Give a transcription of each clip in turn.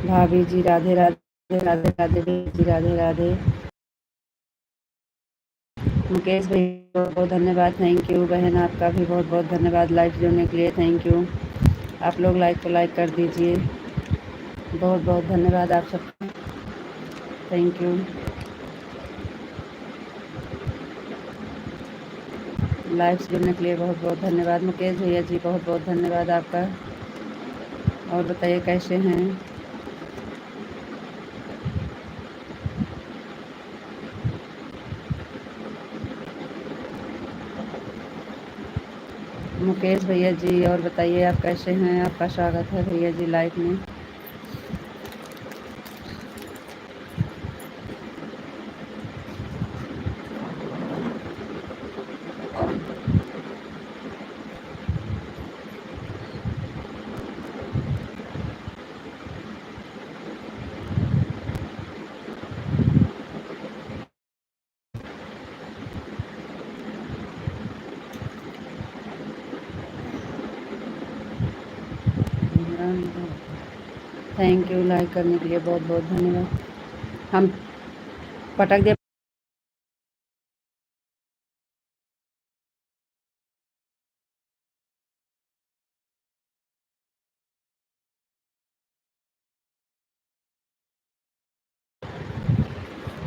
भाभी जी राधे राधे राधे राधे जी राधे राधे। मुकेश भाई बहुत बहुत धन्यवाद, थैंक यू। बहन आपका भी बहुत बहुत धन्यवाद लाइव जुड़ने के लिए, थैंक यू। आप लोग लाइक को लाइक कर दीजिए, बहुत बहुत धन्यवाद आप सबका, थैंक यू। लाइव से जुड़ने के लिए बहुत बहुत धन्यवाद मुकेश भैया जी, बहुत बहुत धन्यवाद आपका। और बताइए कैसे हैं? मुकेश भैया जी और बताइए आप कैसे हैं? आपका स्वागत है भैया जी लाइव में। थैंक यू लाइक करने के लिए, बहुत बहुत धन्यवाद। हम पटक दे।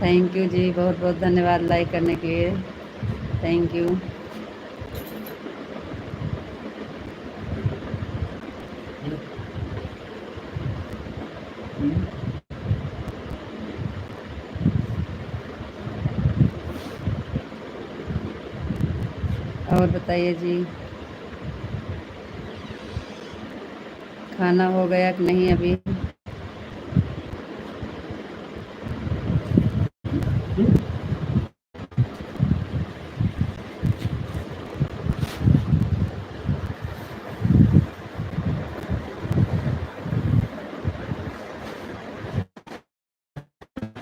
थैंक यू जी, बहुत बहुत धन्यवाद लाइक करने के लिए, थैंक यू। और बताइए जी, खाना हो गया कि नहीं अभी?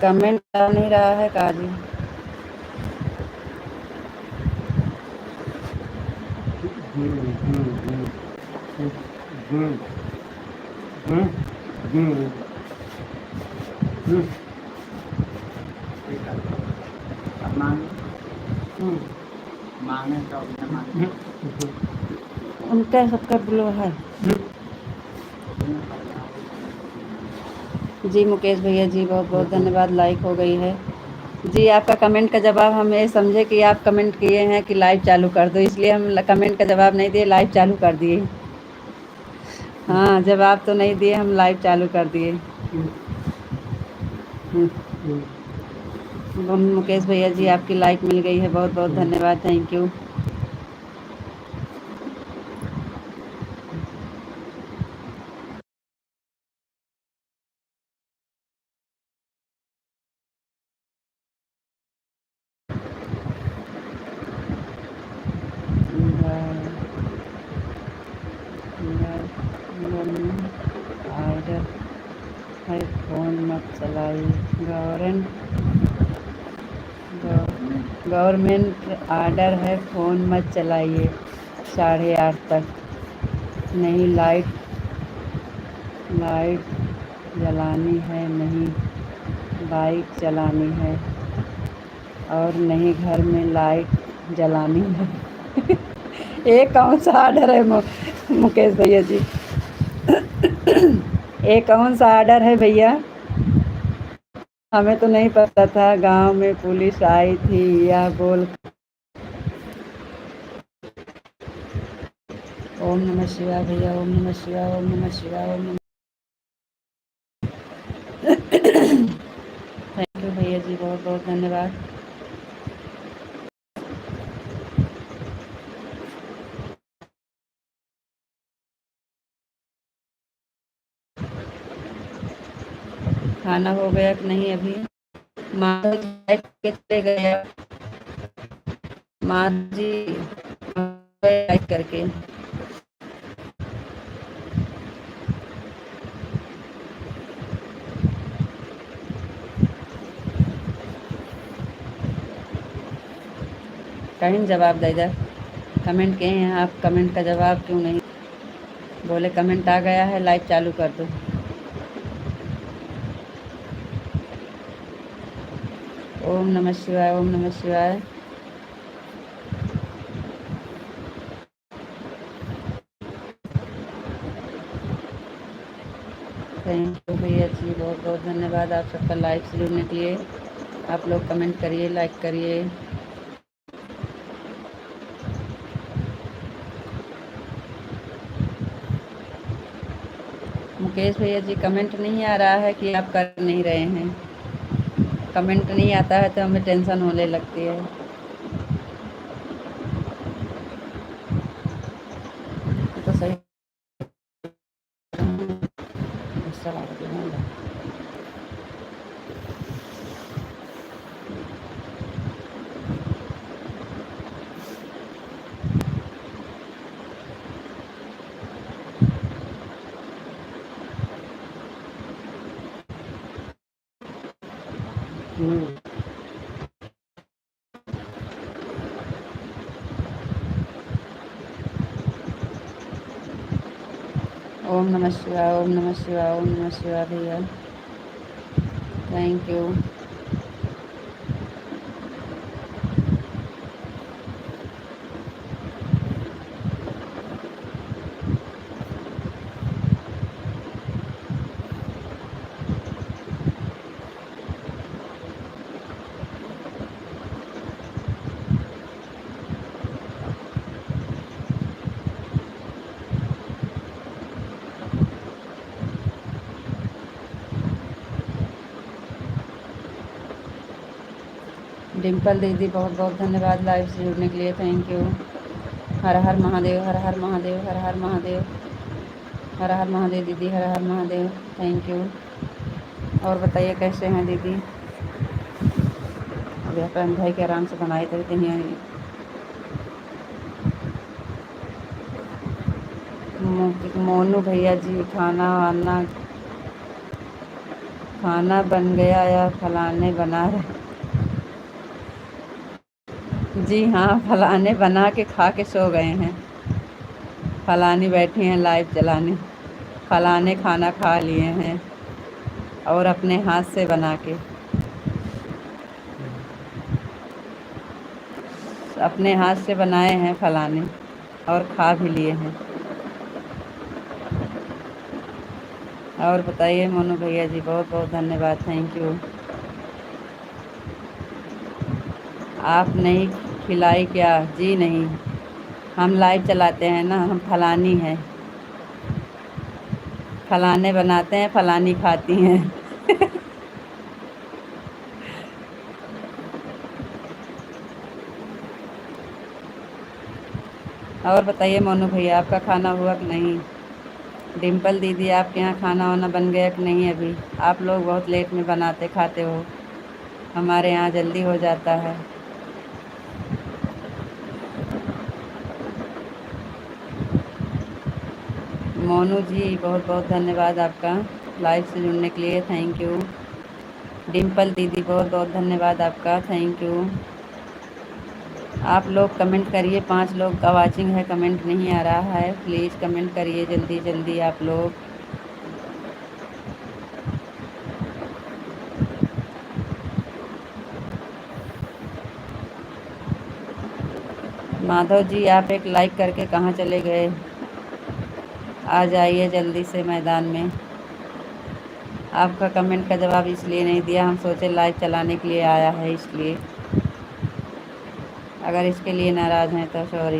कमेंट आ नहीं रहा है काजी। उनका सबका ब्लो है जी। मुकेश भैया जी बहुत बहुत धन्यवाद, लाइक हो गई है जी। आपका कमेंट का जवाब हम ये समझे कि आप कमेंट किए हैं कि लाइव चालू कर दो, इसलिए हम कमेंट का जवाब नहीं दिए, लाइव चालू कर दिए। हाँ, जवाब तो नहीं दिए, हम लाइव चालू कर दिए। मुकेश भैया जी आपकी लाइक मिल गई है, बहुत बहुत धन्यवाद, थैंक यू। ऑर्डर है फ़ोन मत चलाइए, गवर्नमेंट ऑर्डर है फ़ोन मत चलाइए 8:30 तक। नहीं लाइट जलानी है, नहीं बाइक चलानी है, और नहीं घर में लाइट जलानी है। ये कौन सा ऑर्डर है मुकेश भैया जी? ये कौन सा ऑर्डर है भैया? हमें तो नहीं पता था, गांव में पुलिस आई थी यह बोल। ओम नमः शिवाय भैया, ओम नमः शिवाय, ओम नमः शिवाय, ओम नमः। थैंक यू भैया जी, बहुत बहुत धन्यवाद। खाना हो गया कि नहीं अभी? माँ जी के चले गए, माँ जी लाइक करके। कहीं जवाब दे इधर, कमेंट किए हैं आप, कमेंट का जवाब क्यों नहीं? बोले कमेंट आ गया है, लाइव चालू कर दो। ओम नमः शिवाय, ओम नमः शिवाय। थैंक यू भैया जी, बहुत बहुत धन्यवाद आप सबका लाइव से जुड़ने के लिए। आप लोग कमेंट करिए, लाइक करिए। मुकेश भैया जी, कमेंट नहीं आ रहा है कि आप कर नहीं रहे हैं। कमेंट नहीं आता है तो हमें टेंशन होने लगती है। तो सही गुस्सा आ रहा है। ओम नमः शिवाय, ओम नमः शिवाय, ओम नमः शिवाय भैया, थैंक यू। डिम्पल दीदी, बहुत बहुत धन्यवाद लाइव से जुड़ने के लिए, थैंक यू। हर हर महादेव, हर हर महादेव, हर हर महादेव, हर हर महादेव दीदी, हर हर महादेव, थैंक यू। और बताइए कैसे हैं दीदी? अभी अपन भाई के आराम से बनाए थे नहीं। मोनू भैया जी, खाना बन गया या फलाने बना रहे? जी हाँ, फलाने बना के खा के सो गए हैं। फलानी बैठी हैं लाइव चलाने। फलाने खाना खा लिए हैं और अपने हाथ से बना के, अपने हाथ से बनाए हैं फलाने और खा भी लिए हैं। और बताइए मोनू भैया जी, बहुत बहुत धन्यवाद, थैंक यू। आप नहीं खिलाई क्या? जी नहीं, हम लाइव चलाते हैं ना, हम फलानी हैं। फलाने बनाते हैं, फलानी खाती हैं। और बताइए मोनू भैया, आपका खाना हुआ कि नहीं? डिम्पल दीदी, आपके यहाँ खाना वाना बन गया कि नहीं अभी? आप लोग बहुत लेट में बनाते खाते हो, हमारे यहाँ जल्दी हो जाता है। मोनू जी, बहुत बहुत धन्यवाद आपका लाइव से जुड़ने के लिए, थैंक यू। डिम्पल दीदी, बहुत बहुत धन्यवाद आपका, थैंक यू। आप लोग कमेंट करिए, 5 लोग का वाचिंग है, कमेंट नहीं आ रहा है, प्लीज़ कमेंट करिए जल्दी जल्दी आप लोग। माधव जी, आप एक लाइक करके कहाँ चले गए? आ जाइए जल्दी से मैदान में। आपका कमेंट का जवाब इसलिए नहीं दिया, हम सोचे लाइव चलाने के लिए आया है इसलिए। अगर इसके लिए नाराज़ हैं तो सॉरी।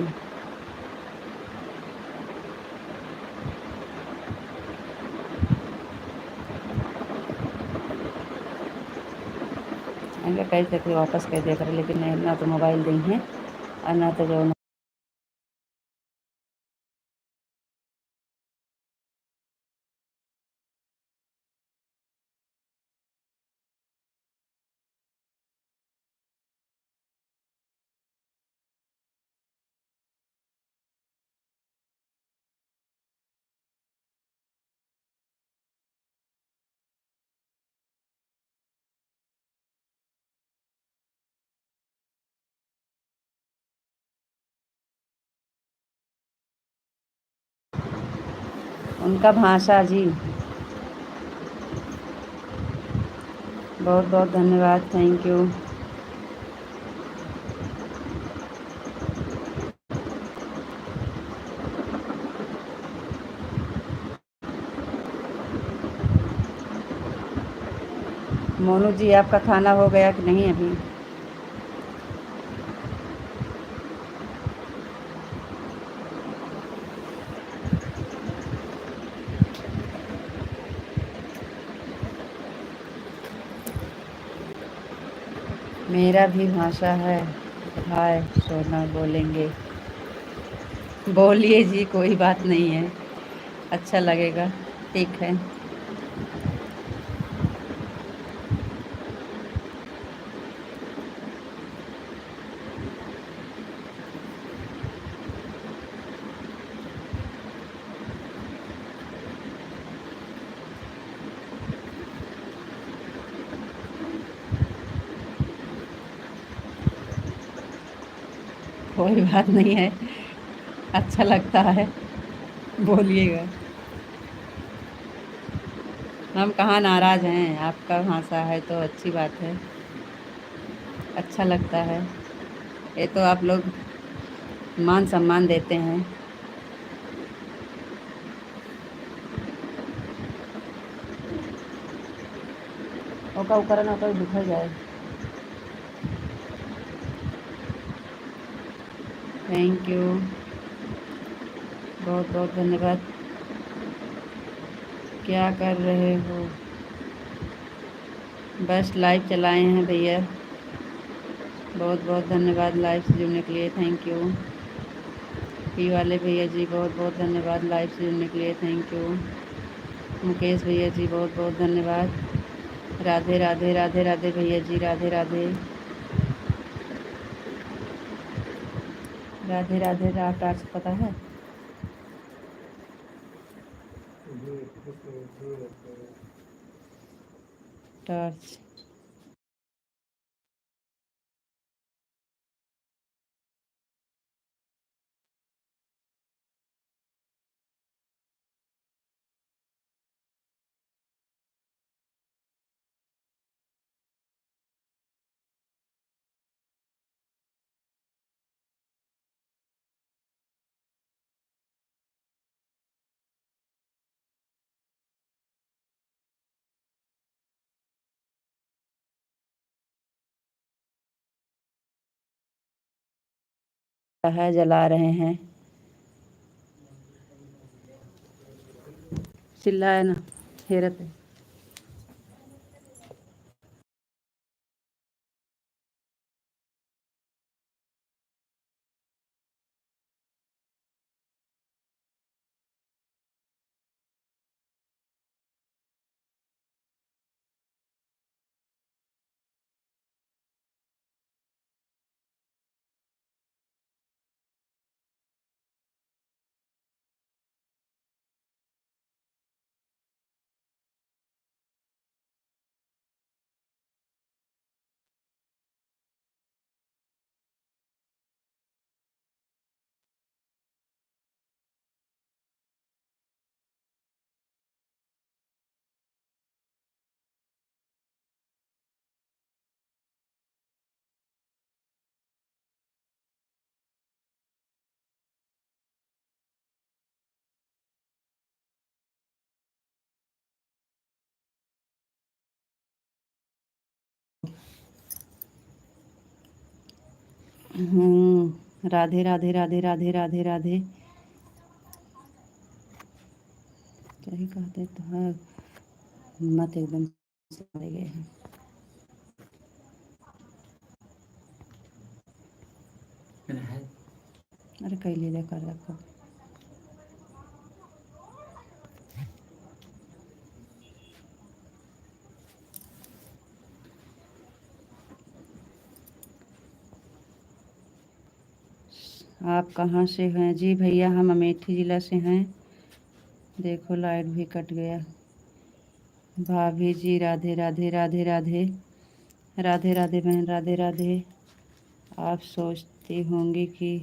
इनका कई तक वापस कर दिया करें, लेकिन नहीं, ना तो मोबाइल दी हैं और ना तो जो उनका भाषा जी। बहुत बहुत धन्यवाद, थैंक यू। मोनू जी आपका खाना हो गया कि नहीं अभी? मेरा भी भाषा है। हाय सोना बोलेंगे। बोलिए जी, कोई बात नहीं है, अच्छा लगेगा। ठीक है। कोई बात नहीं है, अच्छा लगता है, बोलिएगा। हम कहाँ नाराज़ हैं, आपका भाषा है तो अच्छी बात है, अच्छा लगता है। ये तो आप लोग मान सम्मान देते हैं। ओका उकरा ना ओका दिखा जाए। थैंक यू, बहुत बहुत धन्यवाद। क्या कर रहे हो? बस लाइव चलाए हैं भैया। बहुत बहुत धन्यवाद लाइव से जुड़ने के लिए, थैंक यू। पी वाले भैया जी बहुत बहुत धन्यवाद लाइव से जुड़ने के लिए, थैंक यू। मुकेश भैया जी बहुत बहुत धन्यवाद। राधे राधे राधे राधे भैया जी, राधे राधे राधे राधे। टार्च पता है? टॉर्च है, जला रहे हैं। चिल्लाए ना, हेरत है। राधे राधे राधे राधे राधे राधे। सही कहते तो है, मत एकदम चले गए हैं। अरे कैले ले कर रखो। आप कहाँ से हैं? जी भैया हम अमेठी ज़िला से हैं। देखो लाइट भी कट गया। भाभी जी राधे राधे राधे राधे राधे राधे बहन, राधे राधे। आप सोचती होंगी कि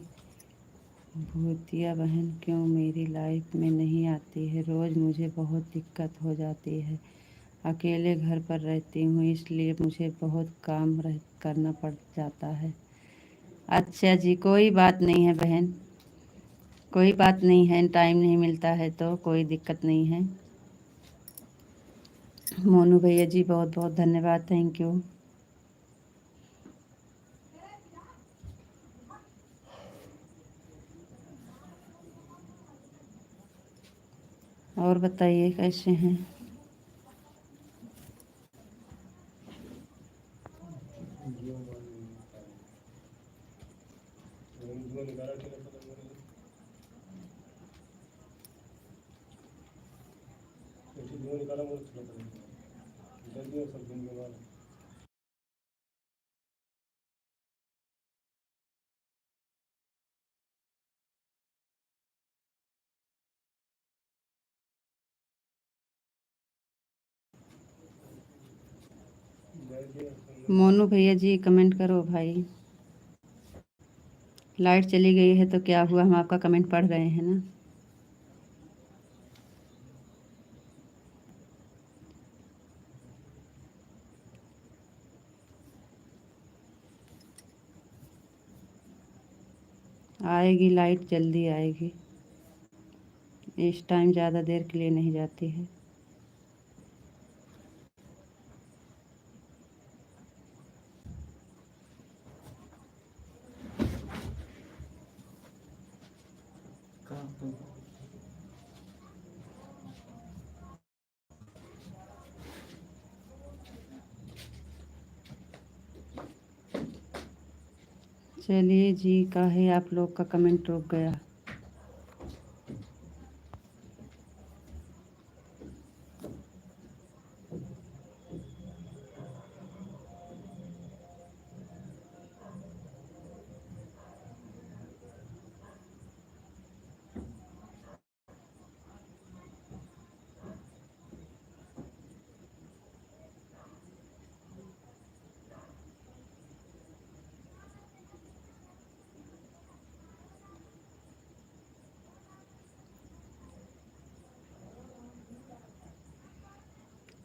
भूतिया बहन क्यों मेरी लाइफ में नहीं आती है, रोज़ मुझे बहुत दिक्कत हो जाती है। अकेले घर पर रहती हूँ, इसलिए मुझे बहुत काम करना पड़ जाता है। अच्छा जी, कोई बात नहीं है बहन, कोई बात नहीं है, टाइम नहीं मिलता है तो कोई दिक्कत नहीं है। मोनू भैया जी बहुत बहुत धन्यवाद, थैंक यू। और बताइए कैसे हैं? मोनू भैया जी कमेंट करो भाई। लाइट चली गई है तो क्या हुआ, हम आपका कमेंट पढ़ रहे हैं ना। आएगी लाइट, जल्दी आएगी। इस टाइम ज़्यादा देर के लिए नहीं जाती है। चलिए जी, काहे आप लोग का कमेंट रुक गया।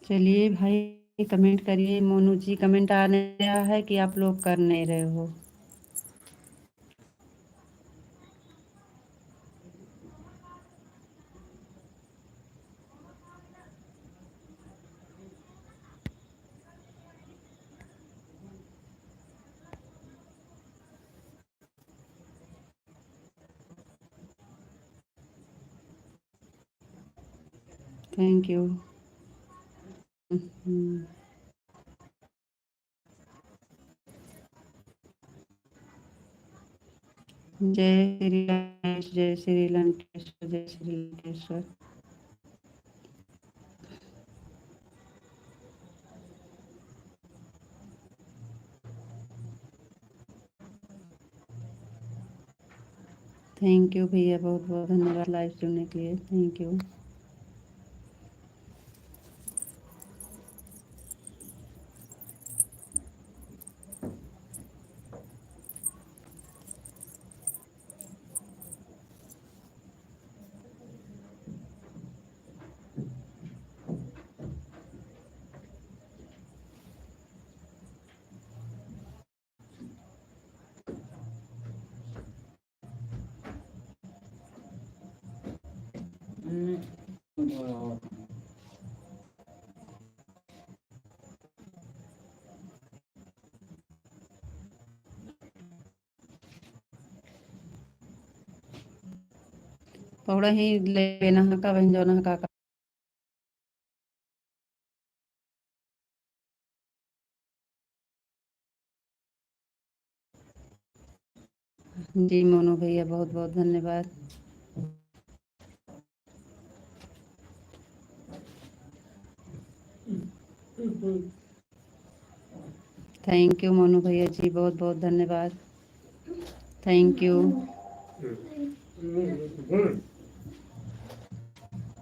चलिए भाई कमेंट करिए। मोनू जी कमेंट आ नहीं रहा है कि आप लोग कर नहीं रहे हो। Thank you. जय श्री गणेश, जय श्री लंकेश्वर, जय श्री लंकेश्वर। थैंक यू भैया, बहुत बहुत धन्यवाद लाइव सुनने के लिए, थैंक यू। थोड़ा ही लेना का बहन जो ना का। जी मोनू भैया बहुत बहुत धन्यवाद। थैंक यू मोनू भैया जी, बहुत बहुत धन्यवाद, thank you.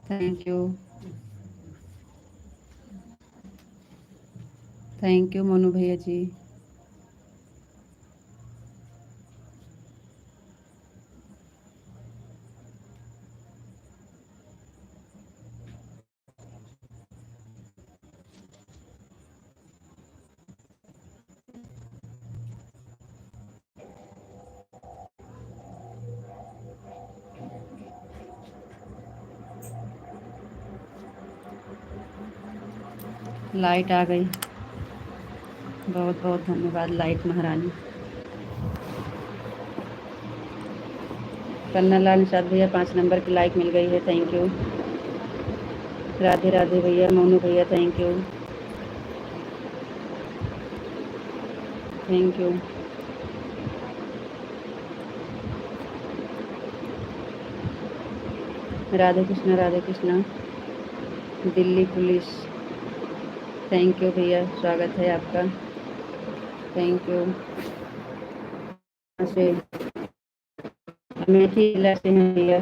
Thank you. Thank you Monu भैया जी। लाइट आ गई। बहुत बहुत धन्यवाद लाइट महारानी। कन्ना लाल निषाद भैया 5 नंबर की लाइक मिल गई है, थैंक यू। राधे राधे भैया, मोनू भैया thank you, thank you. Radhe Krishna Radhe Krishna. Delhi police thank you भैया, स्वागत है आपका, थैंक यू। से अमेठी जिला से हैं भैया,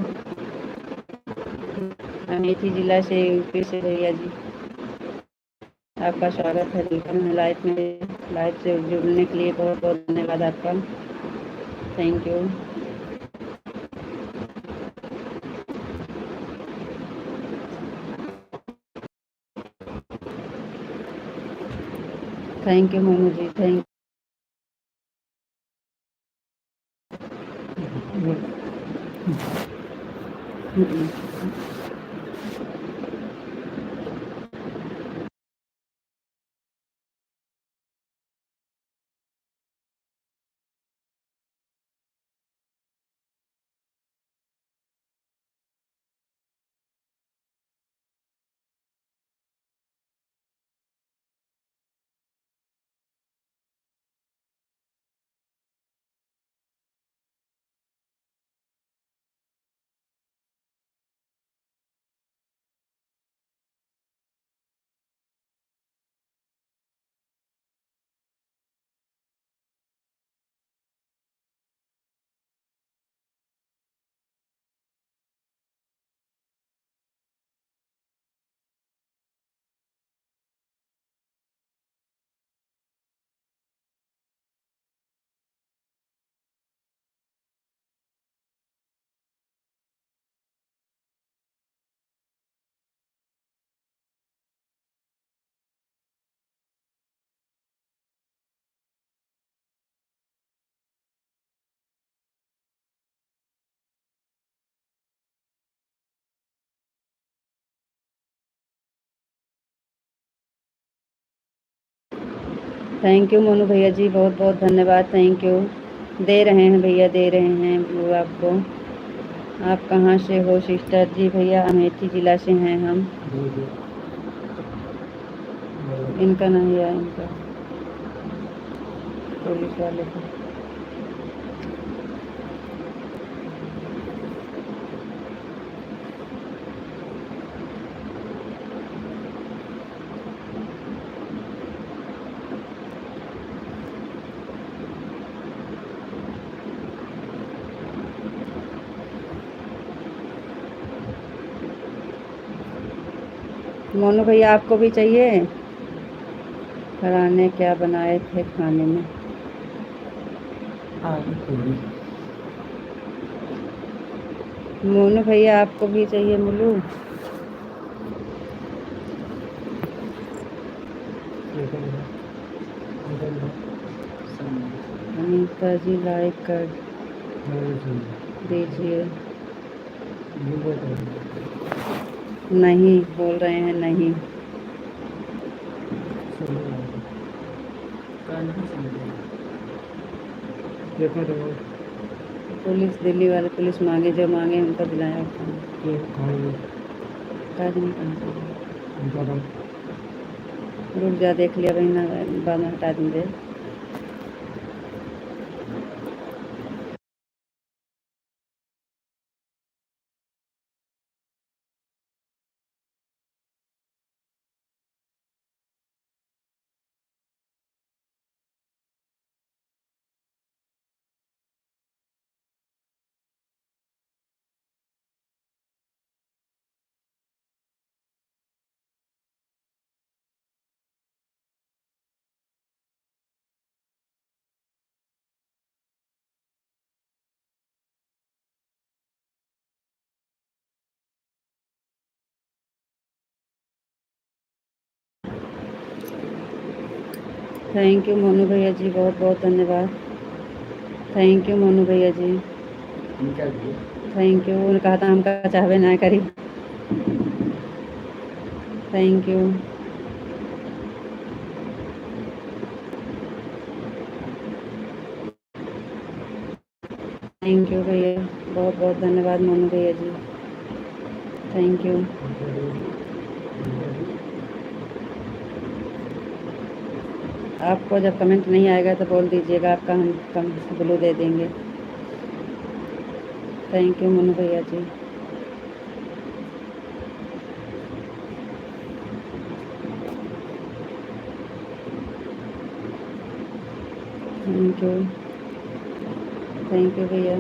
अमेठी जिला से यूपी से भैया जी, आपका स्वागत है। वेलकम है लाइव में, लाइव से जुड़ने के लिए बहुत बहुत धन्यवाद आपका, thank you. Thank you Monu ji, thank you. Thank you Monu भैया जी, बहुत बहुत धन्यवाद, थैंक यू। दे रहे हैं भैया, दे रहे हैं ब्लू आपको। आप कहाँ से हो सिस्टर जी? भैया अमेठी ज़िला से हैं हम। इनका नहीं है, इनका पुलिस वाले का। मोनू भैया आपको भी चाहिए? खराने क्या बनाए थे खाने में? मोनू भैया आपको भी चाहिए मुलू? अनीता जी लाइक कर दीजिए। नहीं बोल रहे हैं, नहीं। पुलिस दिल्ली वाले पुलिस मांगे, जो मांगे उनको दिलाया। रुक जा, देख लिया भाई ना, बाद में हटा देंगे। थैंक यू मोनू भैया जी, बहुत बहुत धन्यवाद, थैंक यू मोनू भैया जी, थैंक यू। उन्होंने कहा था हमका चाहबे ना करी, थैंक यू। थैंक यू भैया, बहुत बहुत धन्यवाद मोनू भैया जी, थैंक यू। आपको जब कमेंट नहीं आएगा तो बोल दीजिएगा, आपका हम कम ब्लू दे देंगे। थैंक यू मोनू भैया जी। थैंक यू भैया।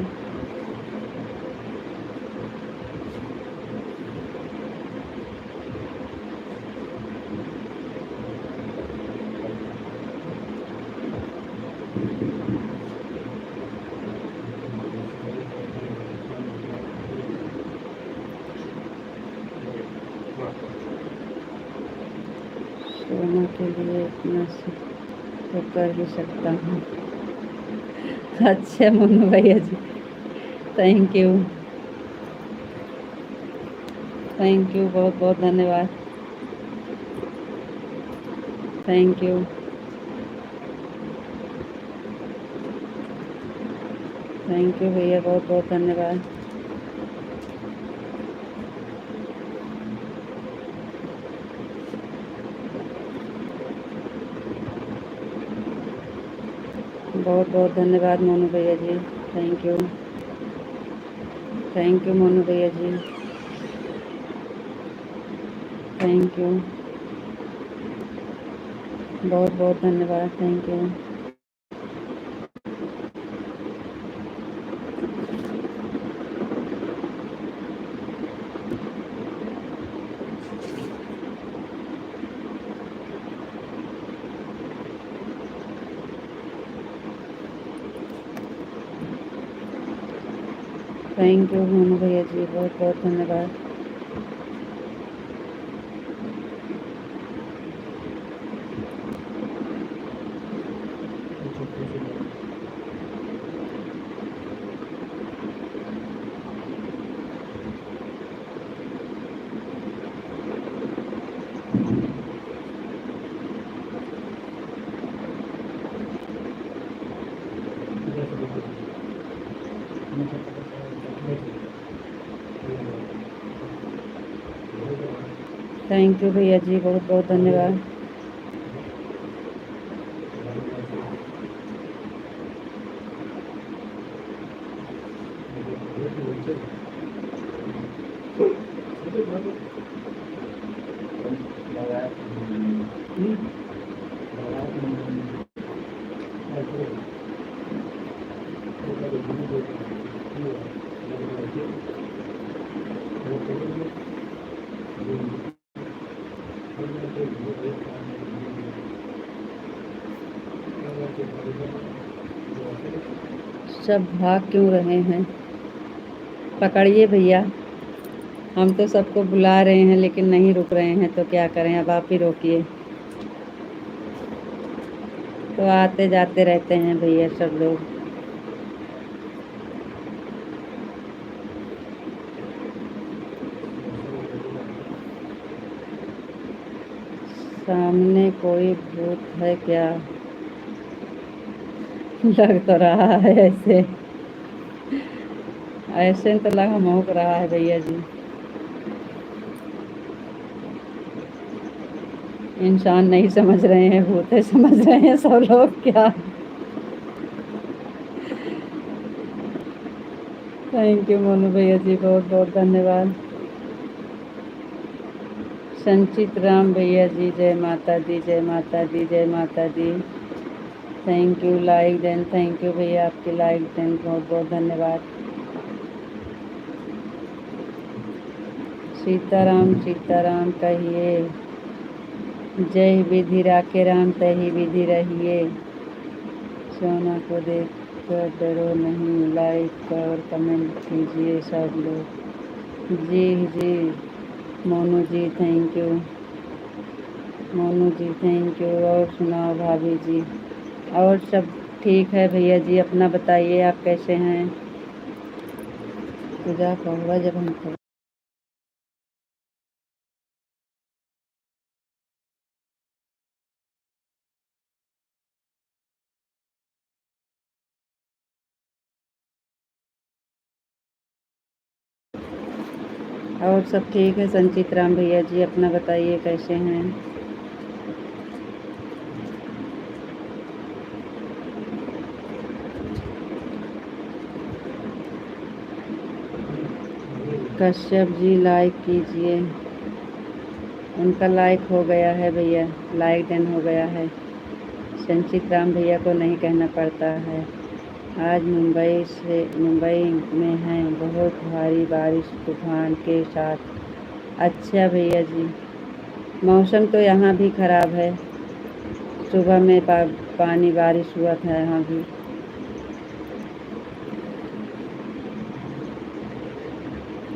सोना के लिए इतना तो कर ही सकता हूँ। अच्छा मोनू भैया जी, थैंक यू, थैंक यू, बहुत बहुत धन्यवाद, थैंक यू, थैंक यू भैया, बहुत बहुत धन्यवाद। बहुत बहुत धन्यवाद मोनू भैया जी, thank you, thank you Monu भैया जी, थैंक यू, बहुत बहुत धन्यवाद, thank you. Thank you Monu भैया जी, बहुत बहुत धन्यवाद। थैंक यू भैया जी, बहुत बहुत धन्यवाद। सब भाग क्यों रहे हैं? पकड़िए भैया, हम तो सबको बुला रहे हैं लेकिन नहीं रुक रहे हैं, तो क्या करें, अब आप ही रोकिए। तो आते जाते रहते हैं भैया सब लोग। सामने कोई भूत है क्या? लग तो रहा है ऐसे, ऐसे तो लग महक रहा है भैया जी। इंसान नहीं समझ रहे हैं, भूत है समझ रहे हैं सब लोग क्या। थैंक यू मोनू भैया जी, बहुत बहुत धन्यवाद। संचित राम भैया जी, जय माता दी, जय माता दी, जय Mata Di. Thank you, like then, thank you भैया, आपकी लाइक देन, बहुत बहुत धन्यवाद। सीताराम सीताराम कहिए, जय विधि राखे राम तही विधि रहिए। सोना को देख कर डरो नहीं, लाइक और कमेंट कीजिए सब लोग। जी जी Monu ji, thank you Monu ji, thank you. और सुनाओ भाभी जी? और सब ठीक है भैया जी, अपना बताइए, आप कैसे हैं? पूजा का होगा जब हम और सब ठीक है संचित राम भैया जी, अपना बताइए कैसे हैं। कश्यप जी लाइक कीजिए, उनका लाइक हो गया है भैया, लाइक डन हो गया है। संचित राम भैया को नहीं कहना पड़ता है। आज मुंबई में है बहुत भारी बारिश तूफान के साथ। अच्छा भैया जी, मौसम तो यहाँ भी ख़राब है। सुबह में पानी बारिश हुआ था यहाँ भी।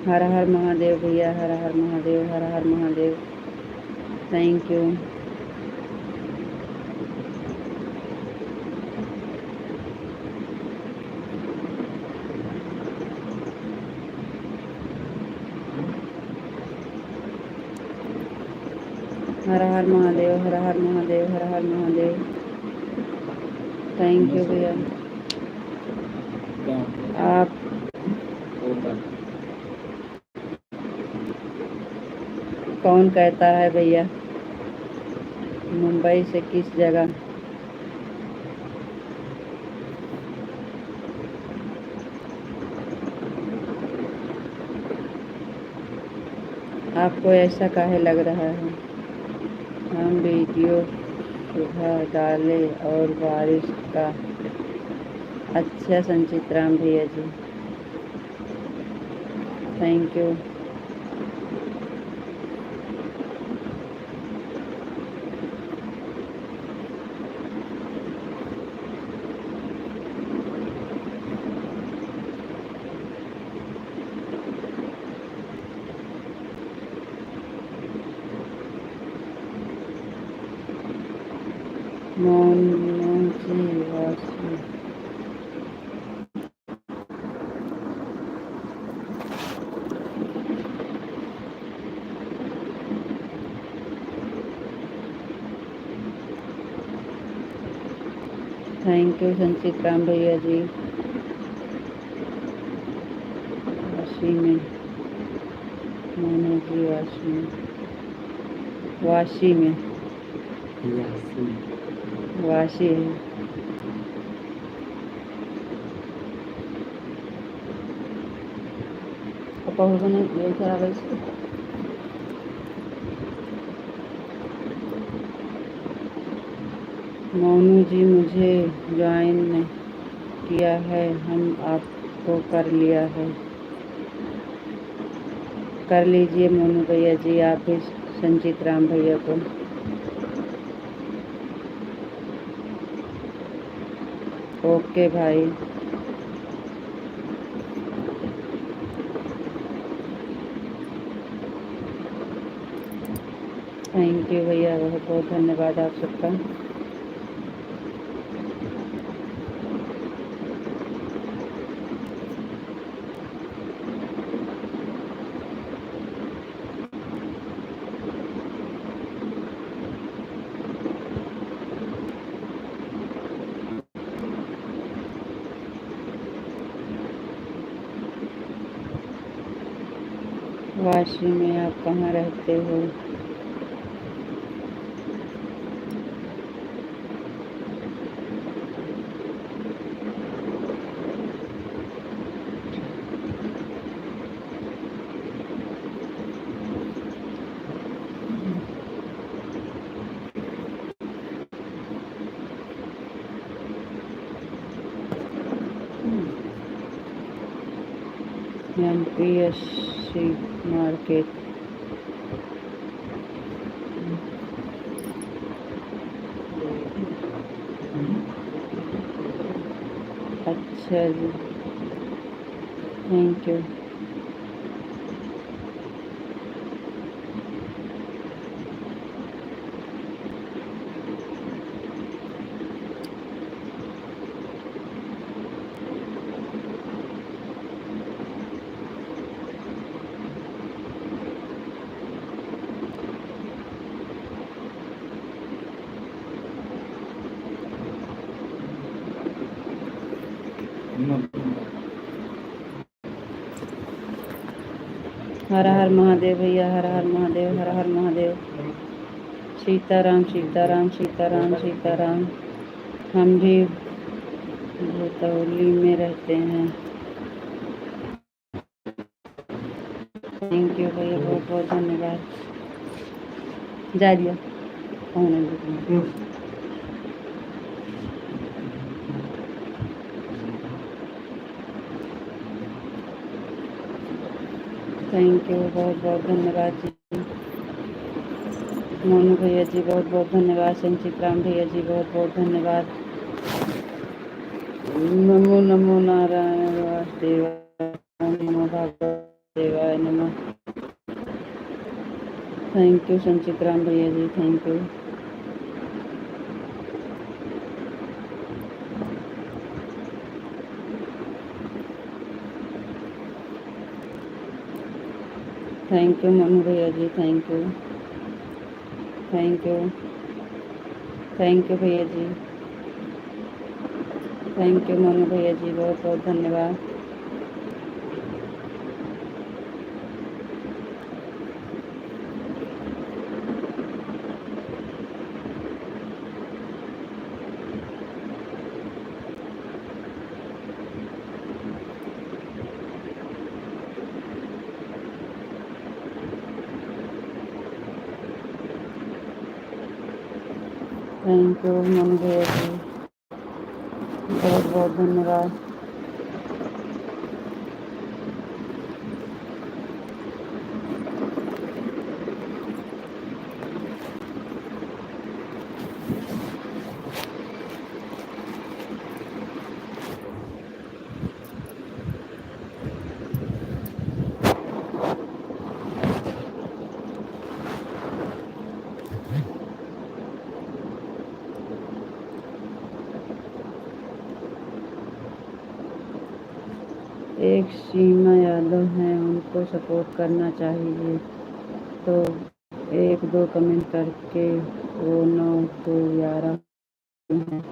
हर हर महादेव भैया, हर हर महादेव, हर हर Mahadev. Thank you. Her her Mahadev, her her Mahadev, her her Mahadev. Thank you भैया। आप कौन कहता है भैया, मुंबई से किस जगह? आपको ऐसा काहे लग रहा है? हम वीडियो सुबह डाले और बारिश का। अच्छा संचित राम भैया जी, थैंक यू। मोनू जी वासी, थैंक यू संचित राम भैया जी। वाशी में, मोनू जी वाशी में, वाशी में, वाशी है। बहुगुण ये खराब है इसको। मोनू जी मुझे ज्वाइन किया है, हम आपको कर लिया है। कर लीजिए मोनू भैया जी आप भी संचित राम भैया को। ओके भाई। थैंक यू भैया, बहुत बहुत धन्यवाद आप सबका। वाशी में आप कहाँ रहते हो? MPSC market. अच्छा जी, थैंक यू। हर हर महादेव भैया, हर हर महादेव, हर हर महादेव। सीताराम सीताराम सीताराम सीताराम। हम भी भूतौली में रहते हैं। थैंक यू भैया, बहुत बहुत धन्यवाद। जा दिया थैंक यू, बहुत बहुत धन्यवाद जी। मोनू भैया जी बहुत बहुत धन्यवाद। संचित राम भैया जी बहुत बहुत धन्यवाद। नमो नमो नारायण वासुदेवाय, नमो भगवदेवाय नमः। थैंक यू संचित राम भैया जी, thank you. Thank you Manu भैया जी, thank you thank you thank you भैया जी, थैंक यू मनु भैया जी, बहुत बहुत धन्यवाद। थैंक यू मनु भैया जी, बहुत बहुत धन्यवाद। एक सीमा यादव हैं, उनको सपोर्ट करना चाहिए तो 1-2 कमेंट करके वो 9 तो 11 हैं।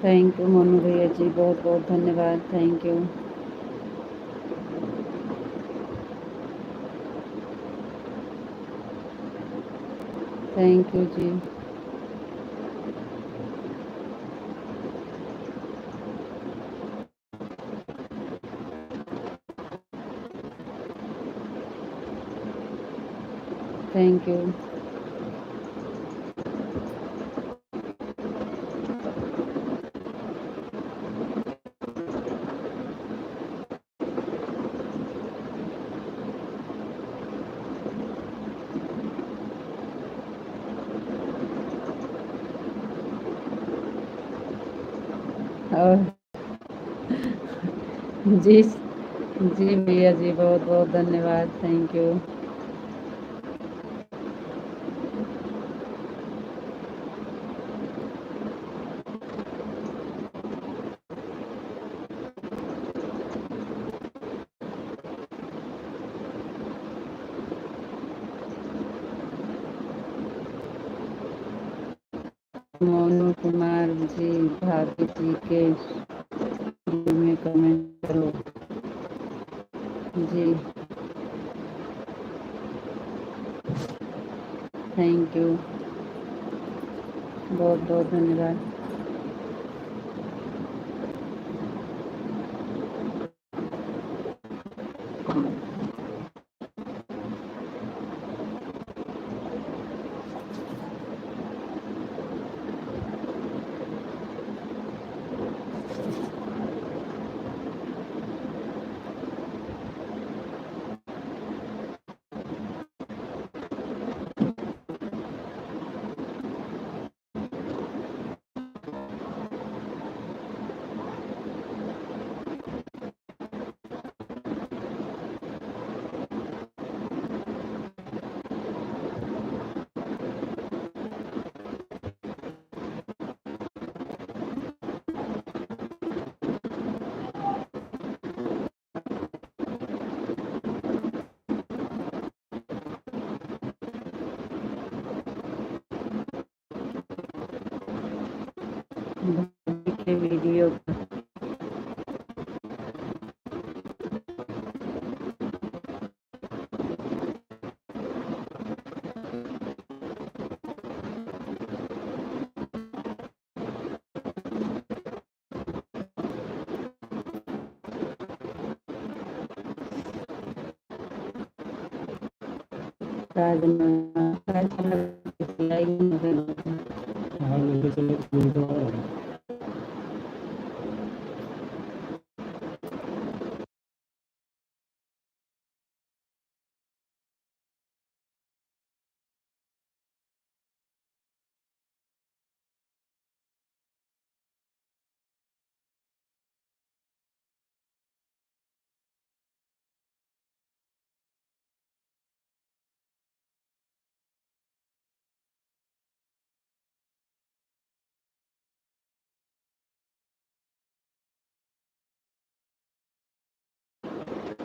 थैंक यू मोनू भैया जी, बहुत बहुत धन्यवाद। थैंक यू थैंक यू जी। Thank you. और जी जी भैया जी, बहुत बहुत धन्यवाद। Thank you. मोनू कुमार जी, भाभी जी के में कमेंट करो जी। थैंक यू, बहुत बहुत धन्यवाद। शायद सिलाई हाँ लेके चले तो पूरी तो और है।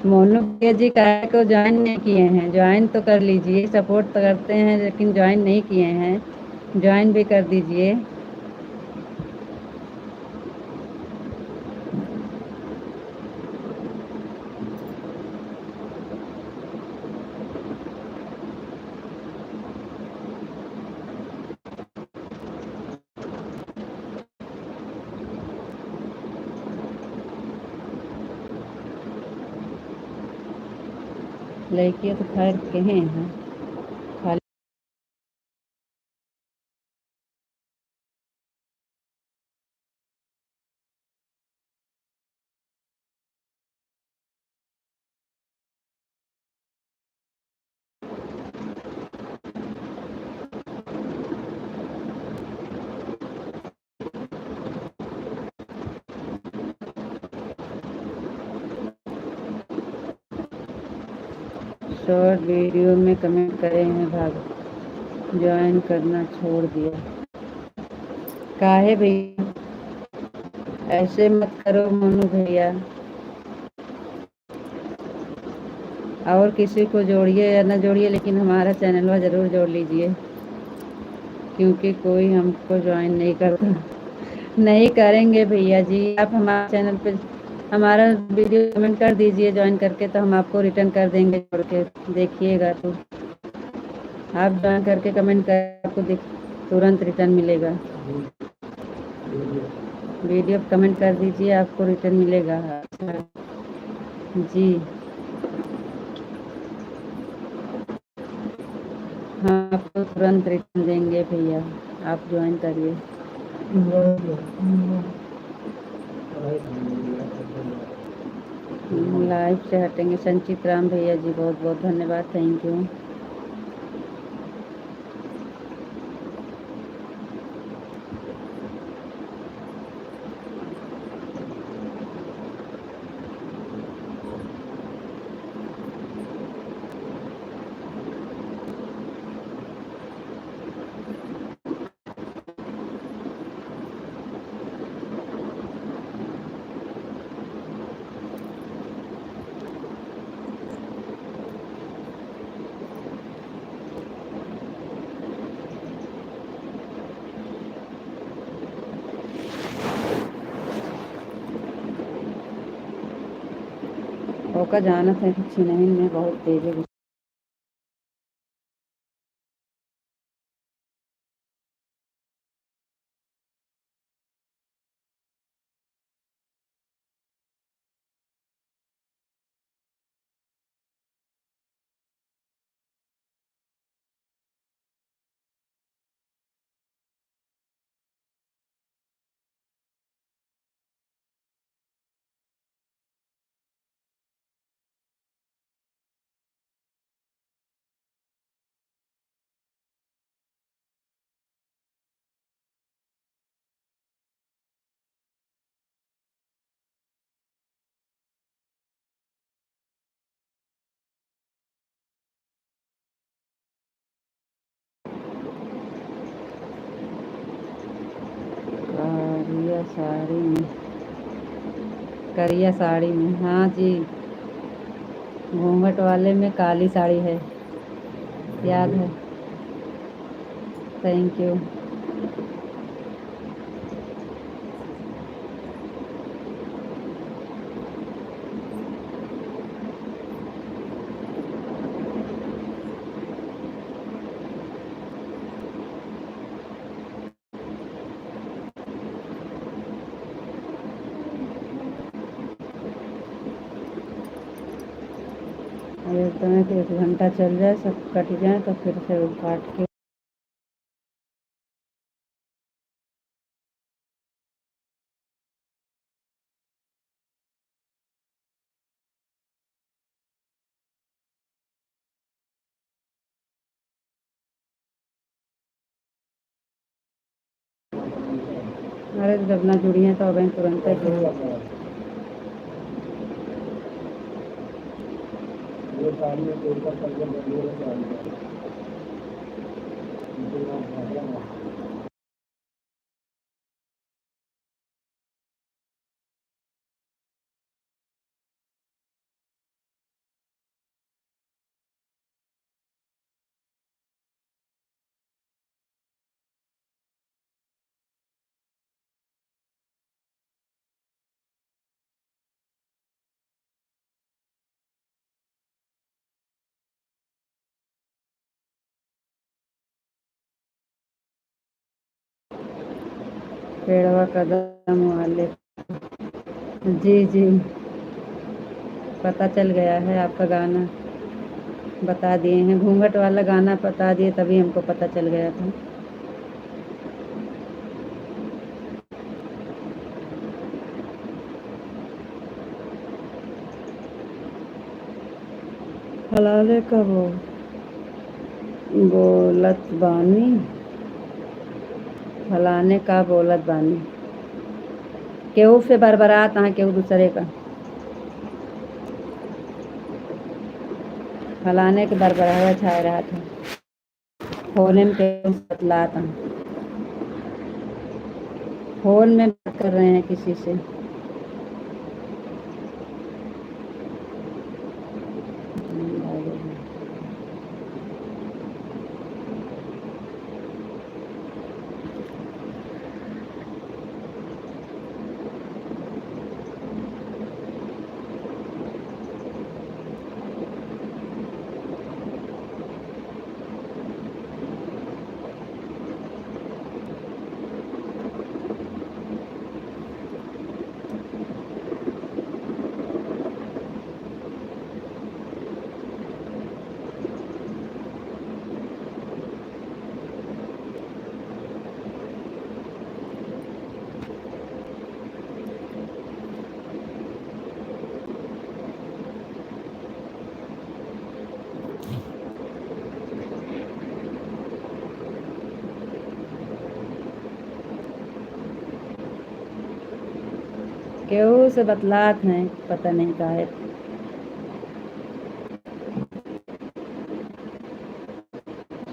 मोनू भैया जी काहे को ज्वाइन नहीं किए हैं? ज्वाइन तो कर लीजिए, सपोर्ट तो करते हैं लेकिन ज्वाइन नहीं किए हैं, ज्वाइन भी कर दीजिए। लड़कियाँ तो खैर कहे हैं खाली। शॉर्ट वीडियो में कमेंट करे हैं भाग ज्वाइन करना छोड़ दिया। काहे भैया ऐसे मत करो मोनू भैया, और किसी को जोड़िए या न जोड़िए लेकिन हमारा चैनल में ज़रूर जोड़ लीजिए, क्योंकि कोई हमको ज्वाइन नहीं करता। नहीं करेंगे भैया जी, आप हमारे चैनल पे हमारा वीडियो कमेंट कर दीजिए ज्वाइन करके, तो हम आपको रिटर्न कर देंगे जोड़ के, देखिएगा तो। आप ज्वाइन करके कमेंट कर आपको तुरंत रिटर्न मिलेगा। वीडियो कमेंट कर दीजिए, आपको रिटर्न मिलेगा। अच्छा जी हाँ, आपको तुरंत रिटर्न देंगे भैया, आप ज्वाइन करिए। लाइव से हटेंगे। संचित राम भैया जी बहुत बहुत धन्यवाद, थैंक यू। ओका जानत है कि छिनहिन में बहुत तेज है। करिया साड़ी में, करिया साड़ी में, हाँ जी, घूंघट वाले में काली साड़ी है, याद है। Thank you. ये समय कि 1 घंटा चल जाए, सब कट जाए तो फिर से वो काट के अरे जब ना जुड़ी हैं तो अब तुरंत पेड़वा कदम वाले। जी जी, पता चल गया है आपका गाना, बता दिए हैं। घूंघट वाला गाना बता दिए तभी हमको पता चल गया था। फलाने का वो बोलत बानी, फलाने का बोलत बानी, केहू से बरबरात हाँ केहू दूसरे का, फलाने के बरबरावा छाए रहा था, फोन में केहू से बतलात हाँ, फोन में बात कर रहे हैं किसी से। केहू से बतलात हैं, पता नहीं काहे।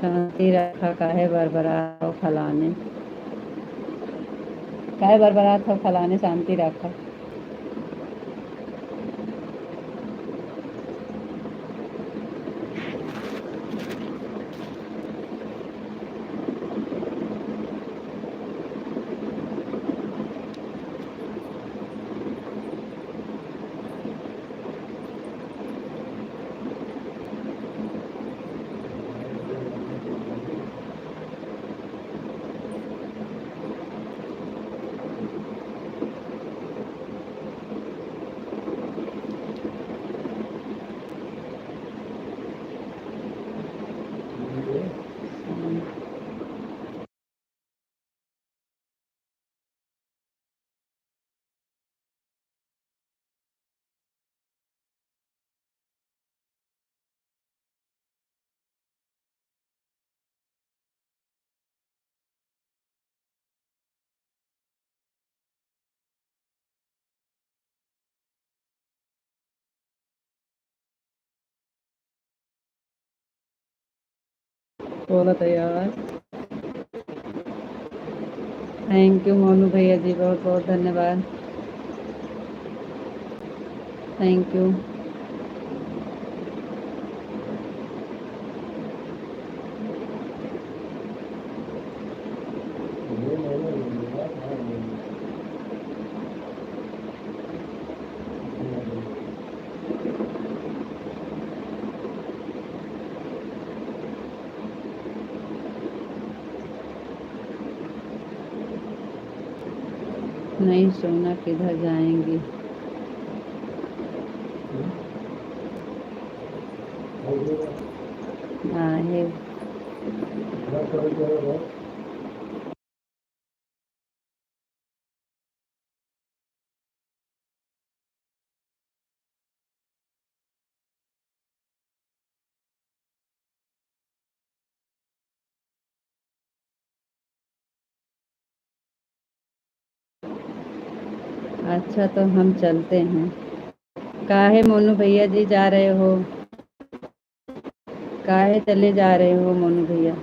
शांति रखा काहे बरबरात हो फलाने, काहे बरबरात हो फलाने, शांति रखा। बोला तो यार, थैंक यू मोनू भैया जी, बहुत बहुत धन्यवाद, थैंक यू। नहीं सोना किधर जाएंगी, हाँ ये अच्छा तो हम चलते हैं। काहे मोनू भैया जी जा रहे हो? काहे चले जा रहे हो मोनू भैया?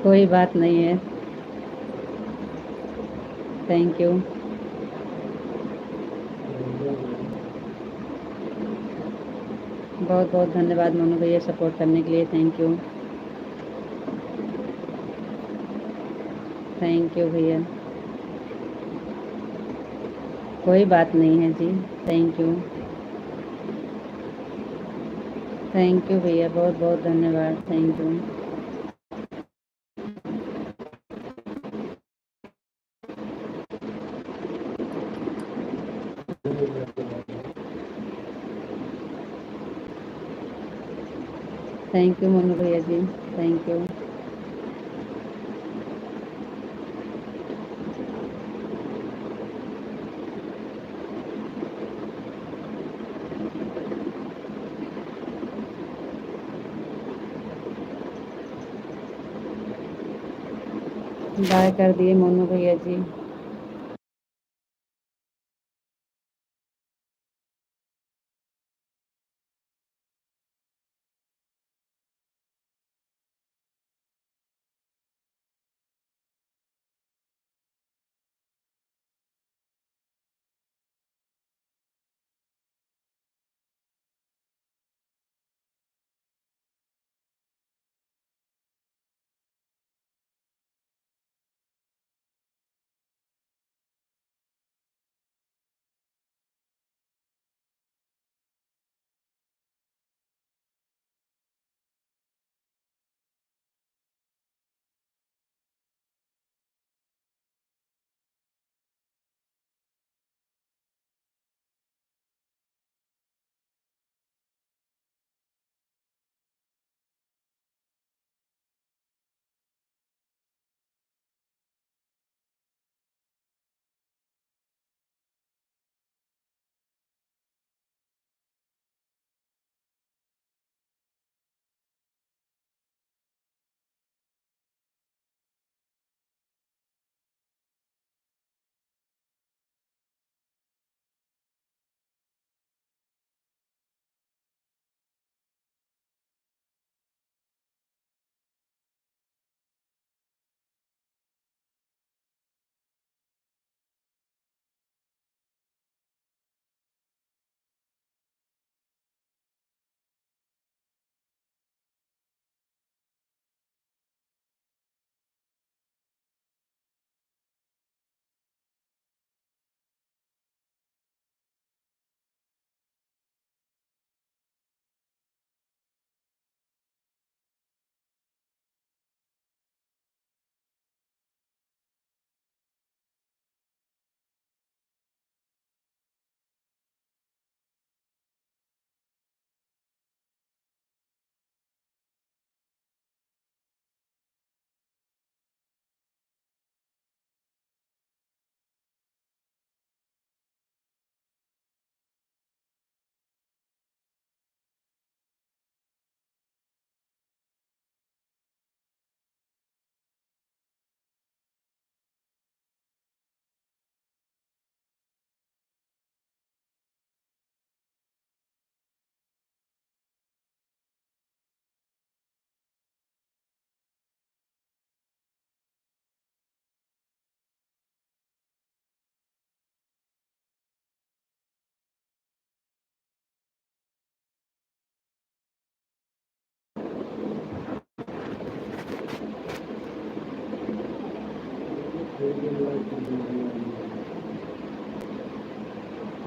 कोई बात नहीं है। Thank you. बहुत बहुत धन्यवाद मोनू भैया सपोर्ट करने के लिए। Thank you. थैंक यू भैया। कोई बात नहीं है जी। Thank you. थैंक यू भैया, बहुत बहुत धन्यवाद। Thank you. Thank you Monu भैया जी। Thank you. बाय कर दिए मोनू भैया जी।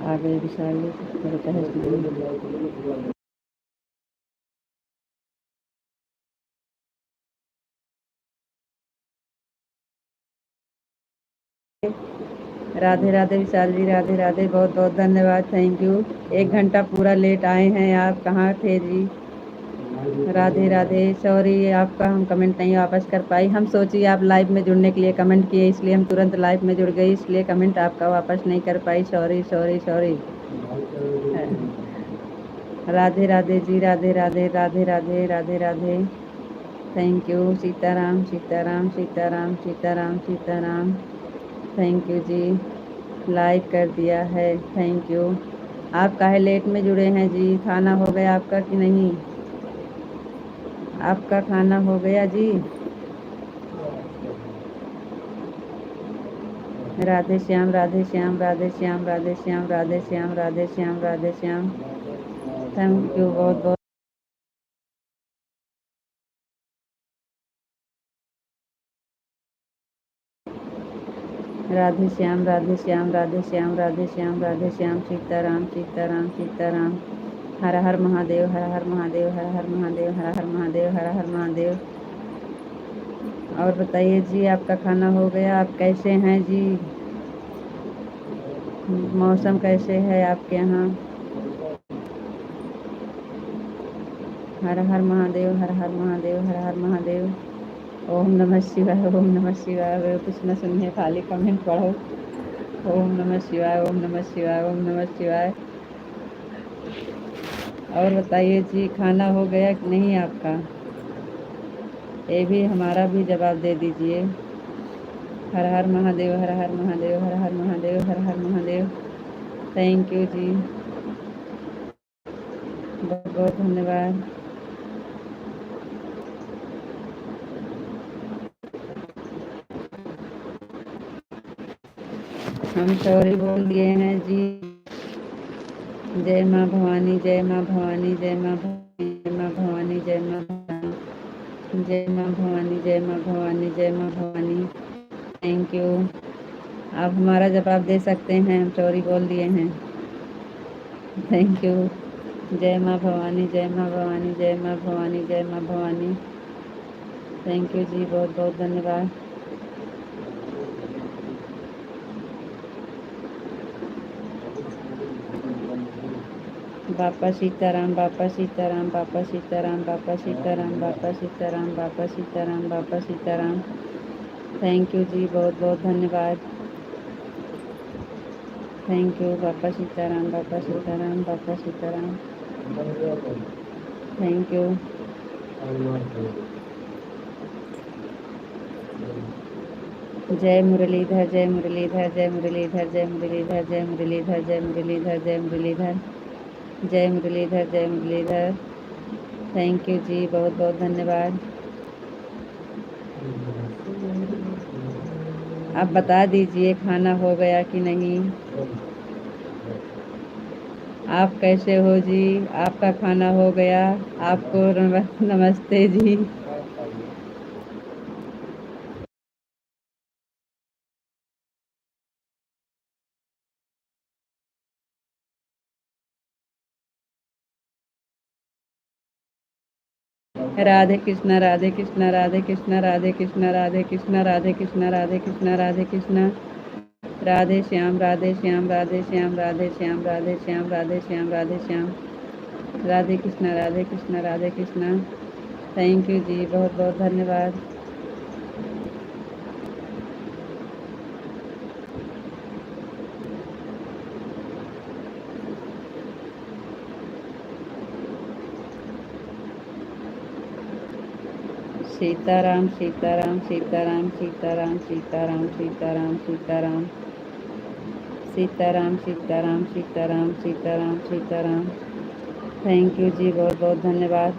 आ गए विशाल जी। राधे राधे विशाल जी, राधे राधे, बहुत बहुत धन्यवाद, थैंक यू। 1 घंटा पूरा लेट आए हैं आप, कहाँ थे जी? राधे राधे, सॉरी आपका हम कमेंट नहीं वापस कर पाई। हम सोची आप लाइव में जुड़ने के लिए कमेंट किए, इसलिए हम तुरंत लाइव में जुड़ गई, इसलिए कमेंट आपका वापस नहीं कर पाई, sorry sorry sorry. Radhe Radhe ji, Radhe Radhe, Radhe Radhe, Radhe Radhe, thank you. Sitaram Sitaram Sitaram Sitaram Sitaram, thank you जी, लाइक कर दिया है, थैंक यू। आप काहे लेट में जुड़े हैं जी? खाना हो गया आपका कि नहीं? आपका खाना हो गया जी? राधे श्याम, राधे श्याम, राधे श्याम, राधे श्याम, राधे श्याम, राधे श्याम, राधे श्याम, थैंक यू बहुत बहुत। राधे श्याम, राधे श्याम, राधे श्याम, राधे श्याम, राधे श्याम, सीताराम सीताराम सीताराम, हर हर महादेव, हर हर महादेव, हर हर महादेव, हर हर महादेव, हर हर महादेव। और बताइए जी, आपका खाना हो गया? आप कैसे हैं जी? मौसम कैसे है आपके यहाँ? हर हर महादेव, हर हर महादेव, हर हर महादेव। ओम नमः शिवाय, ओम नमः शिवाय। वे कुछ न सुनिए, खाली कमेंट पढ़ो। ओम नमः शिवाय, ओम नमः शिवाय, ओम नमः शिवाय। और बताइए जी, खाना हो गया कि नहीं आपका? ये भी हमारा भी जवाब दे दीजिए। हर हर महादेव, हर हर महादेव, हर हर महादेव, हर हर महादेव, थैंक यू जी, बहुत बहुत धन्यवाद। हम सॉरी बोल दिए हैं जी। जय माँ भवानी, जय माँ भवानी, जय माँ भवानी, जय माँ भवानी, जय माँ भवानी, जय माँ भवानी, जय माँ भवानी, जय माँ भवानी, थैंक यू। आप हमारा जवाब दे सकते हैं, हम सॉरी बोल दिए हैं, थैंक यू। जय माँ भवानी, जय माँ भवानी, जय माँ भवानी, जय माँ भवानी, थैंक यू जी, बहुत बहुत धन्यवाद। बापा सीताराम, बापा सीताराम, बापा सीताराम, बापा सीताराम, बापा सीताराम, बापा सीताराम, बापा सीताराम, थैंक यू जी, बहुत बहुत धन्यवाद, थैंक यू। बापा सीताराम, बापा सीताराम, बापा सीताराम, थैंक यू। जय मुरलीधर, जय मुरलीधर, जय मुरलीधर, जय मुरलीधर, जय मुरलीधर, जय मुरलीधर, जय मुरलीधर, जय मुरलीधर, जय मुरलीधर, थैंक यू जी, बहुत बहुत धन्यवाद। आप बता दीजिए खाना हो गया कि नहीं? आप कैसे हो जी? आपका खाना हो गया? आपको नमस्ते जी। राधे कृष्णा, राधे कृष्णा, राधे कृष्णा, राधे कृष्णा, राधे कृष्णा, राधे कृष्णा, राधे कृष्णा, राधे कृष्णा, राधे श्याम, राधे श्याम, राधे श्याम, राधे श्याम, राधे श्याम, राधे श्याम, राधे श्याम, राधे कृष्णा, राधे कृष्णा, राधे कृष्णा, थैंक यू जी, बहुत बहुत धन्यवाद। सीताराम सीताराम सीताराम सीताराम सीताराम सीताराम सीताराम सीताराम सीताराम सीताराम सीताराम सीताराम, थैंक यू जी, बहुत बहुत धन्यवाद।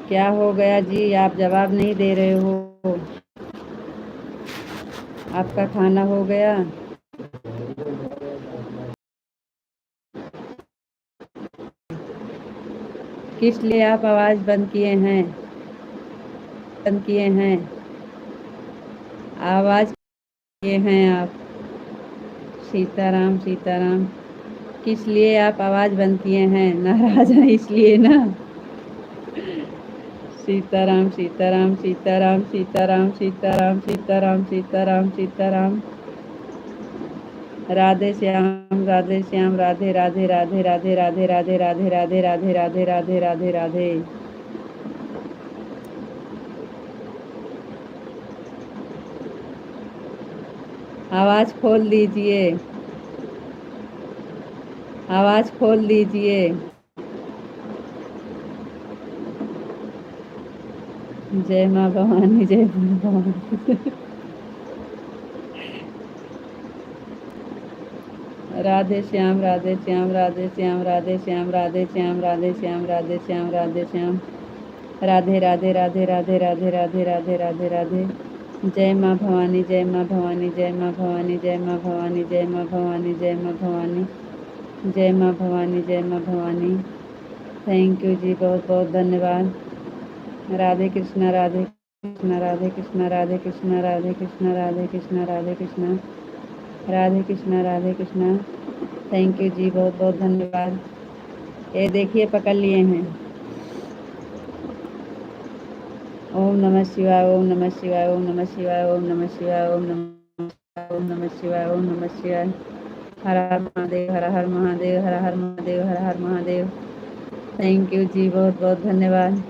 क्या हो गया जी? आप जवाब नहीं दे रहे हो। आपका खाना हो गया? किस लिए आप आवाज़ बंद किए हैं? बंद किए हैं, आवाज़ किए हैं आप? सीताराम सीताराम, किस लिए आप आवाज़ बंद किए हैं? नाराज हैं इसलिए ना? सीताराम सीताराम सीताराम सीताराम सीताराम सीताराम सीताराम सीताराम। राधे श्याम राधे श्याम राधे राधे राधे राधे राधे राधे राधे राधे राधे राधे राधे राधे राधे। आवाज खोल दीजिए, आवाज खोल दीजिए। जय माँ भवानी जय माँ भवानी। राधे श्याम राधे श्याम राधे श्याम राधे श्याम राधे श्याम राधे श्याम राधे श्याम राधे श्याम। राधे राधे राधे राधे राधे राधे राधे राधे राधे। जय माँ भवानी जय माँ भवानी जय माँ भवानी जय माँ भवानी जय माँ भवानी जय माँ भवानी जय माँ भवानी जय माँ भवानी। थैंक यू जी, बहुत बहुत धन्यवाद। राधे कृष्णा राधे कृष्णा राधे कृष्णा राधे कृष्णा राधे कृष्णा राधे कृष्णा राधे कृष्णा राधे कृष्णा राधे कृष्णा। थैंक यू जी, बहुत बहुत धन्यवाद। ये देखिए पकड़ लिए हैं। ओम नमः शिवाय ओम नमः शिवाय ओम नमः शिवाय ओम नमः शिवाय ओम नमः शिवाय ओम नमः शिवाय। हर हर महादेव हर हर महादेव हर हर महादेव हर हर महादेव। थैंक यू जी, बहुत बहुत धन्यवाद।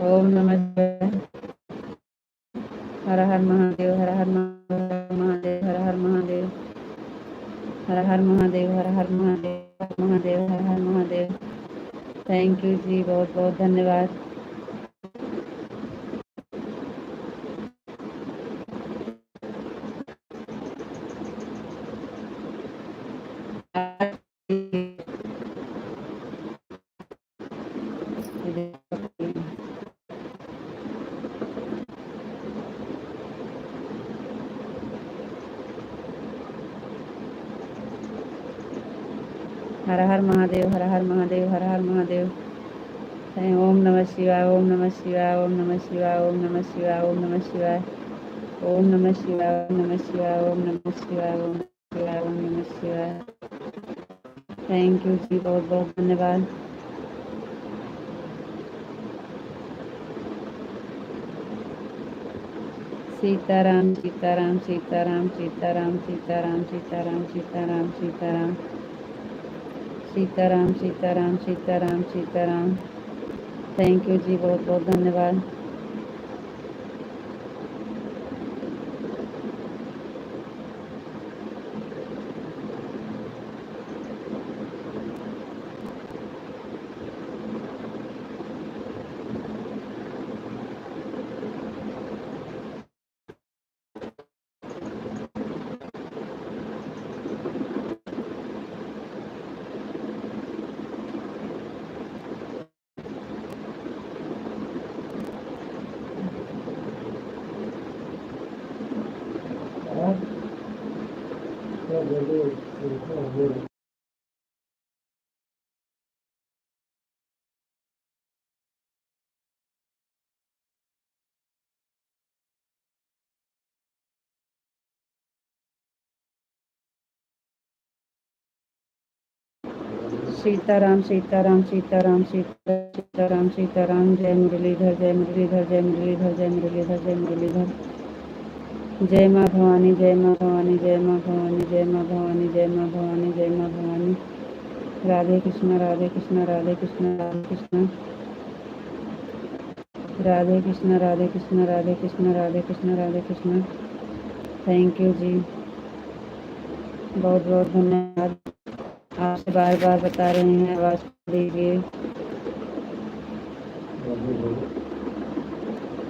ओम नमः शिवाय। हर हर महादेव हर हर महादेव हर हर महादेव हर हर महादेव हर हर महादेव महादेव हर हर महादेव। थैंक यू जी, बहुत बहुत धन्यवाद। हर हर महादेव हर हर महादेव हर हर महादेव। ओम नमः शिवाय ओम नमः शिवाय ओम नमः शिवाय ओम नमः शिवाय ओम नमः शिवाय ओम नमः शिवाय ओम नमः शिवाय ओम नमः शिवाय ओम शिवाय ओम नमः शिवाय। थैंक यू जी, बहुत बहुत धन्यवाद। सीताराम सीताराम सीताराम सीताराम सीताराम सीताराम सीताराम सीताराम सीताराम सीताराम सीताराम सीताराम। थैंक यू जी, बहुत बहुत धन्यवाद। सीताराम सीताराम सीताराम सीताराम सीताराम। जय मुरलीधर जय मुरलीधर जय मुरलीधर जय मुरलीधर जय मुरलीधर। जय माँ भवानी जय माँ भवानी जय माँ भवानी जय माँ भवानी जय माँ भवानी जय माँ भवानी। राधे कृष्णा राधे कृष्णा राधे कृष्णा राधे कृष्णा राधे कृष्णा राधे कृष्णा राधे कृष्णा राधे कृष्णा राधे कृष्णा। थैंक यू जी, बहुत बहुत धन्यवाद। आपसे बार बार बता रहे हैं, आवाज़ दीजिए।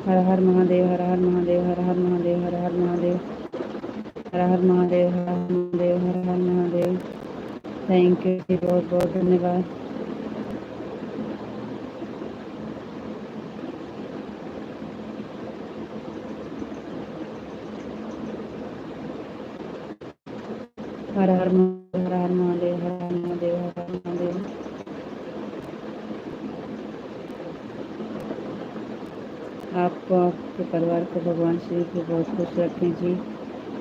हर हर महादेव हर हर महादेव हर हर महादेव हर हर महादेव हर हर महादेव हर हर महादेव हर हर महादेव। थैंक यू जी, बहुत बहुत धन्यवाद। हर हर महादेव हर हर महादेव हर हर महादेव हर हर महादेव। आपको आपके परिवार को भगवान श्री को बहुत खुश रखें जी।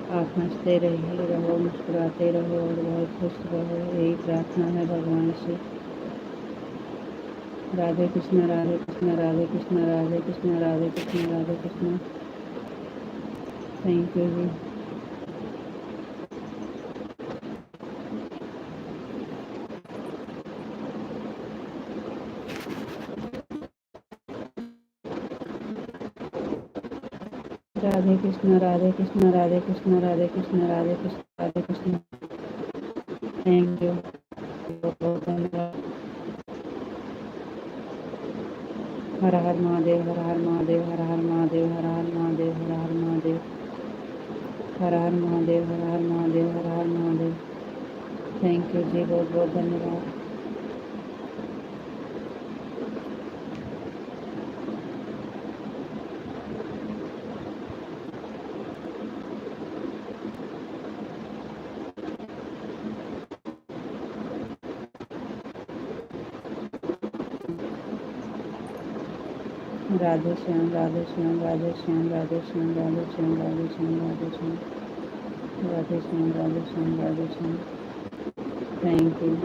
आप हंसते रहो, मुस्कुराते रहो और बहुत खुश रहो, यही प्रार्थना है भगवान से। राधे कृष्ण, राधे कृष्ण, राधे कृष्ण, राधे कृष्ण, राधे कृष्ण, राधे कृष्ण। थैंक यू जी। राधे कृष्ण, राधे कृष्ण, राधे कृष्ण, राधे कृष्ण, राधे कृष्ण, राधे कृष्ण। थैंक यू, बहुत बहुत धन्यवाद। हर हर महादेव, हर हर महादेव, हर हर महादेव, हर हर महादेव, हर हर महादेव, हर हर महादेव, हर हर महादेव, हर हर महादेव। थैंक यू जी, बहुत बहुत धन्यवाद। राधे श्याम, राधे श्याम, राधे श्याम, राधे श्याम, राधे श्याम, राधे श्याम, राधे श्याम, राधे श्याम, राधे श्याम, राधे श्याम। Thank you.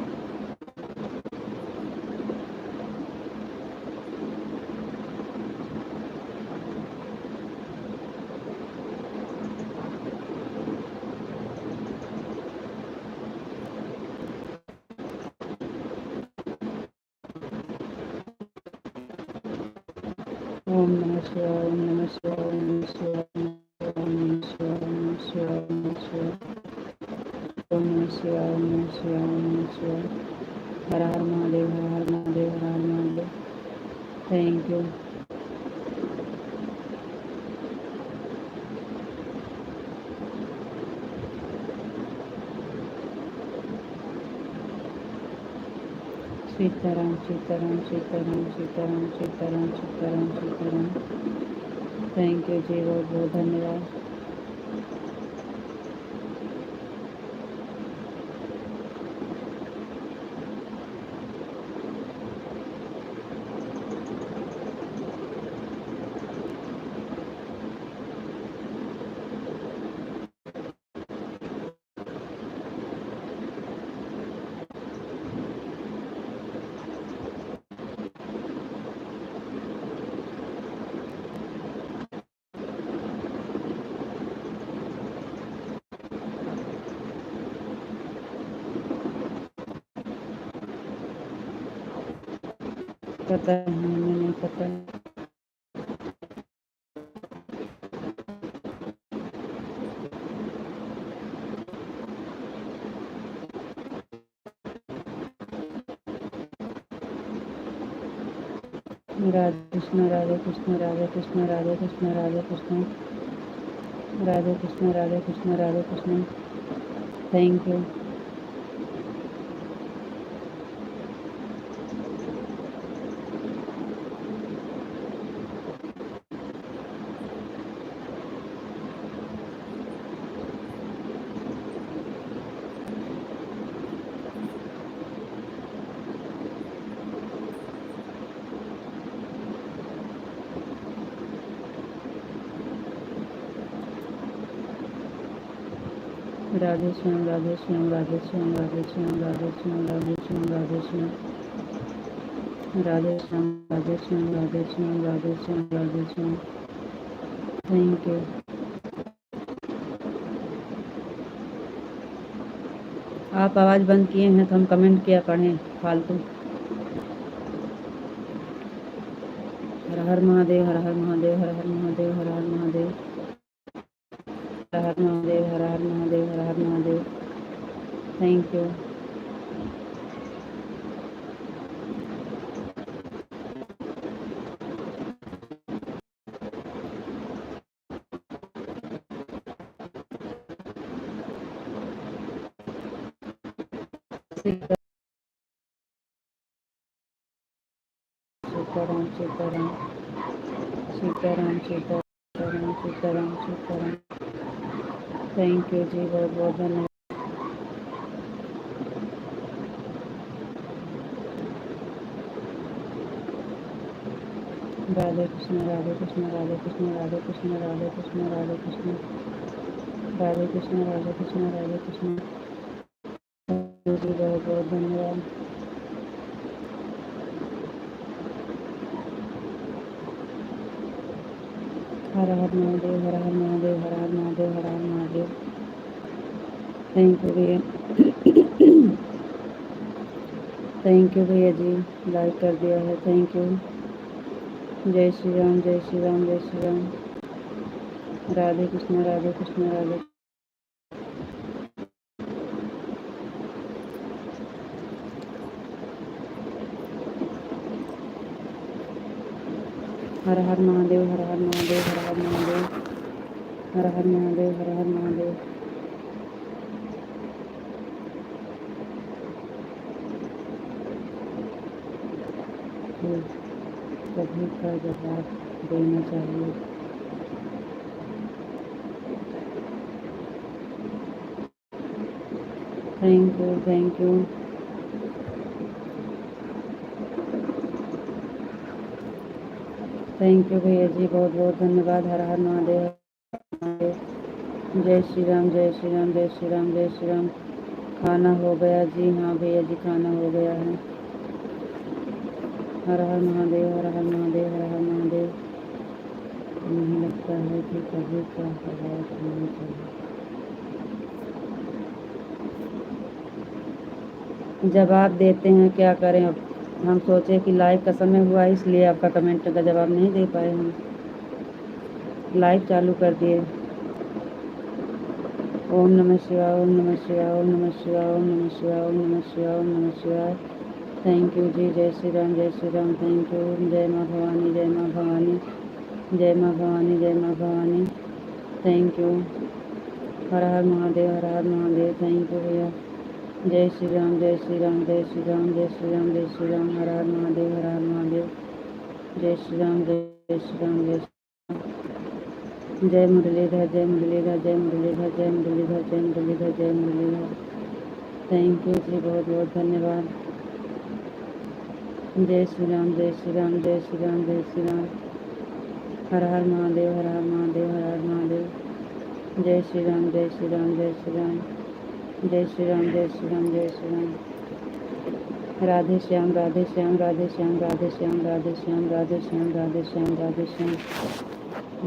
ओम नमः शिवाय, ओम नमः शिवाय, ओम नमः शिवाय, ओम नमः शिवाय, ओम नमः शिवाय, ओम नमः शिवाय, ओम नमः शिवाय, ओम नमः शिवाय, ओम नमः शिवाय। हर हर महादेव, हर हर महादेव, हर हर Mahadev. Thank you. Sitaram, Sitaram, Sitaram, Sitaram, Sitaram, Sitaram, Sitaram. Thank you जी, बहुत बहुत धन्यवाद। पता है, हमें नहीं पता। Radhe Krishna, Radhe Krishna, Radhe Krishna, Radhe Krishna, Radhe Krishna, Radhe Krishna, Radhe Krishna, Radhe Krishna. Thank you. Radhe Shyam, Radhe Shyam, Radhe Shyam, Radhe Shyam, Radhe Shyam, Radhe Shyam, Radhe Shyam, Radhe Shyam, Radhe Shyam, Radhe Shyam, Radhe Shyam, Radhe Shyam. Thank you. आप आवाज़ बंद किए हैं तो हम कमेंट क्या पढ़ें फालतू। हर हर महादेव, हर हर महादेव, हर हर महादेव, हर हर महादेव, हर हर महादेव, हर हर महादेव, हर हर Mahadev. Thank you. Sitaram, Sitaram, Sitaram, Sitaram, Sitaram, Sitaram. Thank you जी, बहुत बहुत धन्यवाद। राधे कृष्ण, राधे कृष्ण, राधे कृष्ण, राधे कृष्ण, राधे कृष्ण, राधे कृष्ण। राधे कृष्ण राधे कृष्ण राधे कृष्ण। जी बहुत बहुत धन्यवाद। हर हर महादेव हर हर महादेव हर हर महादेव हर हर महादेव। थैंक यू भैया। थैंक यू भैया जी, लाइक कर दिया है, थैंक यू। जय श्री राम जय श्री राम जय श्री राम। राधे कृष्ण राधे कृष्ण राधे। हर हर महादेव हर हर महादेव हर हर महादेव हर हर महादेव हर हर महादेव। तो सभी का जवाब देना चाहिए। Thank you thank you. Thank you भैया जी, बहुत बहुत धन्यवाद। हर हर महादेव। जय श्री राम जय श्री राम जय श्री राम जय श्री राम। खाना हो गया जी? हाँ भैया जी, खाना हो गया है। हर हर महादेव हर हर महादेव हर हर महादेव। नहीं लगता है कि कभी का आवाज होना चाहिए। जवाब देते हैं, क्या करें अब। हम सोचे कि लाइव का समय हुआ, इसलिए आपका कमेंट का जवाब नहीं दे पाए। हम लाइव चालू कर दिए। ओम नमः शिवाय ओम नमः शिवाय ओम नमः शिवाय ओम नमः शिवाय ओम नमः शिवाय ओम नमः शिवाय। थैंक यू जी। जय श्री राम जय श्री राम। Thank you. जय माँ भवानी जय माँ भवानी जय माँ भवानी जय माँ Bhavani. Thank you. Her her Mahadev her her Mahadev. Thank you भैया। जय श्री राम जय श्री राम जय श्री राम जय श्री राम जय श्री राम। हर हर महादेव हर हर महादेव। जय श्री राम जय श्री राम जय श्री राम। जय मुरलीधर जय मुरलीधर जय मुरलीधर जय मुरलीधर जय मुरलीधर जय मुरलीधर। थैंक यू जी, बहुत बहुत धन्यवाद। जय श्री राम जय श्री राम जय श्री राम जय श्री राम। हर हर महादेव हर हर महादेव हर हर महादेव। जय श्री राम जय श्री राम जय श्री राम जय श्री राम जय श्री राम जय श्री राम। राधे श्याम राधे श्याम राधे श्याम राधे श्याम राधे श्याम राधे श्याम राधे श्याम राधे श्याम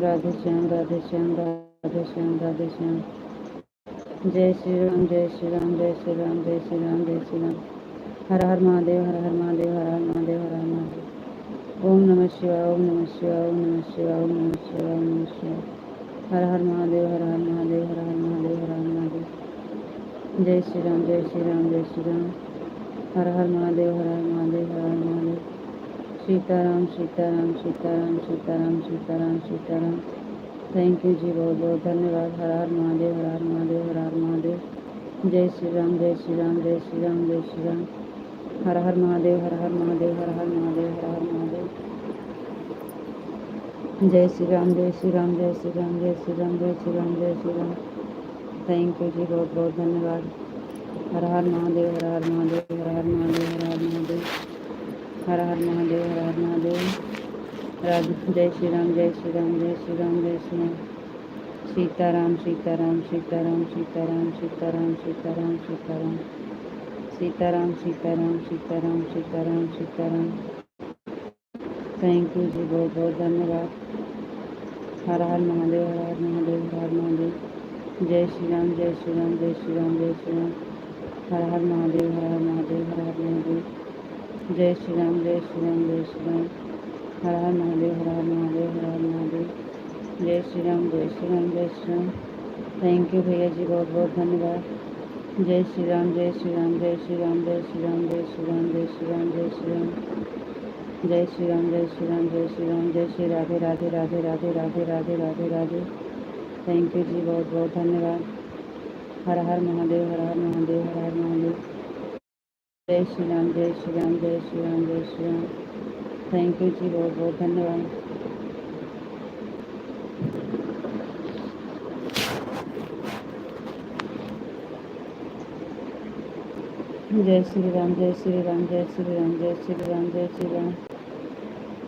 राधे श्याम राधे श्याम राधे श्याम राधे श्याम। जय श्री राम जय श्री राम जय श्री राम जय श्री राम जय श्री राम। हर हर महादेव हर हर महादेव हर हर महादेव हर हर महादेव। ओम नमः शिवाय ओम नमः शिवाय ओम नमः शिवाय ओम नमः शिवाय ओम नमः शिवाय। हर हर महादेव हर हर महादेव हर हर महादेव हर हर महादेव। जय श्री राम जय श्री राम जय श्री राम। हर हर महादेव हर हर महादेव हर हर महादेव। सीताराम सीताराम सीताराम सीताराम सीताराम सीताराम। थैंक यू जी, बहुत बहुत धन्यवाद। हर हर महादेव हर हर महादेव हर हर महादेव। जय श्री राम जय श्री राम जय श्री राम जय श्री राम। हर हर महादेव हर हर महादेव हर हर महादेव हर हर महादेव। जय श्री राम जय श्री राम जय श्री राम जय श्री राम जय श्री राम जय श्री राम। थैंक यू जी, बहुत बहुत धन्यवाद। हर हर महादेव हर हर महादेव हर हर महादेव हर हर महादेव हर हर महादेव हर हर महादेव। राधे जय श्री राम जय श्री राम जय श्री राम जय श्री राम। सीताराम सीताराम सीताराम सीताराम सीताराम सीताराम सीताराम सीताराम सीताराम सीताराम सीताराम सीताराम। थैंक यू जी, बहुत बहुत धन्यवाद। हर हर महादेव हर हर महादेव हर हर महादेव। जय श्री राम जय श्री राम जय श्री राम जय श्री राम। हर हर महादेव हर हर महादेव हर हर महादेव। जय श्री राम जय श्री राम जय श्री राम। हर हर महादेव हर हर महादेव हर हर महादेव। जय श्री राम जय श्री राम जय श्री राम। थैंक यू भैया जी, बहुत बहुत धन्यवाद। जय श्री राम जय श्री राम जय श्री राम जय श्री राम जय श्री राम जय श्री राम जय श्री राम। जय श्री राम जय श्री राम जय श्री राम जय श्री राधे राधे राधे राधे राधे राधे राधे राधे। थैंक यू जी, बहुत बहुत धन्यवाद। हर हर महादेव हर हर महादेव हर हर महादेव। जय श्री राम जय श्री राम जय श्री राम जय श्री राम। थैंक यू जी, बहुत बहुत धन्यवाद। जय श्री राम जय श्री राम जय श्री राम जय श्री राम जय श्री राम।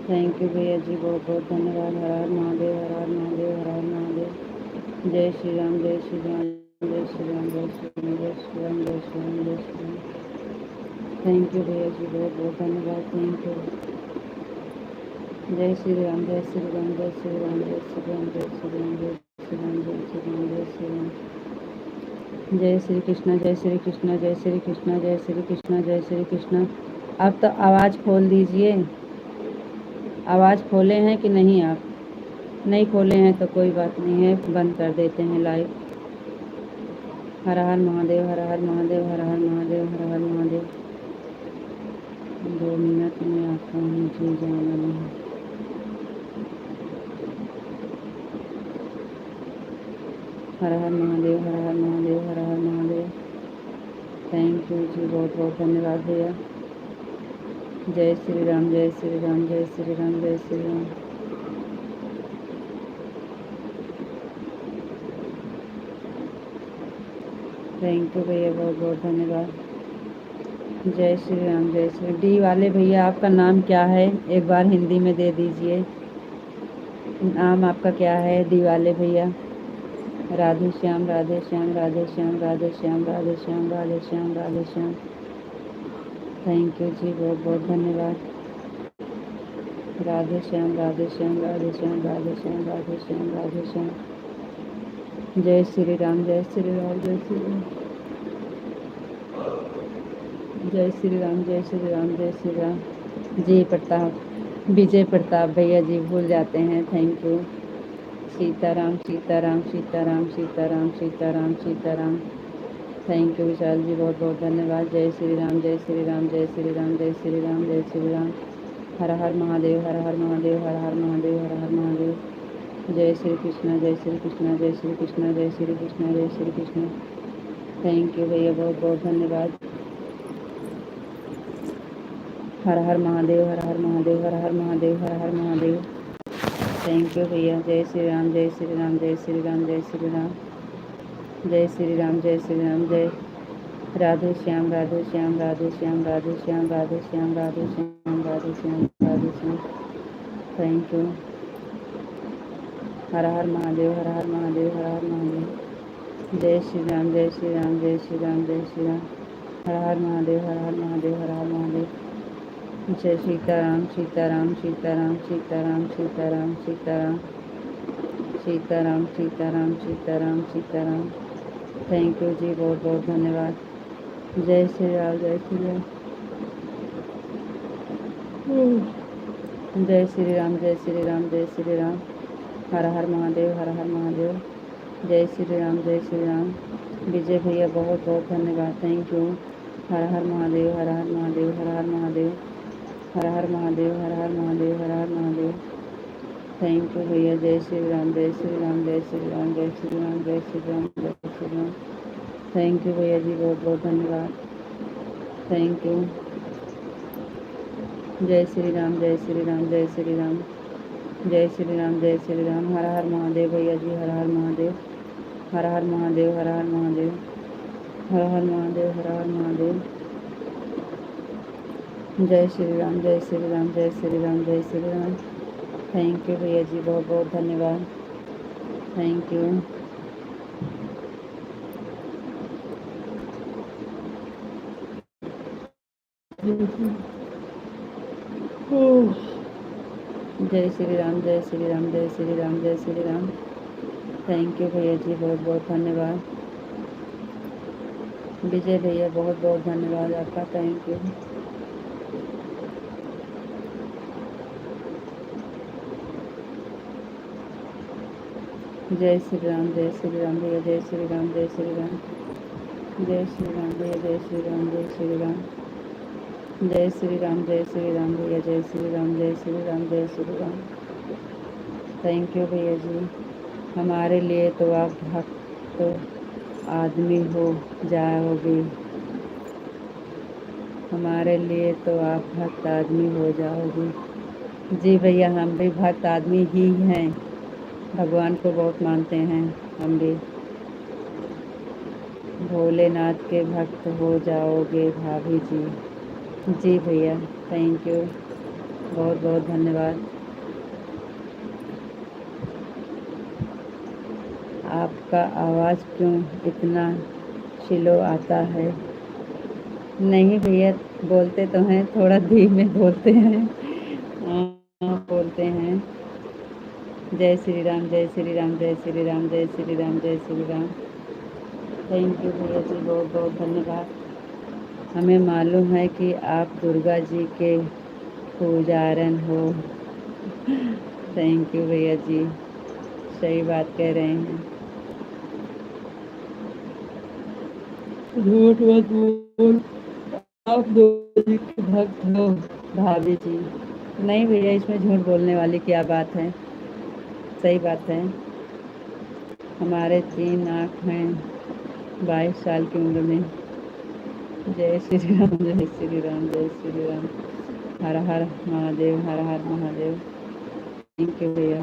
थैंक यू भैया जी, बहुत बहुत धन्यवाद। हर हर महादेव हर हर महादेव हर हर महादेव। जय श्री राम, जय श्री राम, जय श्री राम, जय श्री राम, जय श्री राम, जय श्री राम, जय श्री राम। थैंक यू भैया जी, बहुत बहुत धन्यवाद, थैंक यू। जय श्री राम, जय श्री राम, जय श्री राम, जय श्री राम, जय श्री राम, जय श्री राम, जय श्री राम, जय श्री राम। जय श्री कृष्णा, जय श्री कृष्णा, जय श्री कृष्णा, जय श्री कृष्णा, जय श्री कृष्णा। अब तो आवाज़ खोल दीजिए। आवाज़ खोले हैं कि नहीं? आप नहीं खोले हैं तो कोई बात नहीं है, बंद कर देते हैं लाइव। हर हर महादेव, हर हर महादेव, हर हर महादेव, हर हर महादेव। 2 मिनट में आता हूँ, जी जाना नहीं। हर हर महादेव, हर हर महादेव, हर हर महादेव। थैंक यू जी, बहुत बहुत धन्यवाद भैया। जय श्री राम, जय श्री राम, जय श्री राम, जय श्री राम। थैंक यू भैया, बहुत बहुत धन्यवाद। जय श्री राम, जय श्री। डी वाले भैया, आपका नाम क्या है? एक बार हिंदी में दे दीजिए, नाम आपका क्या है? डी वाले भैया। राधे श्याम, राधे श्याम, राधे श्याम, राधे श्याम, राधे श्याम, राधे श्याम, राधे श्याम। थैंक यू जी, बहुत बहुत धन्यवाद। राधे श्याम, राधे श्याम, राधे श्याम, राधे श्याम, राधे श्याम, राधे श्याम। जय श्री राम, जय श्री राम, जय श्री राम। जय श्री राम, जय श्री राम, जय श्री राम। जी प्रताप, विजय प्रताप भैया जी, भूल जाते हैं, thank you. Sitaram, Sitaram, Sitaram, Sitaram, Sitaram, Sitaram. Thank you Vishal ji, बहुत बहुत धन्यवाद। जय श्री राम, जय श्री राम, जय श्री राम, जय श्री राम, जय श्री राम। हर हर महादेव, हर हर महादेव, हर हर महादेव, हर हर महादेव। जय श्री कृष्णा, जय श्री कृष्णा, जय श्री कृष्णा, जय श्री कृष्णा, जय श्री कृष्णा। थैंक यू भैया, बहुत बहुत धन्यवाद। हर हर महादेव, हर हर महादेव, हर हर महादेव, हर हर महादेव। थैंक यू भैया। जय श्री राम, जय श्री राम, जय श्री राम, जय श्री राम। जय श्री राम, जय श्री राम, जय राधे श्याम, राधे श्याम, राधे श्याम, राधे श्याम, राधे श्याम, राधे श्याम, राधे श्याम, राधे श्याम। Thank you. हर हर महादेव, हर हर महादेव, हर हर महादेव। जय श्री राम, जय श्री राम, जय श्री राम, जय श्री राम। हर हर महादेव, हर हर महादेव, हर हर महादेव। जय सीताराम, सीताराम, सीताराम, सीताराम, सीताराम, सीताराम, सीताराम, सीताराम, सीताराम, सीताराम। थैंक यू जी, बहुत बहुत धन्यवाद। जय श्री राम, जय श्री राम। जय श्री राम, जय श्री राम, जय श्री राम। हर हर महादेव, हर हर महादेव। जय श्री राम, जय श्री राम। विजय भैया, बहुत बहुत धन्यवाद, thank you. Her her Mahadev, her her Mahadev, her her Mahadev, her her Mahadev, her her Mahadev, her her Mahadev. Thank you भैया। जय श्री राम, जय श्री राम, जय श्री राम, जय श्री राम, जय श्री राम, जय श्री राम। थैंक यू भैया जी, बहुत बहुत धन्यवाद, थैंक यू। जय श्री राम, जय श्री राम, जय श्री राम, जय श्री राम, जय श्री राम। हर हर महादेव भैया जी, हर हर महादेव, हर हर महादेव, हर हर महादेव, हर हर महादेव, हर हर महादेव। जय श्री राम, जय श्री राम, जय श्री राम, जय श्री राम। थैंक यू भैया जी, बहुत बहुत धन्यवाद, थैंक यू। जय श्री राम, जय श्री राम, जय श्री राम, जय श्री राम। थैंक यू भैया जी, बहुत बहुत धन्यवाद। विजय भैया, बहुत बहुत धन्यवाद आपका, थैंक यू। जय श्री राम, जय श्री राम भैया, जय श्री राम, जय श्री राम, जय श्री राम भैया, जय श्री राम, जय श्री राम, जय श्री राम, जय श्री राम भैया, जय श्री राम, जय श्री राम, जय श्री राम। थैंक यू भैया जी। हमारे लिए तो आप भक्त आदमी हो जाओगे, हमारे लिए तो आप भक्त आदमी हो जाओगे। जी भैया, हम भी भक्त आदमी ही हैं, भगवान को बहुत मानते हैं हम भी। भोलेनाथ के भक्त हो जाओगे भाभी जी। जी भैया, थैंक यू, बहुत बहुत धन्यवाद। आपका आवाज़ क्यों इतना स्लो आता है? नहीं भैया, बोलते तो हैं, थोड़ा धीमे बोलते हैं। बोलते हैं। जय श्री राम, जय श्री राम, जय श्री राम, जय श्री राम, जय श्री राम। थैंक यू भैया जी, बहुत बहुत धन्यवाद। हमें मालूम है कि आप दुर्गा जी के पुजारन हो। थैंक यू भैया जी, सही बात कह रहे हैं। झूठ मत बोल, आप दुर्गा जी के भक्त हो भाभी जी। नहीं भैया, इसमें झूठ बोलने वाली क्या बात है, सही बात है। हमारे 3 आँख हैं 22 साल की उम्र में। जय श्री राम, जय श्री राम, जय श्री राम। हर हर महादेव, हर हर महादेव। थैंक यू भैया।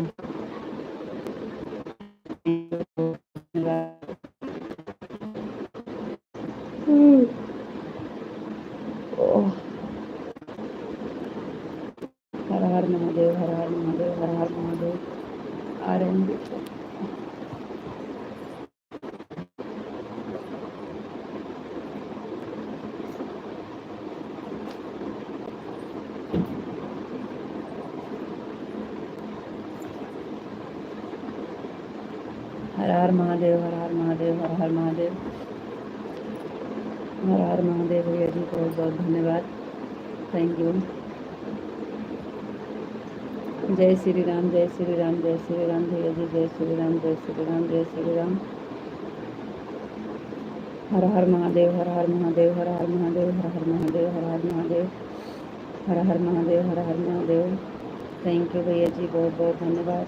हर हर महादेव, हर हर महादेव, हर हर महादेव। आ रहे हैं। हर हर महादेव, हर हर महादेव, हर हर महादेव, हर हर महादेव भैया जी, बहुत बहुत धन्यवाद। Thank you. जय श्री राम, जय श्री राम, जय श्री राम भैया जी, जय श्री राम, जय श्री राम, जय श्री राम। हर हर महादेव, हर हर महादेव, हर हर महादेव, हर हर महादेव, हर हर महादेव, हर हर महादेव, हर हर महादेव। थैंक यू भैया जी, बहुत बहुत धन्यवाद।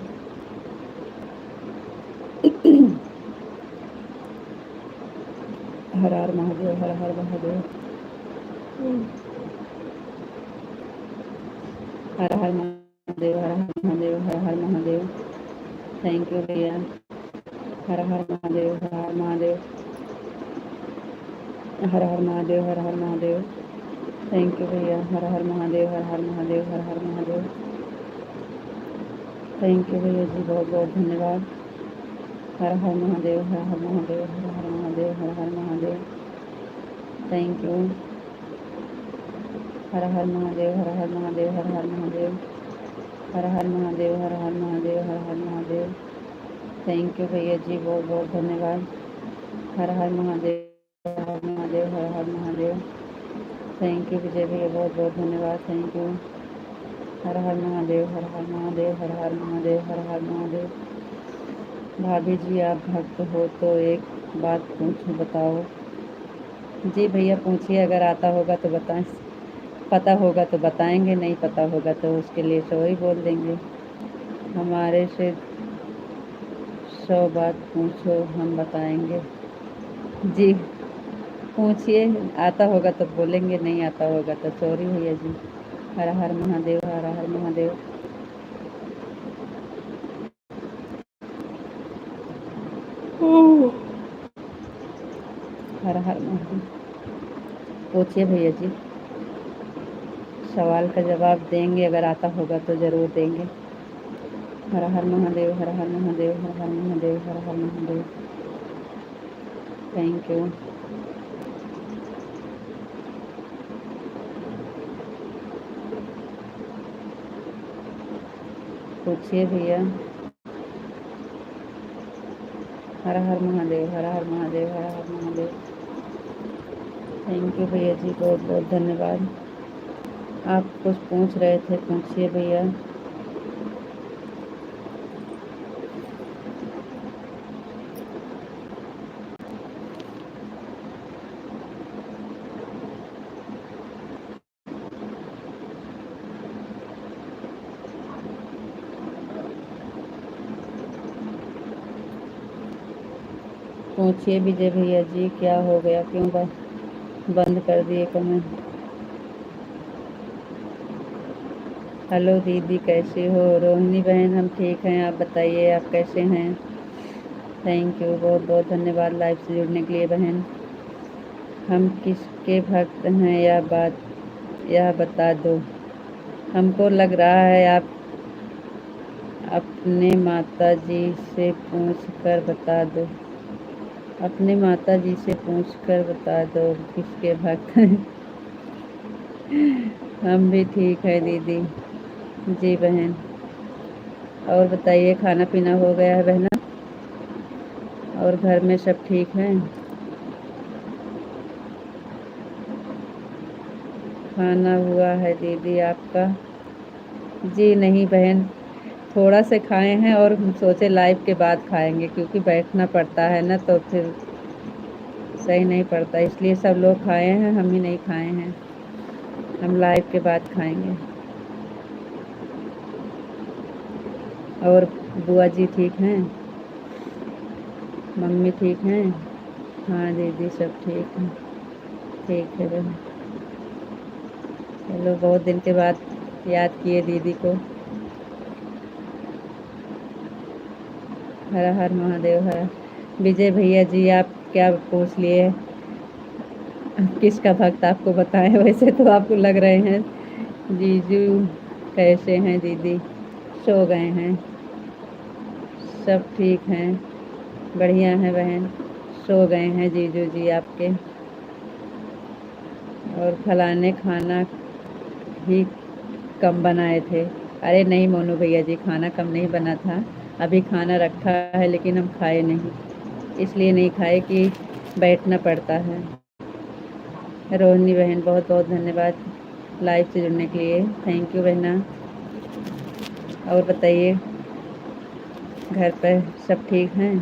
हर हर महादेव, हर हर महादेव, हर हर महादेव, हर हर महादेव, हर हर महादेव। थैंक यू भैया। हर हर महादेव, हर हर महादेव, हर हर महादेव, हर हर महादेव। थैंक यू भैया। हर हर महादेव, हर हर महादेव, हर हर महादेव। थैंक यू भैया जी, बहुत बहुत धन्यवाद। हर हर महादेव, हर हर महादेव, हर हर महादेव, हर हर Mahadev. Thank you. Her her Mahadev, her her Mahadev, her her Mahadev, her her Mahadev, her her Mahadev, her her Mahadev. Thank you भैया जी, बहुत बहुत धन्यवाद। हर हर महादेव, हर हर महादेव, हर हर महादेव। थैंक यू विजय भैया, बहुत बहुत धन्यवाद। Thank you. हर हर महादेव, हर हर महादेव, हर हर महादेव, हर हर महादेव। भाभी जी, आप भक्त हो तो एक बात पूछूं, बताओ। जी भैया पूछिए, अगर आता होगा तो बताएं, पता होगा तो बताएंगे, नहीं पता होगा तो उसके लिए सॉरी बोल देंगे। हमारे से 100 बात पूछो, हम बताएंगे। जी पूछिए, आता होगा तो बोलेंगे, नहीं आता होगा तो सॉरी भैया जी। हर हर महादेव, हर हर महादेव। हर हर महादेव। पूछिए भैया जी, सवाल का जवाब देंगे, अगर आता होगा तो ज़रूर देंगे। हर हर महादेव, हर हर महादेव, हर हर महादेव, हर हर महादेव। Thank you. पूछिए भैया। हर हर महादेव, हर हर महादेव, हर हर महादेव। थैंक यू भैया जी, बहुत बहुत धन्यवाद। आप कुछ पूछ रहे थे, पूछिए भैया। पूछिए विजय भैया जी, क्या हो गया, क्यों बंद कर दिए कमेंट? हेलो दीदी, कैसे हो? रोहिणी बहन, हम ठीक हैं, आप बताइए, आप कैसे हैं? थैंक यू, बहुत बहुत धन्यवाद लाइव से जुड़ने के लिए बहन। हम किसके भक्त हैं, यह बता दो। हमको लग रहा है अपने माता जी से पूछ कर बता दो। अपने माता जी से पूछ कर बता दो किसके भक्त हैं। हम भी ठीक है दीदी। जी बहन। और बताइए, खाना पीना हो गया है बहना? और घर में सब ठीक हैं? खाना हुआ है दीदी आपका? जी नहीं बहन, थोड़ा से खाए हैं और सोचे लाइव के बाद खाएंगे, क्योंकि बैठना पड़ता है ना, तो फिर सही नहीं पड़ता, इसलिए सब लोग खाए हैं, हम ही नहीं खाए हैं। हम लाइव के बाद खाएंगे। और बुआ जी ठीक हैं? मम्मी ठीक हैं? हाँ दीदी सब ठीक हैं। ठीक है बहन। चलो, बहुत दिन के बाद याद किए दीदी को। हर हर महादेव हर। विजय भैया जी, आप क्या पूछ लिए? किसका भक्त आपको बताएं? वैसे तो आपको लग रहे हैं। जीजू कैसे हैं दीदी? सो गए हैं। सब ठीक हैं, बढ़िया हैं बहन। सो गए हैं जीजू जी आपके। और फलाने खाना ही कम बनाए थे। अरे नहीं मोनू भैया जी, खाना कम नहीं बना था। अभी खाना रखा है, लेकिन हम खाए नहीं। इसलिए नहीं खाए कि बैठना पड़ता है। रोहिणी बहन, बहुत बहुत धन्यवाद लाइव से जुड़ने के लिए। थैंक यू बहना। और बताइए, घर पर सब ठीक हैं?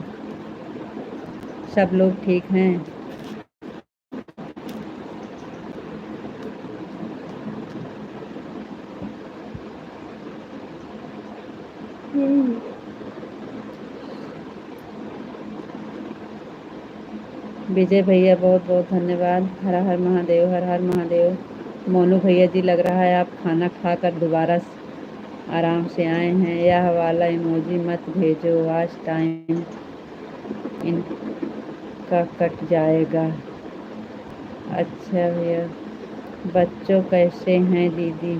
सब लोग ठीक हैं? विजय भैया, बहुत बहुत धन्यवाद। हर हर महादेव हर हर महादेव। मोनू भैया जी, लग रहा है आप खाना खाकर दोबारा आराम से आए हैं। यह वाला इमोजी मत भेजो, आज टाइम इनका कट जाएगा। अच्छा भैया। बच्चों कैसे हैं दीदी?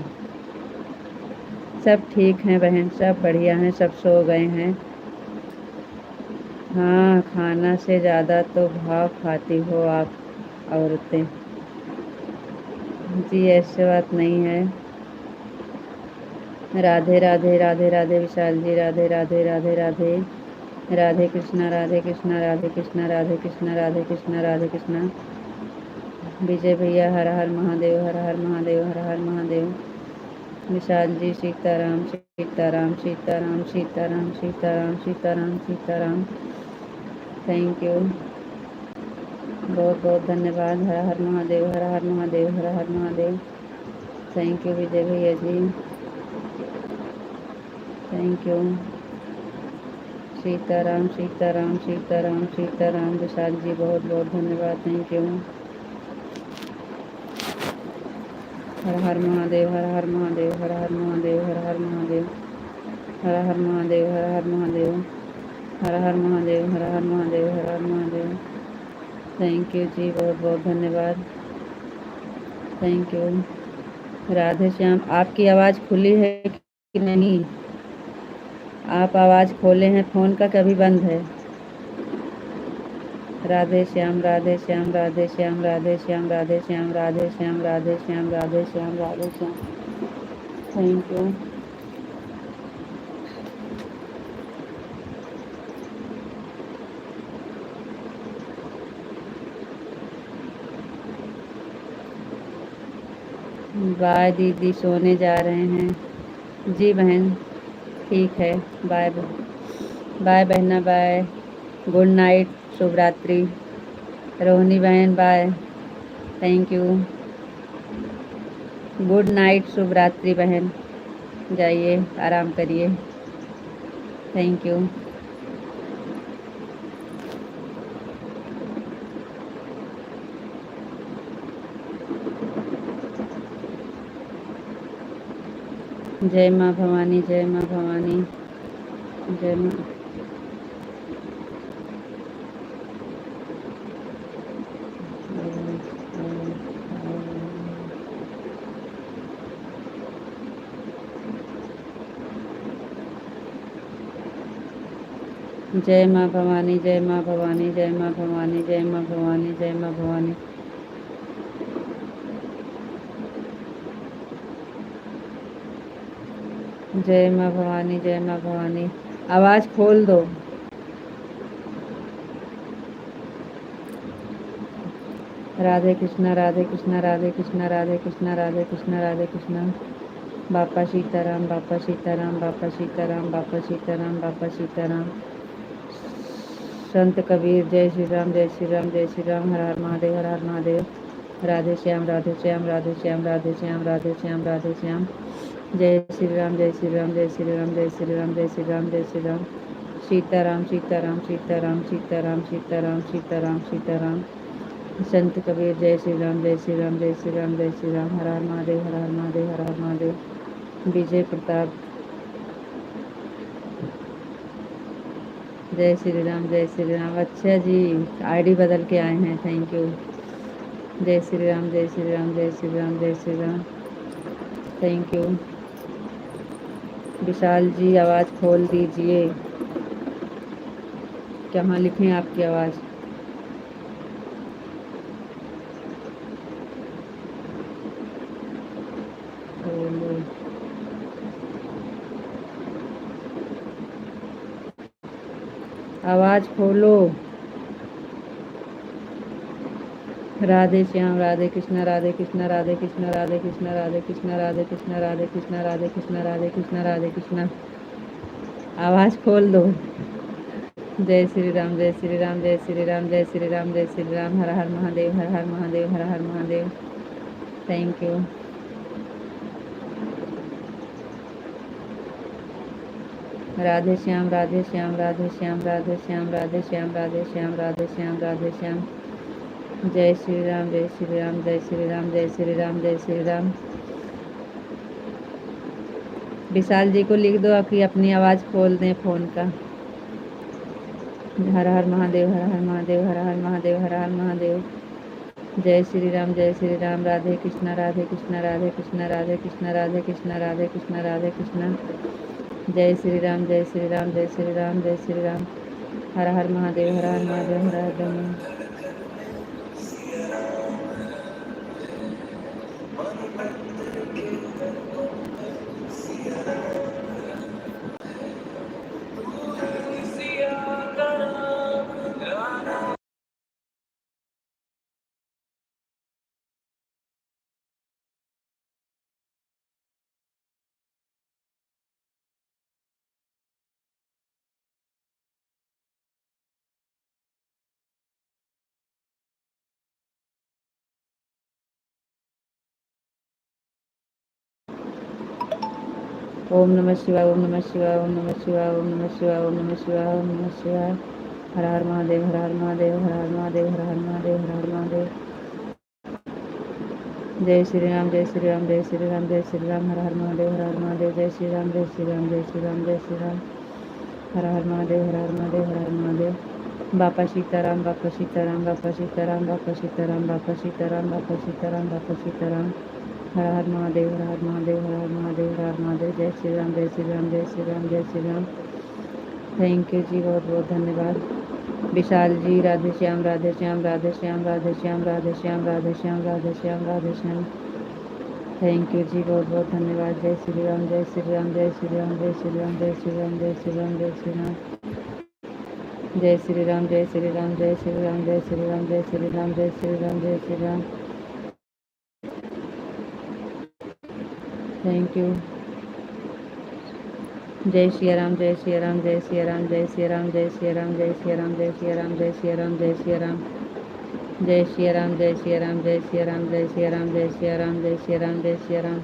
सब ठीक हैं बहन, सब बढ़िया हैं, सब सो गए हैं। हाँ, खाना से ज़्यादा तो भाव खाती हो आप औरतें। जी ऐसी बात नहीं है। राधे राधे राधे राधे विशाल जी, राधे राधे राधे राधे। राधे कृष्णा राधे कृष्णा राधे कृष्णा राधे कृष्णा राधे कृष्णा राधे कृष्णा। विजय भैया, हर हर महादेव हर हर महादेव हर हर महादेव। विशाल जी, सीताराम सीताराम सीताराम सीताराम सीताराम सीताराम सीताराम। थैंक यू, बहुत बहुत धन्यवाद। हर हर महादेव हर हर महादेव हर हर महादेव। थैंक यू विजय भैया जी, थैंक यू। सीताराम सीताराम सीताराम सीताराम। विशाल जी, बहुत बहुत धन्यवाद, thank you. Her her Mahadev her her Mahadev her her Mahadev her her Mahadev her her Mahadev her her Mahadev her her Mahadev her her Mahadev her her Mahadev. Thank you जी, बहुत बहुत धन्यवाद, थैंक यू। राधे श्याम, आपकी आवाज़ खुली है कि नहीं? आप आवाज़ खोले हैं फ़ोन का, कभी बंद है? Radhe Shyam Radhe Shyam Radhe Shyam Radhe Shyam Radhe Shyam Radhe Shyam Radhe Shyam Radhe Shyam Radhe Shyam. Thank you. Bye दीदी, सोने जा रहे हैं। जी बहन, ठीक है। बाय बाय बहना, बाय। गुड नाइट, शुभ रात्रि। रोहिणी बहन, bye. Thank you. Good night, शुभ रात्रि बहन। जाइए आराम करिए। Thank you. जय माँ भवानी, जय माँ भवानी, जय माँ। जय माँ भवानी, जय माँ भवानी, जय माँ भवानी, जय माँ भवानी, जय माँ भवानी। जय माँ भवानी, जय माँ भवानी। आवाज़ खोल दो। राधे कृष्णा, राधे कृष्णा, राधे कृष्णा, राधे कृष्णा, राधे कृष्णा, राधे कृष्णा। बापा सीताराम, बापा सीताराम, बापा सीताराम, बापा सीताराम, बापा सीताराम। संत कबीर, जय श्री राम, जय श्री राम, जय श्री राम। हर हर महादेव, हर हर महादेव। राधे श्याम, राधे श्याम, राधे श्याम, राधे श्याम, राधे श्याम, राधे श्याम। जय श्री राम, जय श्री राम, जय श्री राम, जय श्री राम, जय श्री राम, जय श्री राम। सीताराम, सीताराम, सीताराम, सीताराम, सीताराम, सीताराम, सीताराम। संत कबीर, जय श्री राम, जय श्री राम, जय श्री राम, जय श्री राम। हर हर महादेव, हर हर महादेव, हर हर महादेव। विजय प्रताप, जय श्री राम, जय श्री राम। अच्छा जी, आईडी बदल के आए हैं, थैंक यू। जय श्री राम, जय श्री राम, जय श्री राम, जय श्री राम, थैंक यू। विशाल जी, आवाज़ खोल दीजिए। कहाँ लिखें आपकी आवाज़? खोलो, आवाज़ खोलो। राधे श्याम, राधे कृष्णा, राधे कृष्णा, राधे कृष्णा, राधे कृष्णा, राधे कृष्णा, राधे कृष्णा, राधे कृष्णा, राधे कृष्णा, राधे कृष्णा, राधे कृष्णा। आवाज़ खोल दो। जय श्री राम, जय श्री राम, जय श्री राम, जय श्री राम, जय श्री राम। हर हर महादेव, हर हर महादेव, हर हर महादेव, थैंक यू। राधे श्याम, राधे श्याम, राधे श्याम, राधे श्याम, राधे श्याम, राधे श्याम, राधे श्याम, राधे श्याम। जय श्री राम, जय श्री राम, जय श्री राम, जय श्री राम, जय श्री राम। विशाल जी को लिख दो कि अपनी आवाज़ खोल दें फ़ोन का। हर हर महादेव, हर हर महादेव, हर हर महादेव, हर हर महादेव। जय श्री राम, जय श्री राम। राधे कृष्णा, राधे कृष्णा, राधे कृष्णा, राधे कृष्णा, राधे कृष्णा, राधे कृष्णा, राधे कृष्णा। जय श्री राम, जय श्री राम, जय श्री राम, जय श्री राम। हर हर महादेव, हर हर महादेव, हर हर महादेव। ओम नमः शिवाय, ओम नमः शिवाय, ओम नमः शिवाय, ओम नमः शिवाय, ओम नमः शिवाय, ओम नमः शिवाय। हर हर महादेव, हर हर महादेव, हर हर महादेव, हर हर महादेव, हर हर महादेव। जय श्री राम, जय श्री राम, जय श्री राम, जय श्री राम। हर हर महादेव, हर हर महादेव। जय श्री राम, जय श्री राम, जय श्री राम, जय श्री राम। हर हर महादेव, हर हर महादेव, हर हर महादेव। बापा सीताराम, बापा सीताराम, बापा सीताराम, बापा सीताराम, बापा सीताराम, बापा सीताराम, बापा सीताराम। हर हर महादेव, हर हर महादेव, हर हर महादेव, हर हर महादेव। जय श्री राम, जय श्री राम, जय श्री राम, जय श्री राम। थैंक यू जी, बहुत बहुत धन्यवाद। विशाल जी, राधे श्याम, राधे श्याम, राधे श्याम, राधे श्याम, राधे श्याम, राधे श्याम, राधे श्याम, राधे श्याम। थैंक यू जी, बहुत बहुत धन्यवाद। जय श्री राम, जय श्री राम, जय श्री राम, जय श्री राम, जय श्री राम, जय श्री राम, जय श्री राम। जय श्री राम, जय श्री राम, जय श्री राम, जय श्री राम, जय श्री राम, जय श्री राम, जय श्री राम। Thank you. जय श्री राम, जय श्री राम, जय श्री राम, जय श्री राम, जय श्री राम, जय श्री राम, जय श्री राम, जय श्री राम, जय श्री राम। जय श्री राम, जय श्री राम, जय श्री राम, जय श्री राम, जय श्री राम, जय श्री राम, जय श्री राम।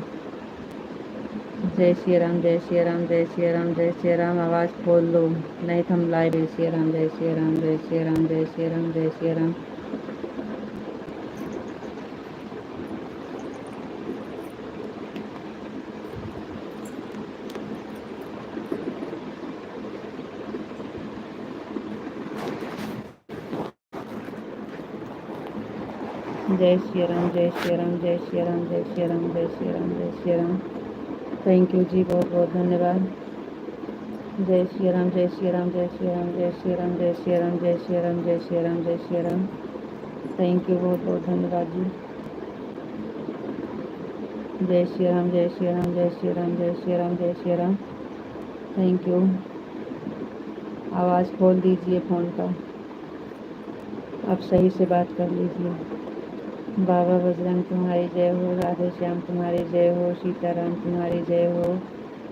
जय श्री राम, जय श्री राम, जय श्री राम, जय श्री राम। आवाज़ खोल लो, नहीं तो हम लाइव। जय श्री राम, जय श्री राम, जय श्री राम, जय श्री राम, जय श्री राम। जय श्री राम, जय श्री राम, जय श्री राम, जय श्री राम, जय श्री राम, जय श्री राम। थैंक यू जी, बहुत बहुत धन्यवाद। जय श्री राम, जय श्री राम, जय श्री राम, जय श्री राम, जय श्री राम, जय श्री राम, जय श्री राम, जय श्री राम। थैंक यू, बहुत बहुत धन्यवाद जी। जय श्री राम, जय श्री राम, जय श्री राम, जय श्री राम, जय श्री राम। Thank you. आवाज़ खोल दीजिए फ़ोन का, अब सही से बात कर लीजिए। बाबा बजरंग तुम्हारी जय हो, राधे श्याम तुम्हारी जय हो, सीताराम तुम्हारी जय हो,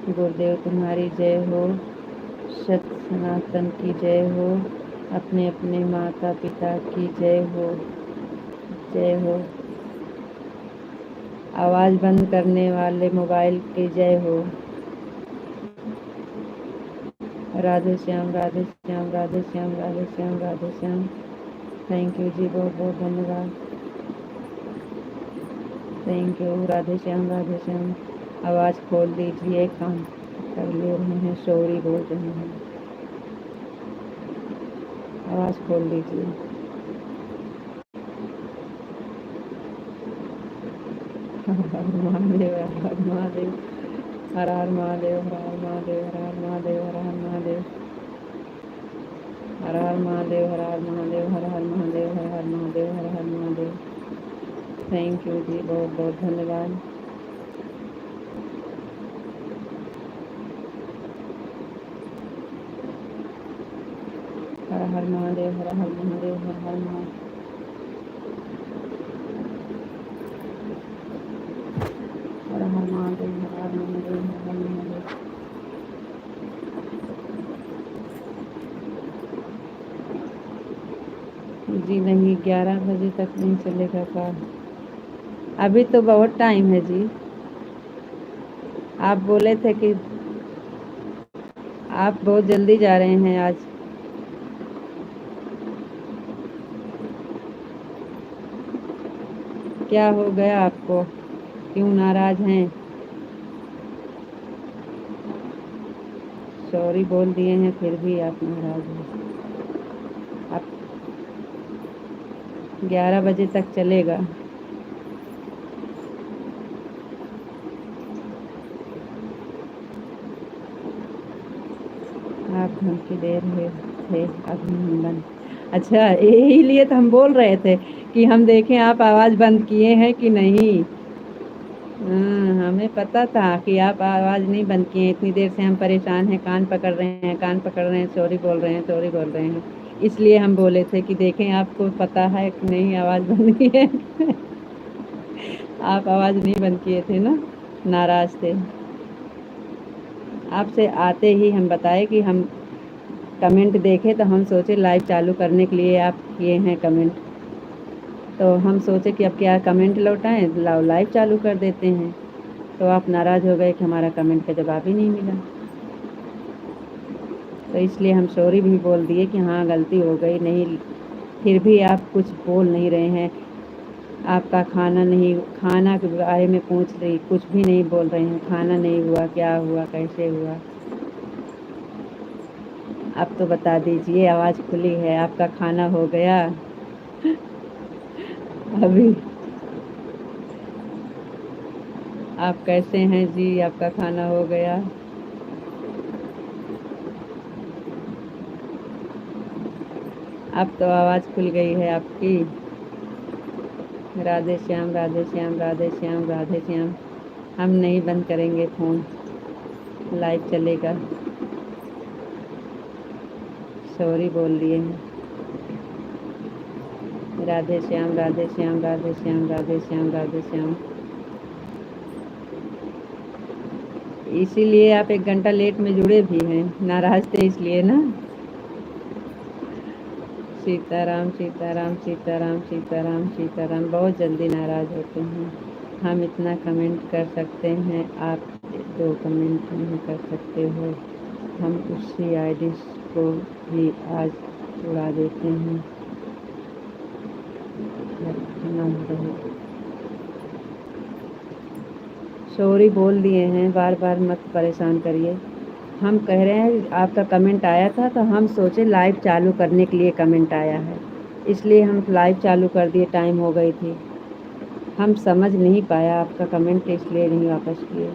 गुरुदेव तुम्हारी जय हो, सत सनातन की जय हो, अपने अपने माता पिता की जय हो, जय हो। आवाज़ बंद करने वाले मोबाइल की जय हो। राधे श्याम, राधे श्याम, राधे श्याम, राधे श्याम, राधे श्याम। थैंक यू जी, बहुत बहुत धन्यवाद। Thank you. राधे श्याम, राधे श्याम। आवाज़ खोल दीजिए, काम कर ले रहे हैं, सॉरी बोल रहे हैं, आवाज़ खोल दीजिए। हर हर महादेव, हर हर महादेव, हर हर महादेव, हर हर महादेव, हर हर महादेव, हर हर महादेव, हर हर महादेव, हर हर महादेव, हर हर महादेव, हर हर महादेव, हर हर महादेव। थैंक यू जी, बहुत बहुत धन्यवाद। हर हर महादेव, हर हर महादेव, हर हर महादेव, हर हर महादेव, हर हर महादेव, हर हर महादेव। जी नहीं, 11 बजे तक नहीं चलेगा कार, अभी तो बहुत टाइम है जी। आप बोले थे कि आप बहुत जल्दी जा रहे हैं आज। क्या हो गया आपको, क्यों नाराज़ हैं? सॉरी बोल दिए हैं फिर भी आप नाराज़ हैं। आप 11 बजे तक चलेगा। आप धमकी दे रहे थे अभिनंदन। अच्छा, यही लिए तो हम बोल रहे थे कि हम देखें आप आवाज़ बंद किए हैं कि नहीं। हमें पता था कि आप आवाज़ नहीं बंद किए हैं। इतनी देर से हम परेशान हैं, कान पकड़ रहे हैं, कान पकड़ रहे हैं, सॉरी बोल रहे हैं, सॉरी बोल रहे हैं। इसलिए हम बोले थे कि देखें आपको पता है कि नहीं आवाज़ बंद की है। आप आवाज़ नहीं बंद किए थे ना, नाराज़ थे। आपसे आते ही हम बताए कि हम कमेंट देखे तो हम सोचे लाइव चालू करने के लिए आप किए हैं कमेंट, तो हम सोचे कि अब क्या कमेंट लौटाएं, लाइव चालू कर देते हैं। तो आप नाराज़ हो गए कि हमारा कमेंट का जवाब ही नहीं मिला, तो इसलिए हम सॉरी भी बोल दिए कि हाँ गलती हो गई। नहीं, फिर भी आप कुछ बोल नहीं रहे हैं। आपका खाना नहीं, खाना के बारे में पूछ रही, कुछ भी नहीं बोल रहे हैं। खाना नहीं हुआ, क्या हुआ, कैसे हुआ, अब तो बता दीजिए। आवाज़ खुली है, आपका खाना हो गया अभी? आप कैसे हैं जी, आपका खाना हो गया? अब तो आवाज़ खुल गई है आपकी। राधे श्याम, राधे श्याम, राधे श्याम, राधे श्याम। हम नहीं बंद करेंगे फ़ोन, लाइव चलेगा। सॉरी बोल दिए हैं। राधे श्याम, राधे श्याम, राधे श्याम, राधे श्याम, राधे श्याम। इसीलिए आप 1 घंटा लेट में जुड़े भी हैं, नाराज़ थे इसलिए ना। सीताराम, सीताराम, सीताराम, सीताराम, सीताराम। बहुत जल्दी नाराज़ होते हैं। हम इतना कमेंट कर सकते हैं, आप 2 कमेंट नहीं कर सकते हो। हम उसी आईडी को भी आज उड़ा देते हैं। सॉरी बोल दिए हैं, बार बार मत परेशान करिए। हम कह रहे हैं आपका कमेंट आया था तो हम सोचे लाइव चालू करने के लिए कमेंट आया है, इसलिए हम लाइव चालू कर दिए। टाइम हो गई थी, हम समझ नहीं पाया आपका कमेंट, इसलिए नहीं वापस किए।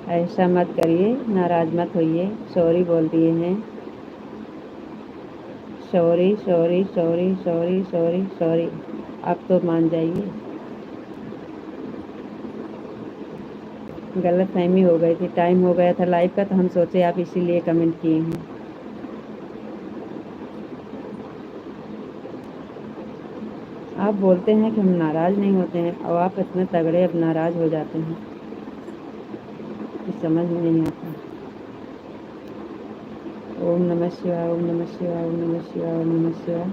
ऐसा मत करिए, नाराज़ मत होइए। सॉरी बोल दिए हैं। Sorry sorry sorry sorry sorry sorry. अब तो मान जाइए। गलतफहमी हो गई थी, टाइम हो गया था लाइव का, तो हम सोचे आप इसीलिए कमेंट किए हैं। आप बोलते हैं कि हम नाराज़ नहीं होते हैं और आप इतने तगड़े अब नाराज़ हो जाते हैं, कुछ समझ में नहीं आता। ओम नमः शिवाय, ओम नमः शिवाय, ओम नमः शिवाय, ओम नमः शिवाय।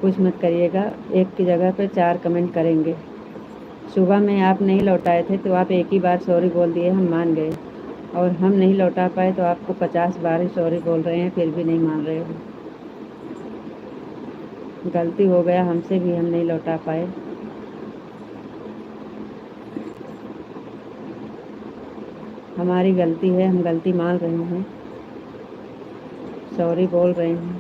कुछ मत करिएगा, एक की जगह पे 4 कमेंट करेंगे। सुबह में आप नहीं लौटाए थे तो आप एक ही बार सॉरी बोल दिए, हम मान गए, और हम नहीं लौटा पाए तो आपको 50 बार ही सॉरी बोल रहे हैं, फिर भी नहीं मान रहे हो। गलती हो गया हमसे भी, हम नहीं लौटा पाए। हमारी गलती है, हम गलती मान रहे हैं, सॉरी बोल रहे हैं।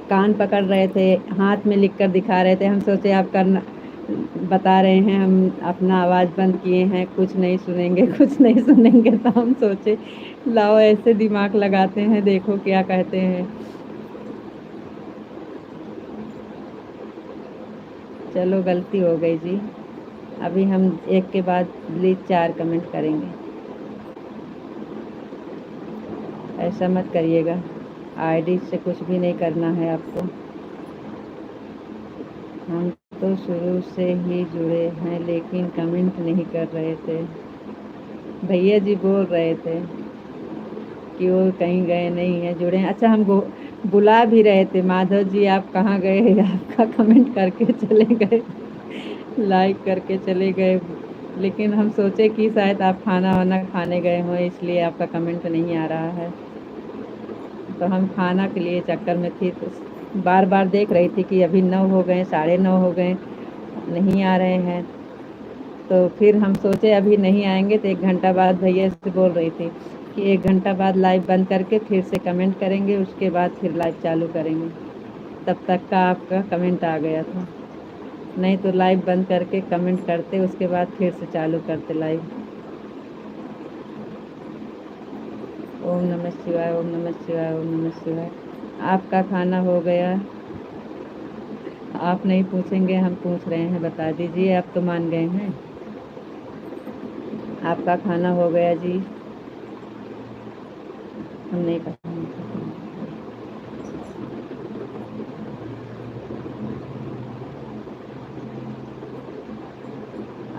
कान पकड़ रहे थे, हाथ में लिख कर दिखा रहे थे, हम सोचे आप करना बता रहे हैं, हम अपना आवाज़ बंद किए हैं, कुछ नहीं सुनेंगे कुछ नहीं सुनेंगे, तो हम सोचे लाओ ऐसे दिमाग लगाते हैं, देखो क्या कहते हैं। चलो गलती हो गई जी। अभी हम एक के बाद प्लीज़ 4 कमेंट करेंगे। ऐसा मत करिएगा, आईडी से कुछ भी नहीं करना है आपको। हम तो शुरू से ही जुड़े हैं लेकिन कमेंट नहीं कर रहे थे। भैया जी बोल रहे थे कि वो कहीं गए नहीं हैं, जुड़े हैं। अच्छा, हम बुला भी रहे थे, माधव जी आप कहाँ गए, आपका कमेंट करके चले गए, लाइक करके चले गए, लेकिन हम सोचे कि शायद आप खाना वाना खाने गए हों, इसलिए आपका कमेंट नहीं आ रहा है। तो हम खाना के लिए चक्कर में थी, तो बार बार देख रही थी कि अभी 9 हो गए, 9:30 हो गए, नहीं आ रहे हैं। तो फिर हम सोचे अभी नहीं आएंगे तो 1 घंटा बाद भैया से बोल रही थी कि 1 घंटा बाद लाइव बंद करके फिर से कमेंट करेंगे, उसके बाद फिर लाइव चालू करेंगे। तब तक का आपका कमेंट आ गया था, नहीं तो लाइव बंद करके कमेंट करते, उसके बाद फिर से चालू करते लाइव। ओम नमः शिवाय, ओम नमः शिवाय, ओम नमः शिवाय। आपका खाना हो गया? आप नहीं पूछेंगे, हम पूछ रहे हैं, बता दीजिए, आप तो मान गए हैं। आपका खाना हो गया जी? हम नहीं पता।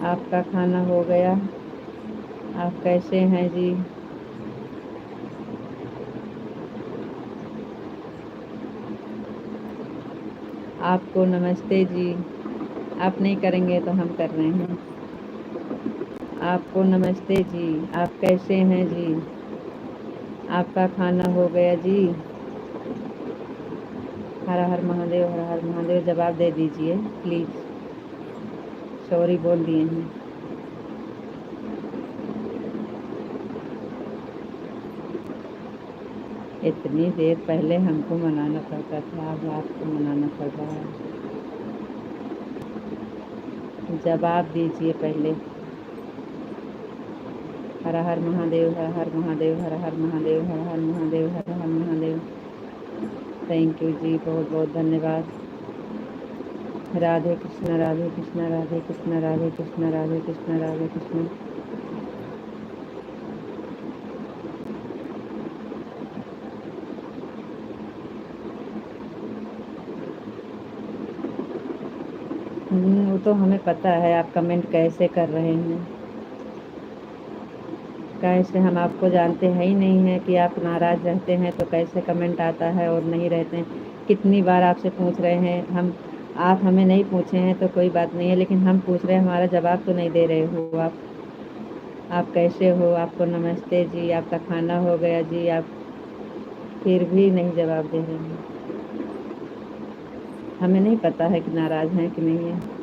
आपका खाना हो गया? आप कैसे हैं जी? आपको नमस्ते जी। आप नहीं करेंगे तो हम कर रहे हैं। आपको नमस्ते जी, आप कैसे हैं जी? आपका खाना हो गया जी? हर हर महादेव, हर हर महादेव। जवाब दे दीजिए प्लीज़, सॉरी बोल दिए हैं। इतनी देर पहले हमको मनाना पड़ता था, अब आपको मनाना पड़ रहा है। जवाब दीजिए पहले। हर हर महादेव, हर हर महादेव, हर हर महादेव, हर हर महादेव, हर हर महादेव। थैंक यू जी, बहुत बहुत धन्यवाद। राधे कृष्ण, राधे कृष्ण, राधे कृष्ण, राधे कृष्ण, राधे कृष्ण, राधे कृष्ण। वो तो हमें पता है आप कमेंट कैसे कर रहे हैं, कैसे, हम आपको जानते हैं ही नहीं हैं कि आप नाराज़ रहते हैं तो कैसे कमेंट आता है और नहीं रहते हैं। कितनी बार आपसे पूछ रहे हैं हम, आप हमें नहीं पूछे हैं तो कोई बात नहीं है, लेकिन हम पूछ रहे हैं, हमारा जवाब तो नहीं दे रहे हो आप कैसे हो? आपको नमस्ते जी, आपका खाना हो गया जी, आप फिर भी नहीं जवाब दे रहे हैं। हमें नहीं पता है कि नाराज़ हैं कि नहीं है।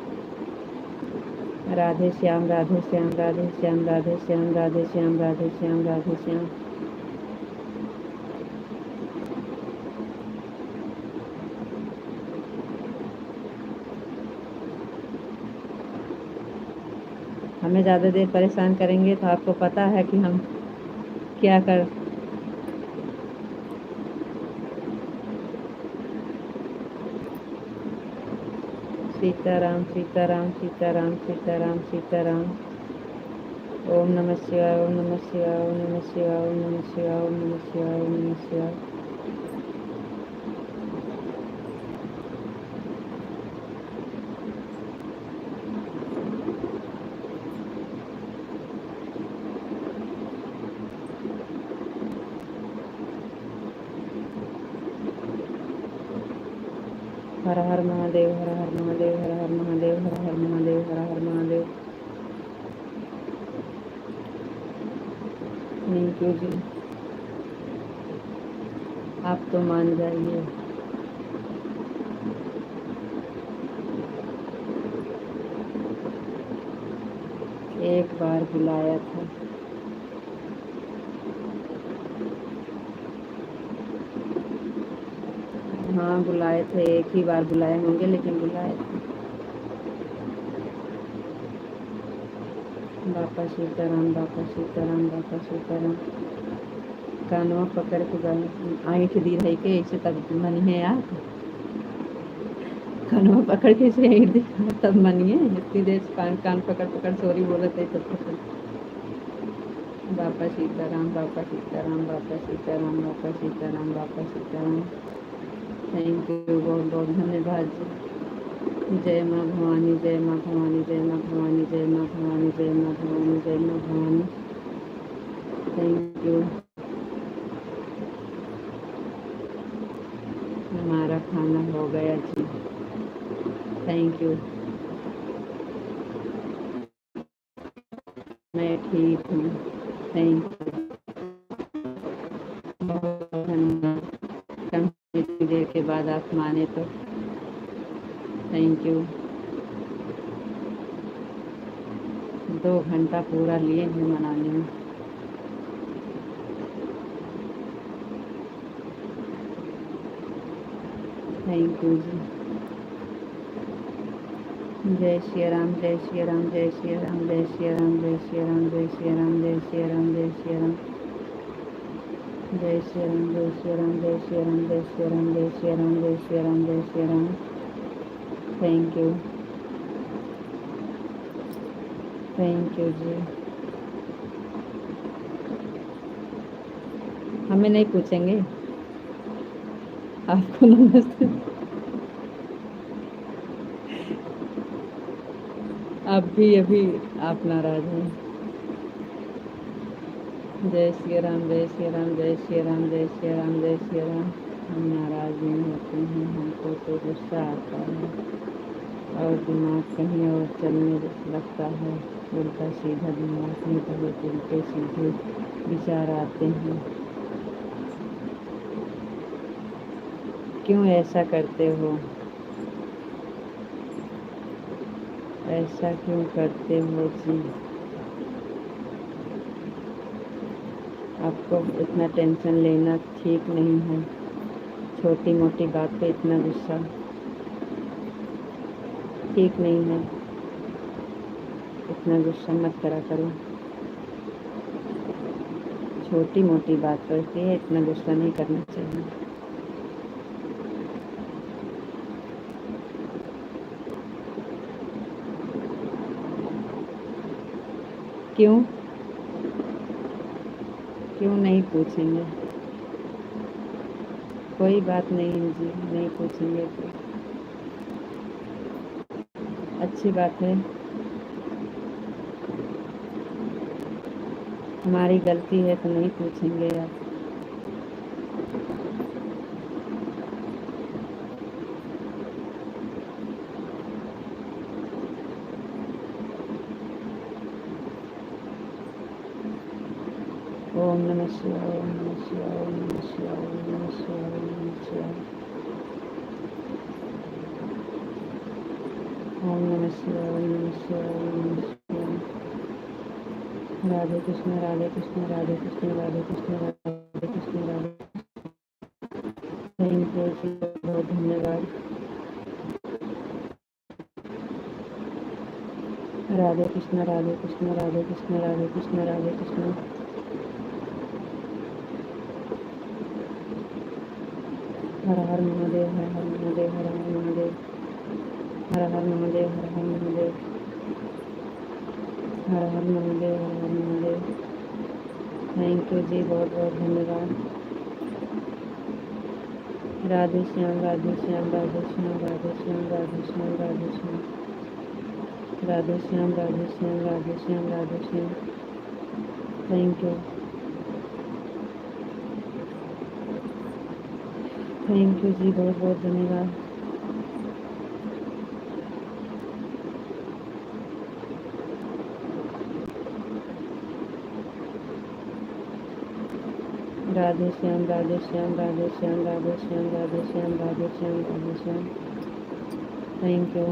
राधे श्याम, राधे श्याम, राधे श्याम, राधे श्याम, राधे श्याम, राधे श्याम, राधे श्याम। हमें ज़्यादा देर परेशान करेंगे तो आपको पता है कि हम क्या कर। सीताराम सीताराम सीताराम सीताराम सीताराम। ओम नमः शिवाय ओम नमः शिवाय ओम नमः शिवाय ओम नमः शिवाय ओम नमः शिवाय ओम नमः शिवाय। हर हर महादेव हर हर महादेव हर हर महादेव हर हर महादेव हर हर महादेव। थैंक यू जी। आप तो मान जाइए। एक बार बुलाया था। हाँ बुलाए थे, एक ही बार बुलाए होंगे लेकिन बुलाए थे। बापा सीताराम बापा सीताराम बापा सीताराम। कानवा पकड़ के आँख दी रही के ऐसे तब मनी है यार। कानवा पकड़ के ऐसे ईट दिखा तब मनिए। इतनी देर कान कान पकड़ पकड़ सॉरी बोले थे तब पकड़। बापा सीताराम बापा सीताराम बापा सीताराम बापा सीताराम बापा सीताराम। थैंक यू बहुत बहुत धन्यवाद जी। जय माँ भवानी जय माँ भवानी जय माँ भवानी जय माँ भवानी जय माँ भवानी जय माँ भवानी। Thank you. हमारा खाना हो गया जी। Thank you. मैं ठीक हूँ। थैंक यू बहुत धन्यवाद। इतनी देर के बाद आप माने तो थैंक यू। 2 घंटा पूरा लिए हैं मनाने में। थैंक यू जी। जय श्री राम जय श्री राम जय श्री राम जय श्री राम जय श्री राम जय श्री राम जय श्री राम जय श्री राम जय श्री राम जय श्री राम जय श्री राम जय श्री राम जय श्री राम जय श्री राम जय श्री राम। थैंक यू जी। हमें नहीं पूछेंगे आपको नमस्ते। अभी आप नाराज हैं। जय श्री राम जय श्री राम जय श्री राम जय श्री राम जय श्री राम। हम नाराज नहीं होते हैं, हमको तो गुस्सा आता है और दिमाग कहीं और चलने लगता है। उल्टा सीधा दिमाग में बहुत उल्टे सीधे विचार आते हैं। क्यों ऐसा करते हो? ऐसा क्यों करते हो जी? आपको इतना टेंशन लेना ठीक नहीं है। छोटी मोटी बात पे इतना गुस्सा ठीक नहीं है। इतना गुस्सा मत करा करो। छोटी मोटी बात होती है, इतना गुस्सा नहीं करना चाहिए। क्यों क्यों नहीं पूछेंगे? कोई बात नहीं है जी, नहीं पूछेंगे तो अच्छी बात है। हमारी गलती है तो नहीं पूछेंगे आप। ओम नमः शिवाय ओम नमः शिवाय ओम नमः शिवाय ओम नमः शिवाय ओम नमः शिवाय ओम नमः शिवाय ओम नमः शिवाय ओम नमः शिवाय। राधे कृष्ण राधे कृष्ण राधे कृष्ण राधे कृष्ण राधे कृष्ण राधे। थैंक यू जी बहुत धन्यवाद। राधे कृष्ण राधे कृष्ण राधे कृष्ण राधे कृष्ण राधे कृष्ण। हर हर महादेव हर हर महादेव हर हर महादेव हर हर महादेव हर हर महादेव हर हर महादेव हर हर महादेव। थैंक यू जी, बहुत बहुत धन्यवाद। राधे श्याम राधे श्याम राधे श्याम राधे श्याम राधे श्याम राधे श्याम राधे श्याम राधे श्याम राधे श्याम राधे श्याम। थैंक यू जी, बहुत बहुत धन्यवाद। राधे श्याम राधे श्याम राधे श्याम राधे श्याम राधे श्याम राधे श्याम राधे श्याम। थैंक यू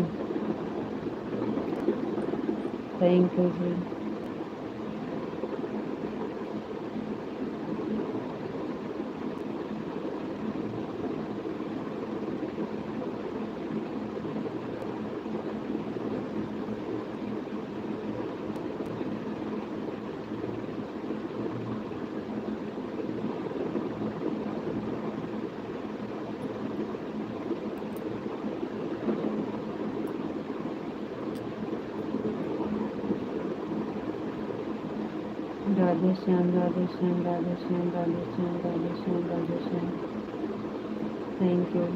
जी। Radhe Shyam Radhe Shyam Radhe Shyam Radhe Shyam Radhe Shyam Radhe Shyam. Thank you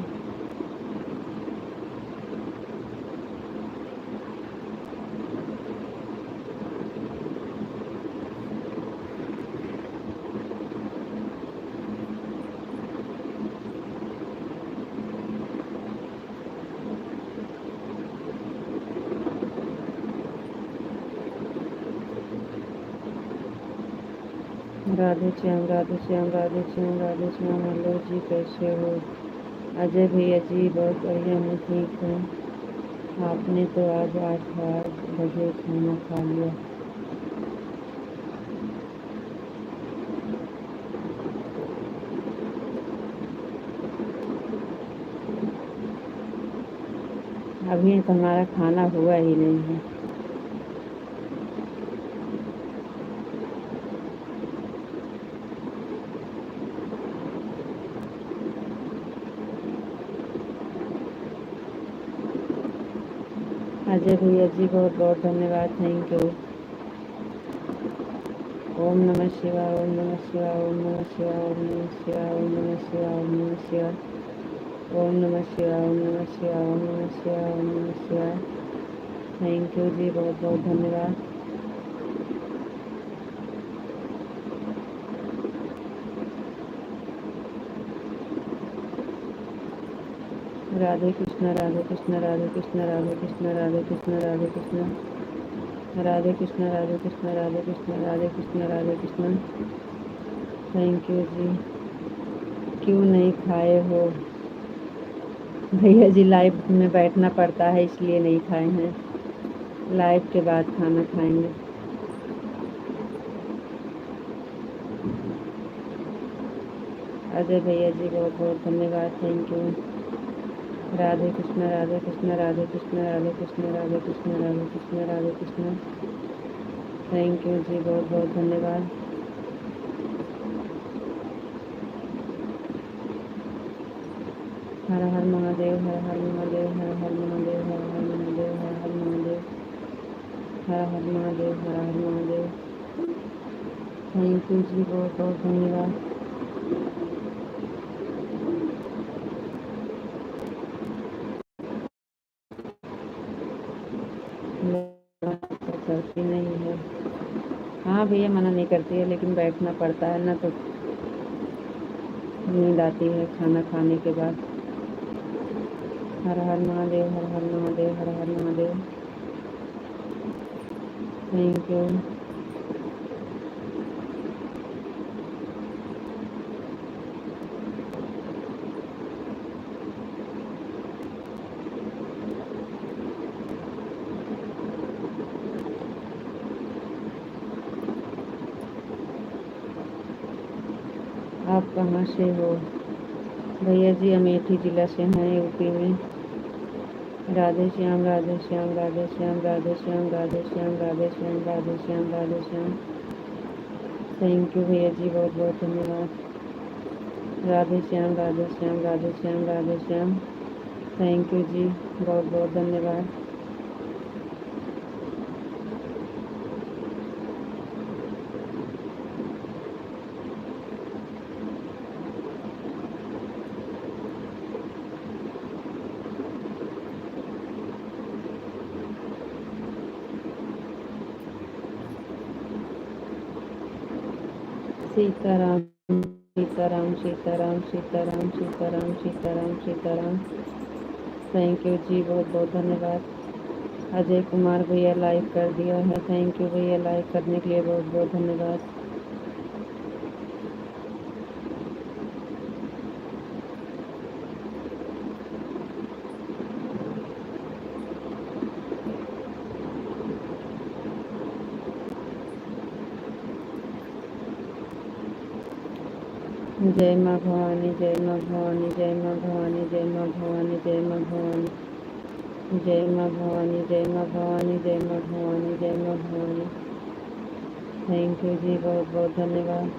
Radhe Shyam Radhe Shyam Radhe Shyam Radhe Shyam. Hello जी, कैसे हो? अजय भैया जी, बहुत बढ़िया, मैं ठीक हूँ। आपने तो आज 8 बजे खाना खा लिया। अभी तो हमारा खाना हुआ ही नहीं है। अजय भैया जी, बहुत बहुत धन्यवाद। Thank you. ओम नमः शिवाय ओम नमः शिवाय ओम नमः शिवाय ओम नमः शिवाय ओम नमः शिवाय ओम नमः शिवाय ओम नमः शिवाय ओम नमः शिवाय ओम नमः शिवाय ओम नमः शिवाय। थैंक यू जी, बहुत बहुत धन्यवाद। राधे कृष्ण राधे कृष्ण राधे कृष्ण राधे कृष्ण राधे कृष्ण राधे कृष्ण राधे कृष्ण राधे कृष्ण राधे कृष्ण राधे कृष्ण राधे कृष्ण। थैंक यू जी। क्यों नहीं खाए हो? भैया जी, लाइव में बैठना पड़ता है, इसलिए नहीं खाए हैं। लाइव के बाद खाना खाएंगे। अजय भैया जी, बहुत बहुत धन्यवाद। Thank you. Radhe Krishna Radhe Krishna Radhe Krishna Radhe Krishna Radhe Krishna Radhe Krishna Radhe Krishna. Thank you जी, बहुत बहुत धन्यवाद। हर हर महादेव हर हर महादेव हर हर महादेव हर हर महादेव हर हर महादेव हर हर महादेव हर हर महादेव। थैंक यू जी, बहुत बहुत धन्यवाद। करती नहीं है। हाँ भैया, मना नहीं करती है, लेकिन बैठना पड़ता है ना, तो नींद आती है खाना खाने के बाद। हर हर महादेव हर हर महादेव हर हर महादेव। Thank you. आप कहाँ से हो? भैया जी, अमेठी ज़िला से हैं, यूपी में। राधे श्याम राधे श्याम राधे श्याम राधे श्याम राधे श्याम राधे श्याम राधे श्याम राधे श्याम। थैंक यू भैया जी, बहुत बहुत धन्यवाद। राधे श्याम राधे श्याम राधे श्याम राधे श्याम। थैंक यू जी, बहुत बहुत धन्यवाद। सीताराम सीताराम सीताराम सीताराम सीताराम सीताराम सीताराम। थैंक यू जी, बहुत बहुत धन्यवाद। अजय कुमार भैया लाइक कर दिया है, थैंक यू भैया, लाइक करने के लिए बहुत बहुत धन्यवाद। जय माँ भवानी, जय माँ भवानी, जय माँ भवानी, जय माँ भवानी, जय माँ भवानी, जय माँ भवानी, जय माँ भवानी, जय माँ भवानी, जय माँ भवानी। थैंक यू जी, बहुत बहुत धन्यवाद।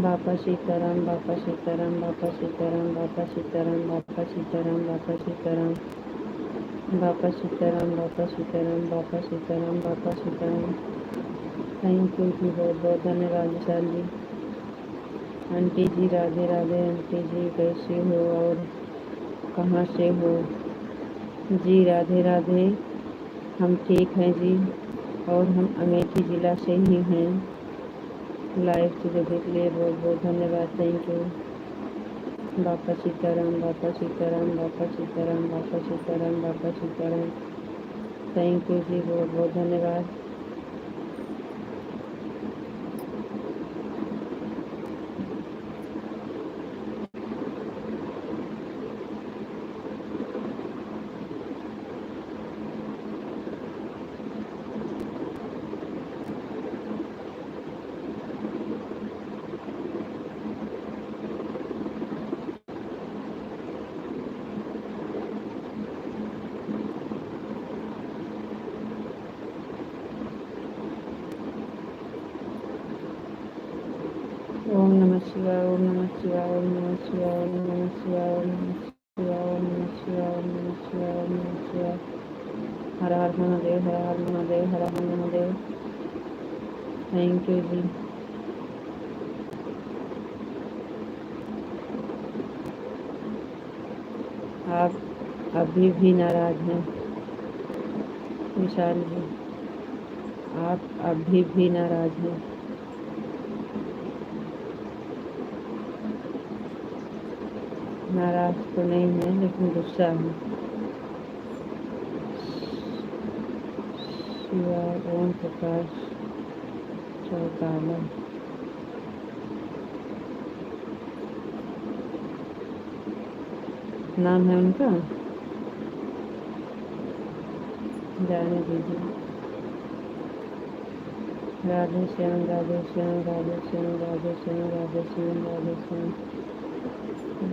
बापा सीताराम, बापा सीताराम, बापा सीताराम, बापा सीताराम, बापा सीताराम, बापा सीताराम, बापा सीताराम, बापा सीताराम, बापा सीताराम, बापा सीताराम। थैंक यू जी, बहुत बहुत धन्यवाद विशाल जी। आंटी जी राधे राधे। आंटी जी कैसे हो और कहाँ से हो? जी राधे राधे, हम ठीक हैं जी, और हम अमेठी ज़िला से ही हैं। लाइव से जुड़ने के लिए बहुत बहुत धन्यवाद, थैंक यू। बापा सीताराम, बापा सीताराम, बापा सीताराम, बापा सीताराम, बापा सीताराम। थैंक यू जी, बहुत बहुत धन्यवाद। ओम नमः शिवाय, ओम नमः शिवाय, ओम नमः शिवाय, ओम नमः शिवाय, ओम नमः शिवाय, ओम नमः शिवाय, ओम नमः शिवाय, ओम नमः शिवाय। हर हर महादेव, हर हर महादेव, हर हर महादेव। थैंक यू जी। आप अभी भी नाराज हैं विशाल जी, आप अभी भी नाराज हैं। नाराज तो नहीं है, लेकिन गुस्सा है। शिवाय ओम प्रकाश चौटाला। नाम है उनका, जाने दीजिए। राधे श्याम राधे श्याम राधे श्याम राधे श्याम राधे श्याम राधे श्याम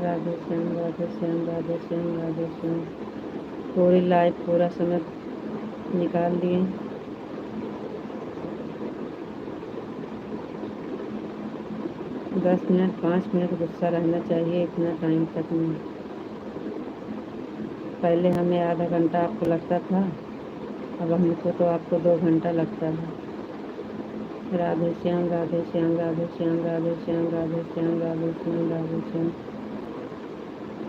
राधे श्याम राधे श्याम राधे श्याम राधे श्याम। पूरी लाइफ पूरा समय निकाल दिए। दस मिनट 5 मिनट गुस्सा रहना चाहिए, इतना टाइम तक नहीं। पहले हमें आधा घंटा आपको लगता था, अब हमको तो आपको 2 घंटा लगता है। राधे श्याम राधे श्याम राधे श्याम राधे श्याम राधे श्याम राधे श्याम राधे श्याम।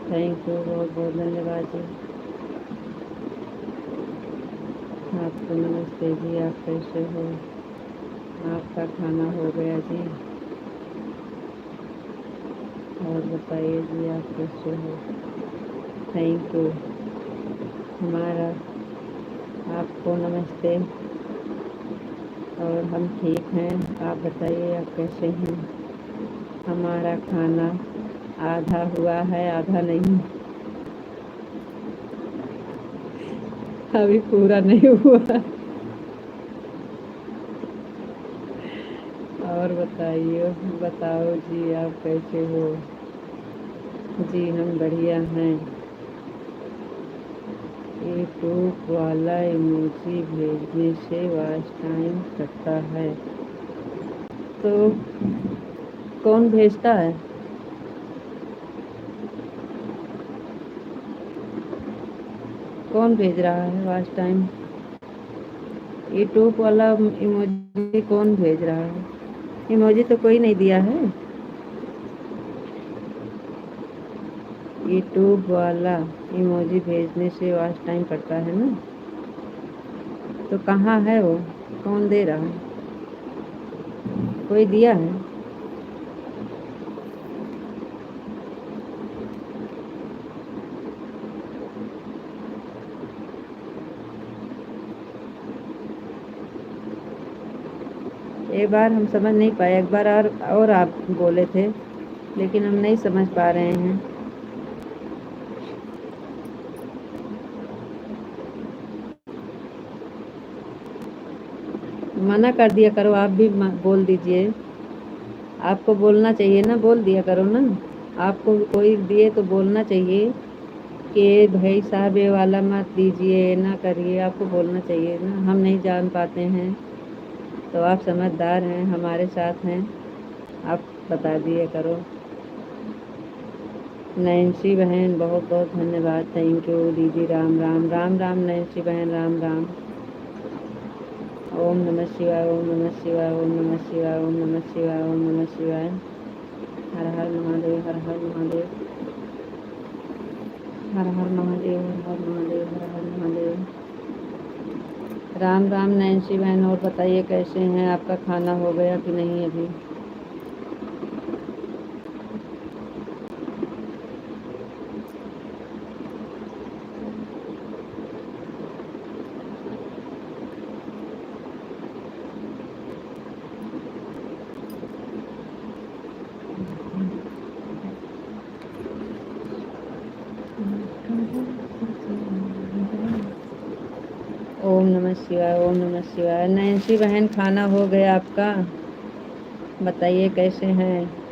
थैंक यू, बहुत बहुत धन्यवाद जी। आपको नमस्ते जी, आप कैसे हो? आपका खाना हो गया जी? और बताइए जी, आप कैसे हो? Thank you. हमारा आपको नमस्ते, और हम ठीक हैं। आप बताइए, आप कैसे हैं? हमारा खाना आधा हुआ है, आधा नहीं, अभी पूरा नहीं हुआ। और बताइए, बताओ जी आप कैसे हो। जी हम बढ़िया हैं। यूट्यूब वाला इमोजी भेजने से वॉच टाइम कटता है तो कौन भेजता है? कौन भेज रहा है वॉच टाइम? यूट्यूब वाला इमोजी कौन भेज रहा है? इमोजी तो कोई नहीं दिया है। यूट्यूब वाला इमोजी भेजने से वॉच टाइम कटता है ना, तो कहाँ है वो? कौन दे रहा है? कोई दिया है? एक बार हम समझ नहीं पाए, एक बार और आप बोले थे लेकिन हम नहीं समझ पा रहे हैं। मना कर दिया करो, आप भी बोल दीजिए। आपको बोलना चाहिए ना, बोल दिया करो ना। आपको कोई दिए तो बोलना चाहिए कि भाई साहब ये वाला मत दीजिए, ना करिए। आपको बोलना चाहिए ना। हम नहीं जान पाते हैं तो आप समझदार हैं, हमारे साथ हैं, आप बता दिया करो। नैन्सी बहन बहुत बहुत धन्यवाद, थैंक यू दीदी। राम राम राम राम नैन्सी बहन, राम राम। ओम नमः शिवाय, ओम नमः शिवाय, ओम नमः शिवाय, ओम नमः शिवाय, ओम नमः शिवाय। हर हर महादेव, हर हर महादेव, हर हर महादेव, हर हर महादेव, हर हर महादेव। राम राम नैन्सी बहन, और बताइए कैसे हैं? आपका खाना हो गया कि नहीं अभी? ओम नमः शिवाय, ओम नमः शिवाय। नैन्सी बहन खाना हो गया आपका? बताइए कैसे हैं?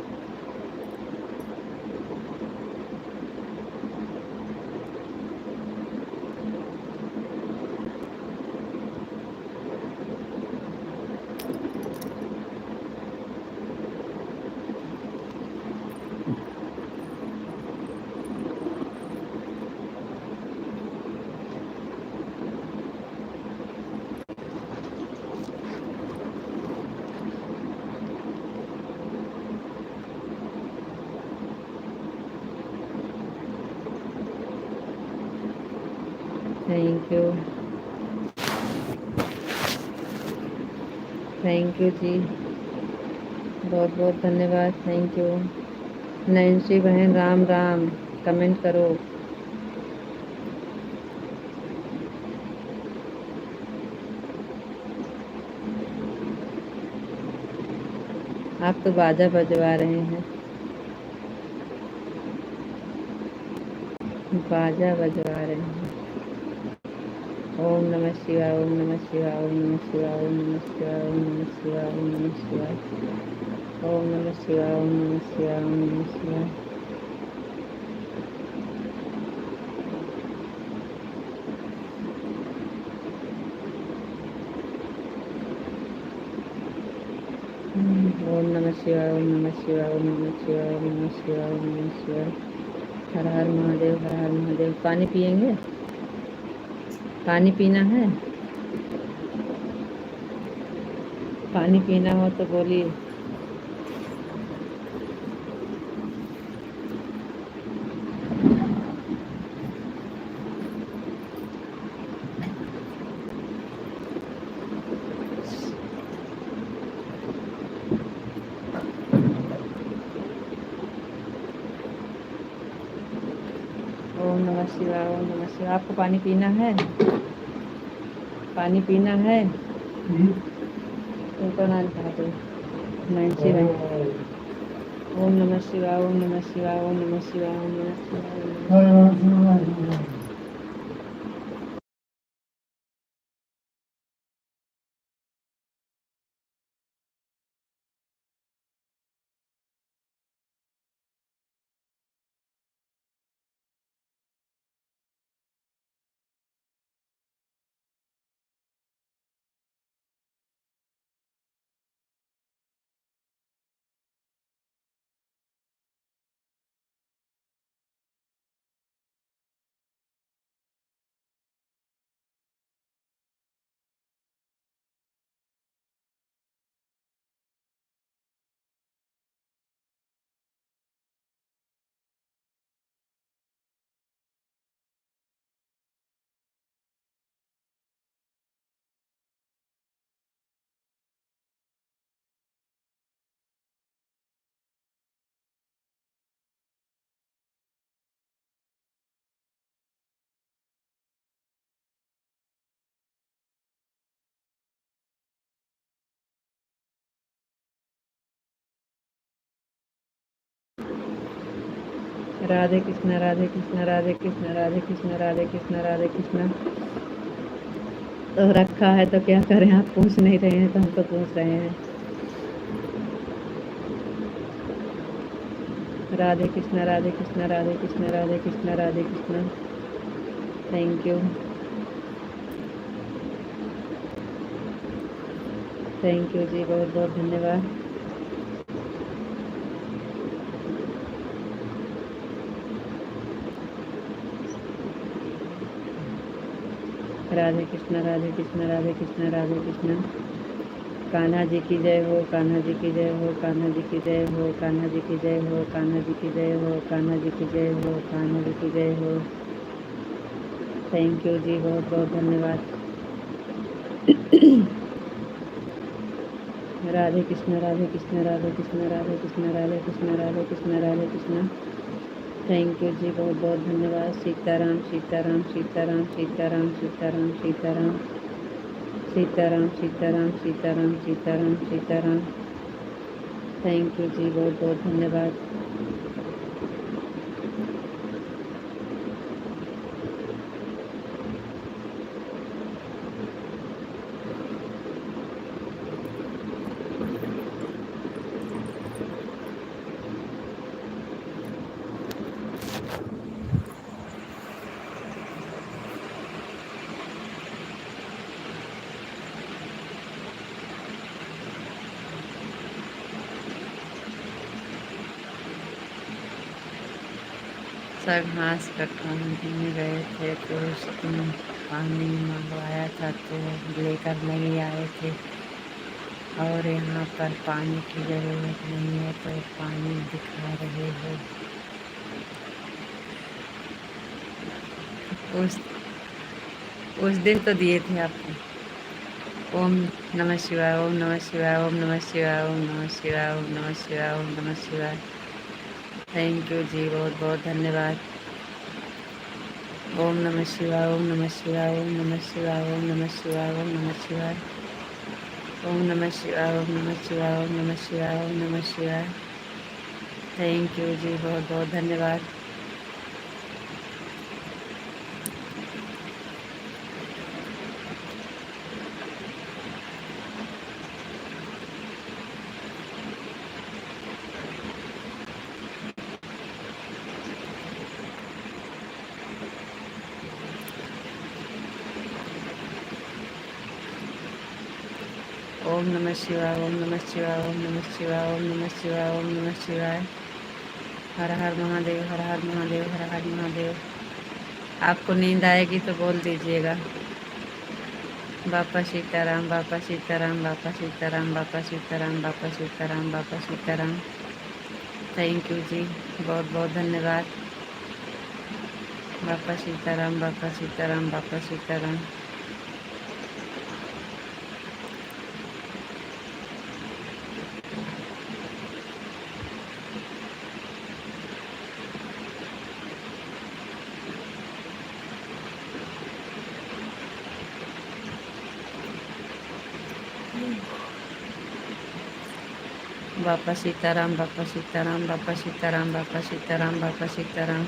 थैंक यू, थैंक यू जी, बहुत बहुत धन्यवाद, थैंक यू। नैन्सी बहन राम राम, कमेंट करो। आप तो बाजा बजवा रहे हैं, बाजा बजवा रहे हैं। ओम नमः शिवाय, ओम नमः शिवाय, ओम नमः शिवाय, ओम नमः शिवाय, ओम नमः शिवाय, ओम नमः शिवाय, ओम नमः शिवाय, ओम नमः शिवाय, ओम नमः शिवाय। ओम नमः शिवाय, ओम नमः शिवाय, ओम नमः शिवाय, ओम नमः शिवाय, ओम नमः शिवाय। हर हर महादेव, हर हर महादेव। पानी पियेंगे? पानी पीना है? पानी पीना हो तो बोलिए। ओम नमः शिवाय, ओम नमः शिवाय। आपको पानी पीना है? पानी पीना है? तुमको ना कहा तो नैन्सी बहन। ओम नमः शिवाय, ओम नमः शिवाय, ओम नमः शिवाय, ओम नमः शिवाय, ओम नमः शिवाय। राधे कृष्णा राधे कृष्णा राधे कृष्णा राधे कृष्णा राधे कृष्णा राधे कृष्णा। तो रखा है तो क्या करें, आप पूछ नहीं रहे हैं तो हम तो पूछ रहे हैं। राधे कृष्णा राधे कृष्णा राधे कृष्णा राधे कृष्णा राधे कृष्णा। थैंक यू जी, बहुत बहुत धन्यवाद। राधे कृष्णा राधे कृष्णा राधे कृष्णा राधे कृष्णा। कान्हा जी की जय हो, कान्हा जी की जय हो, कान्हा जी की जय हो, कान्हा जी की जय हो, कान्हा जी की जय हो, कान्हा जी की जय हो, कान्हा जी की जय हो। थैंक यू जी, बहुत बहुत धन्यवाद। राधे कृष्णा राधे कृष्णा राधे कृष्णा राधे कृष्णा राधे कृष्णा राधे कृष्णा राधे कृष्णा। थैंक यू जी, बहुत बहुत धन्यवाद। सीताराम सीताराम सीताराम सीताराम सीताराम सीताराम सीताराम सीताराम सीताराम सीताराम सीताराम। थैंक यू जी, बहुत बहुत धन्यवाद। सर घास कटवाने गए थे तो उसने पानी मंगवाया था तो लेकर नहीं आए थे, और यहाँ पर पानी की ज़रूरत नहीं है तो पानी दिखा रहे हो। उस उस दिन तो दिए थे आपको। ओम नमः शिवाय, ओम नमः शिवाय, ओम नमः शिवाय, ओम नमः शिवाय, ओम नमः शिवाय, ओम नमः शिवाय। थैंक यू जी, बहुत बहुत धन्यवाद। ओम नमः शिवाय, ओम नमः शिवाय, ओम नमः शिवाय, ओम नमः शिवाय, ओम नमः शिवाय, ओम नमः शिवाय, ओम नमः शिवाय, ओम नमः शिवाय, ओम नमः शिवाय। थैंक यू जी, बहुत बहुत धन्यवाद। ओम नमः शिवाय, ओम नमः शिवाय, ओम नमः शिवाय, ओम नमः शिवाय, ओम नमः शिवाय। हर हर महादेव, हर हर महादेव, हर हर महादेव। आपको नींद आएगी तो बोल दीजिएगा। बापा सीताराम, बापा सीताराम, बापा सीताराम, बापा सीताराम, बापा सीताराम, बापा सीताराम। थैंक यू जी, बहुत बहुत धन्यवाद। बापा सीताराम, बापा सीताराम, बापा सीताराम। बापा सीताराम, बापा सीताराम, बापा सीताराम, बापा सीताराम, बापा सीताराम।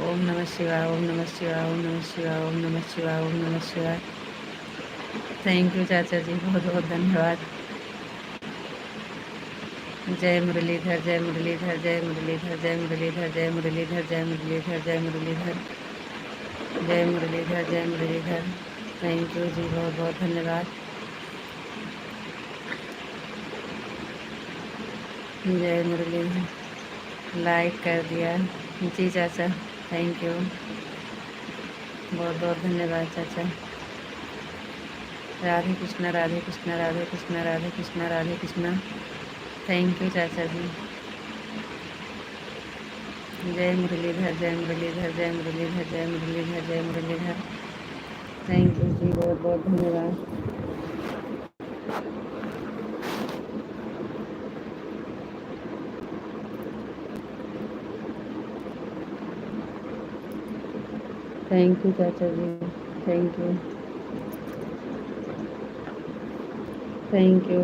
ओम नमः शिवाय, ओम नमः शिवाय, ओम नमः शिवाय, ओम नमः शिवाय, ओम नमः शिवाय। थैंक यू चाचा जी, बहुत बहुत धन्यवाद। जय मुरलीधर, जय मुरलीधर, जय मुरलीधर, जय मुरलीधर, जय मुरलीधर, जय मुरलीधर, जय मुरलीधर, जय मुरलीधर, जय मुरलीधर। थैंक यू जी, बहुत बहुत धन्यवाद। जय मुरलीधर, लाइक कर दिया जी चाचा, थैंक यू, बहुत बहुत धन्यवाद चाचा। राधे कृष्णा राधे कृष्णा राधे कृष्णा राधे कृष्णा राधे कृष्णा। थैंक यू चाचा जी। जय मुरलीधर, जय मुरलीधर, जय मुरलीधर, जय मुरलीधर, जय मुरलीधर। थैंक यू जी, बहुत बहुत धन्यवाद। थैंक यू चाचा जी, थैंक यू, थैंक यू,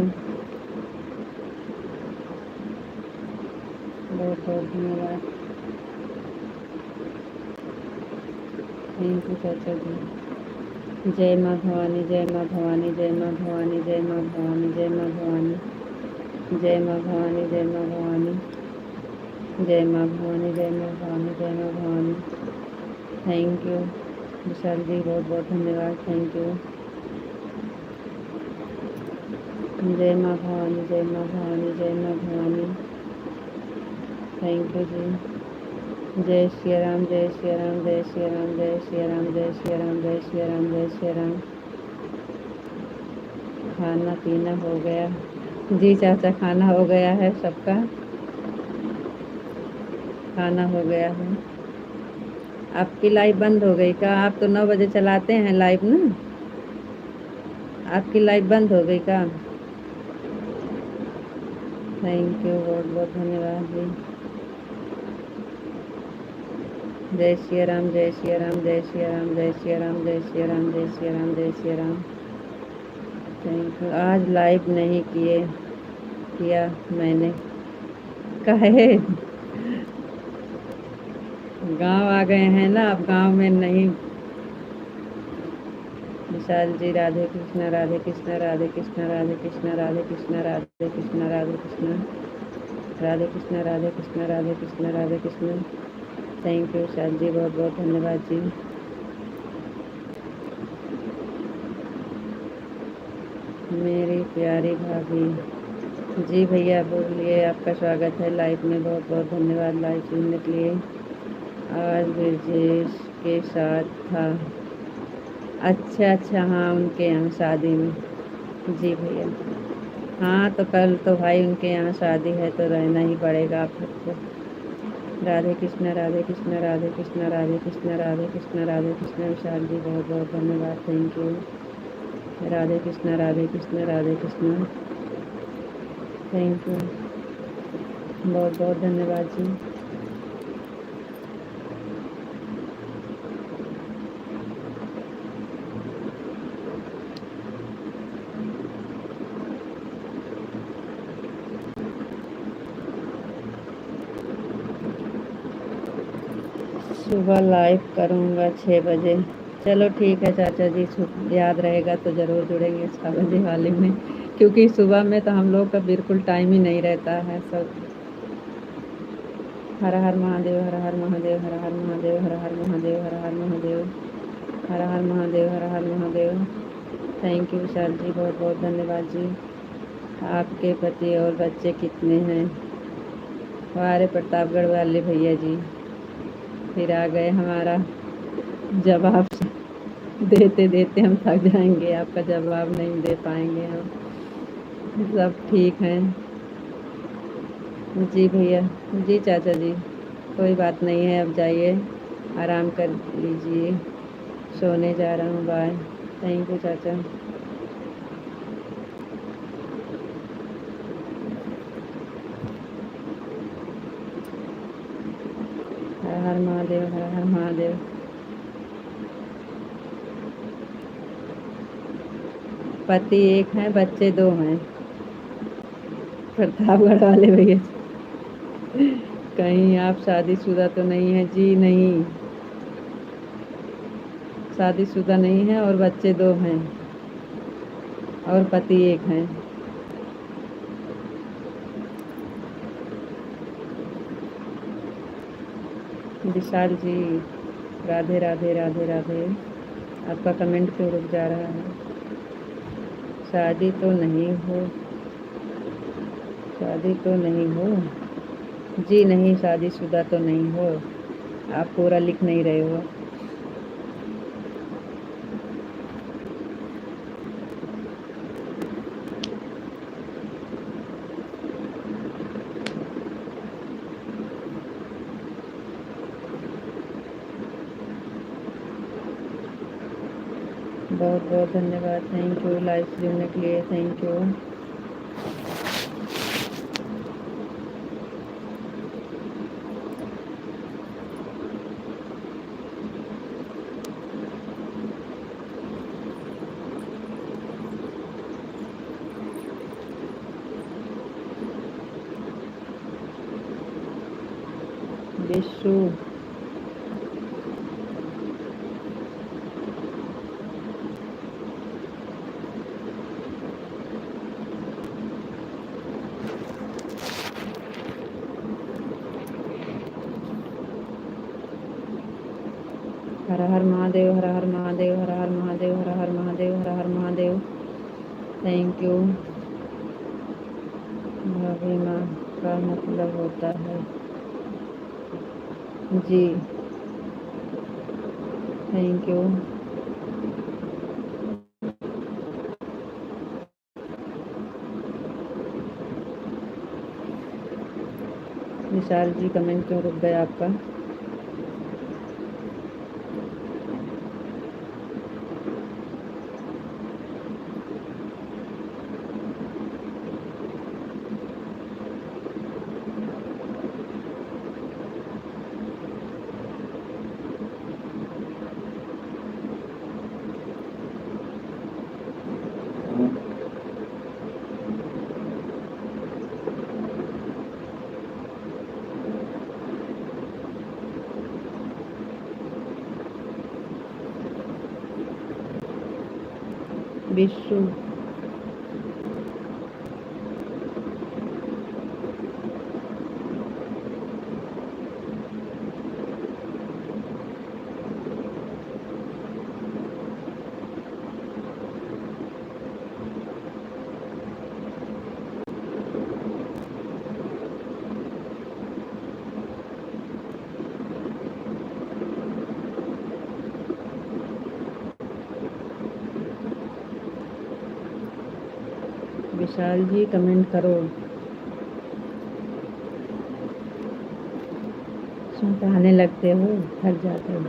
बहुत बहुत धन्यवाद। थैंक यू चाचा जी। जय माँ भवानी, जय माँ भवानी, जय माँ भवानी, जय माँ भवानी, जय माँ भवानी, जय माँ भवानी, जय माँ भवानी, जय माँ भवानी, जय माँ भवानी, जय माँ भवानी। थैंक यू विशाल जी, बहुत बहुत धन्यवाद। Thank you. जय माँ भवानी, जय माँ भवानी, जय माँ भवानी। थैंक यू जी। जय श्री राम, जय श्री राम, जय श्री राम, जय श्री राम, जय श्री राम, जय श्री राम, जय श्री राम। खाना पीना हो गया? जी चाचा, खाना हो गया है सबका, खाना हो गया है। आपकी लाइव बंद हो गई क्या? आप तो 9 बजे चलाते हैं लाइव ना, आपकी लाइव बंद हो गई क्या? थैंक यू, बहुत बहुत धन्यवाद जी। जय श्री राम, जय श्री राम, जय श्री राम, जय श्री राम, जय श्री राम, जय श्री राम, जय श्री राम। Thank you. आज लाइव नहीं किया मैंने, काहे? गांव आ गए हैं ना, अब गांव में नहीं। विशाल जी, राधे कृष्णा, राधे कृष्णा, राधे कृष्णा, राधे कृष्णा, राधे कृष्णा, राधे कृष्णा, राधे कृष्णा, राधे कृष्णा, राधे कृष्णा, राधे कृष्णा, राधे कृष्णा। थैंक यू विशाल जी, बहुत बहुत धन्यवाद जी। मेरी प्यारी भाभी जी, भैया बोलिए, आपका स्वागत है लाइव में, बहुत बहुत धन्यवाद लाइव सुनने के लिए। आज ब्रजेश के साथ था। अच्छा अच्छा, हाँ उनके यहाँ शादी में। जी भैया, हाँ तो कल तो भाई उनके यहाँ शादी है तो रहना ही पड़ेगा आप सबको। राधे कृष्णा, राधे कृष्णा, राधे कृष्णा, राधे कृष्णा, राधे कृष्णा, राधे कृष्णा। विशाल जी, बहुत बहुत धन्यवाद। Thank you. Radhe Krishna, Radhe Krishna, Radhe Krishna. Thank you, बहुत बहुत धन्यवाद जी। सुबह लाइव करूँगा 6 बजे। चलो ठीक है चाचा जी, याद रहेगा तो ज़रूर जुड़ेंगे 6 बजे वाले में, क्योंकि सुबह में तो हम लोग का बिल्कुल टाइम ही नहीं रहता है सब। हर हर महादेव, हर हर महादेव, हर हर महादेव, हर हर महादेव, हर हर महादेव, हर हर महादेव, हर हर महादेव। थैंक यू विशाल जी, बहुत बहुत धन्यवाद जी। आपके पति और बच्चे कितने हैं? हमारे प्रतापगढ़ वाले भैया जी, फिर आ गए हमारा जवाब। देते देते हम थक जाएंगे, आपका जवाब नहीं दे पाएंगे हम। सब ठीक हैं जी भैया। जी चाचा जी, कोई बात नहीं है, अब जाइए आराम कर लीजिए, सोने जा रहा हूँ। बाय। थैंक यू चाचा। हर हर महादेव, हर हर महादेव। पति एक है, बच्चे 2 हैं। प्रतापगढ़ वाले भैया, कहीं आप शादीशुदा तो नहीं है? जी नहीं, शादीशुदा नहीं है और बच्चे 2 हैं और पति एक हैं। विशाल जी, राधे राधे, राधे राधे। आपका कमेंट क्यों रुक जा रहा है? शादी तो नहीं हो, शादी तो नहीं हो? जी नहीं, शादीशुदा तो नहीं हो। आप पूरा लिख नहीं रहे हो। बहुत बहुत धन्यवाद। थैंक यू लाइव जुड़ने के लिए। Thank you. Vishu, Har her Mahadev, her her Mahadev, her her Mahadev, her her Mahadev, her her Mahadev. Thank you. भाभी माँ का मतलब होता है जी। Thank you. Vishal ji comment क्यों रुक गया आपका? विशु, विशाल जी कमेंट करो। सुनताने लगते हो, थक जाते हो।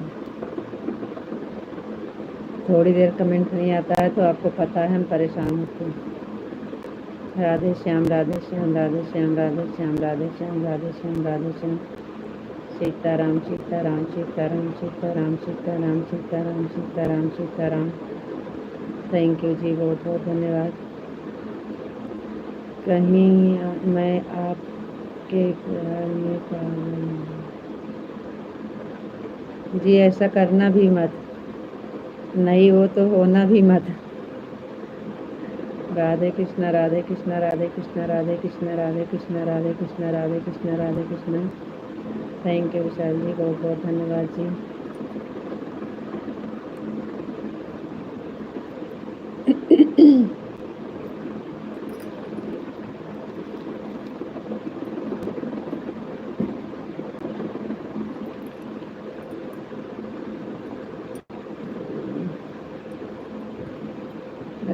थोड़ी देर कमेंट नहीं आता है तो आपको पता है हम परेशान होते हैं। राधे श्याम, राधे श्याम, राधे श्याम, राधे श्याम, राधे श्याम, राधे श्याम, राधे श्याम। सीताराम, सीताराम, सीताराम, सीताराम, सीताराम, सीताराम, सीताराम, सीताराम। थैंक यू जी, बहुत बहुत धन्यवाद। कहीं मैं आपके प्यार में पागल हूँ। जी ऐसा करना भी मत, नहीं हो तो होना भी मत। राधे कृष्णा, राधे कृष्णा, राधे कृष्णा, राधे कृष्णा, राधे कृष्णा, राधे कृष्णा, राधे कृष्णा, राधे कृष्णा। थैंक यू विशाल जी, बहुत बहुत धन्यवाद जी।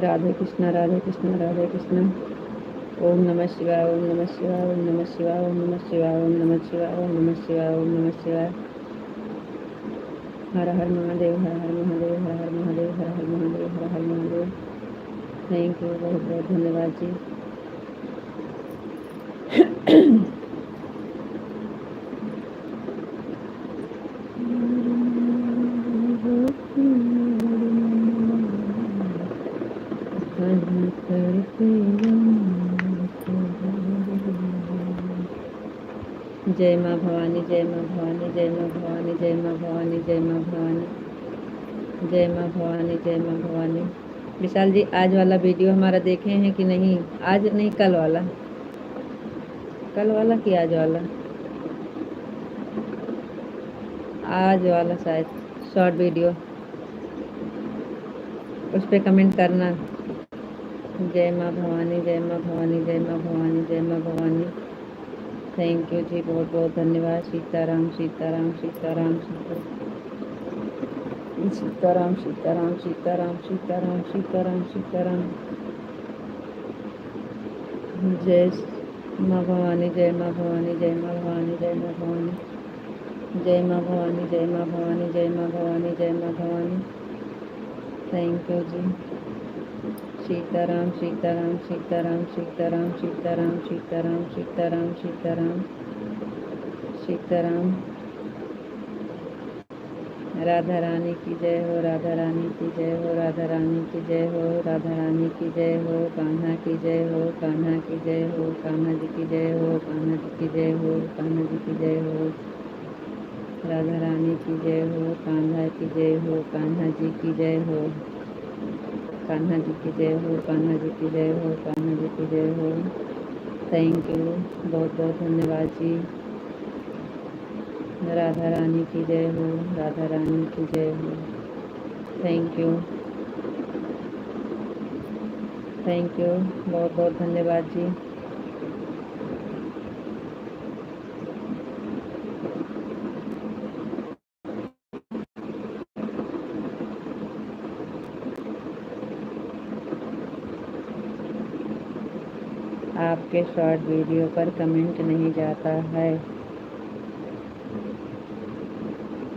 राधे कृष्णा, राधे कृष्णा, राधे कृष्णा। ओम नमः शिवाय, ओम नमः शिवाय, ओम नमः शिवाय, ओम नमः शिवाय, ओम नमः शिवाय, ओम नमः शिवाय, ओम नमः शिवाय। हर हर महादेव, हर हर महादेव, हर हर महादेव, हर हर महादेव, हर हर महादेव। थैंक यू, बहुत बहुत धन्यवाद जी। जय माँ भवानी, जय माँ भवानी, जय माँ भवानी, जय माँ भवानी, जय माँ भवानी, जय माँ भवानी, जय माँ भवानी। विशाल जी आज वाला वीडियो हमारा देखे हैं कि नहीं? आज नहीं, कल वाला। कल वाला कि आज वाला? आज वाला शायद शॉर्ट वीडियो, उस पर कमेंट करना। जय माँ भवानी, जय माँ भवानी, जय माँ भवानी, जय माँ भवानी। थैंक यू जी, बहुत बहुत धन्यवाद। सीताराम, सीताराम, सीताराम, सीताराम, सीताराम, सीताराम, सीताराम, सीताराम, सीताराम। जय माँ भवानी, जय माँ भवानी, जय माँ भवानी, जय माँ भवानी, जय माँ भवानी, जय माँ भवानी, जय माँ भवानी, जय माँ भवानी। थैंक यू जी। सीताराम, सीताराम, सीताराम, सीताराम, सीताराम, सीताराम, सीताराम, सीताराम, सीताराम। राधा रानी की जय हो, राधा रानी की जय हो, राधा रानी की जय हो, राधा रानी की जय हो। कान्हा की जय हो, कान्हा की जय हो, कान्हा जी की जय हो, कान्हा जी की जय हो, कान्हा जी की जय हो। राधा रानी की जय हो, कान्हा की जय हो, कान्हा जी की जय हो, कान्हा जी की जय हो, कान्हा जी की जय हो, कान्हा जी की जय हो। थैंक यू, बहुत बहुत धन्यवाद जी। राधा रानी की जय हो, राधा रानी की जय हो। थैंक यू, थैंक यू, बहुत बहुत धन्यवाद जी। आपके शॉर्ट वीडियो पर कमेंट नहीं जाता है,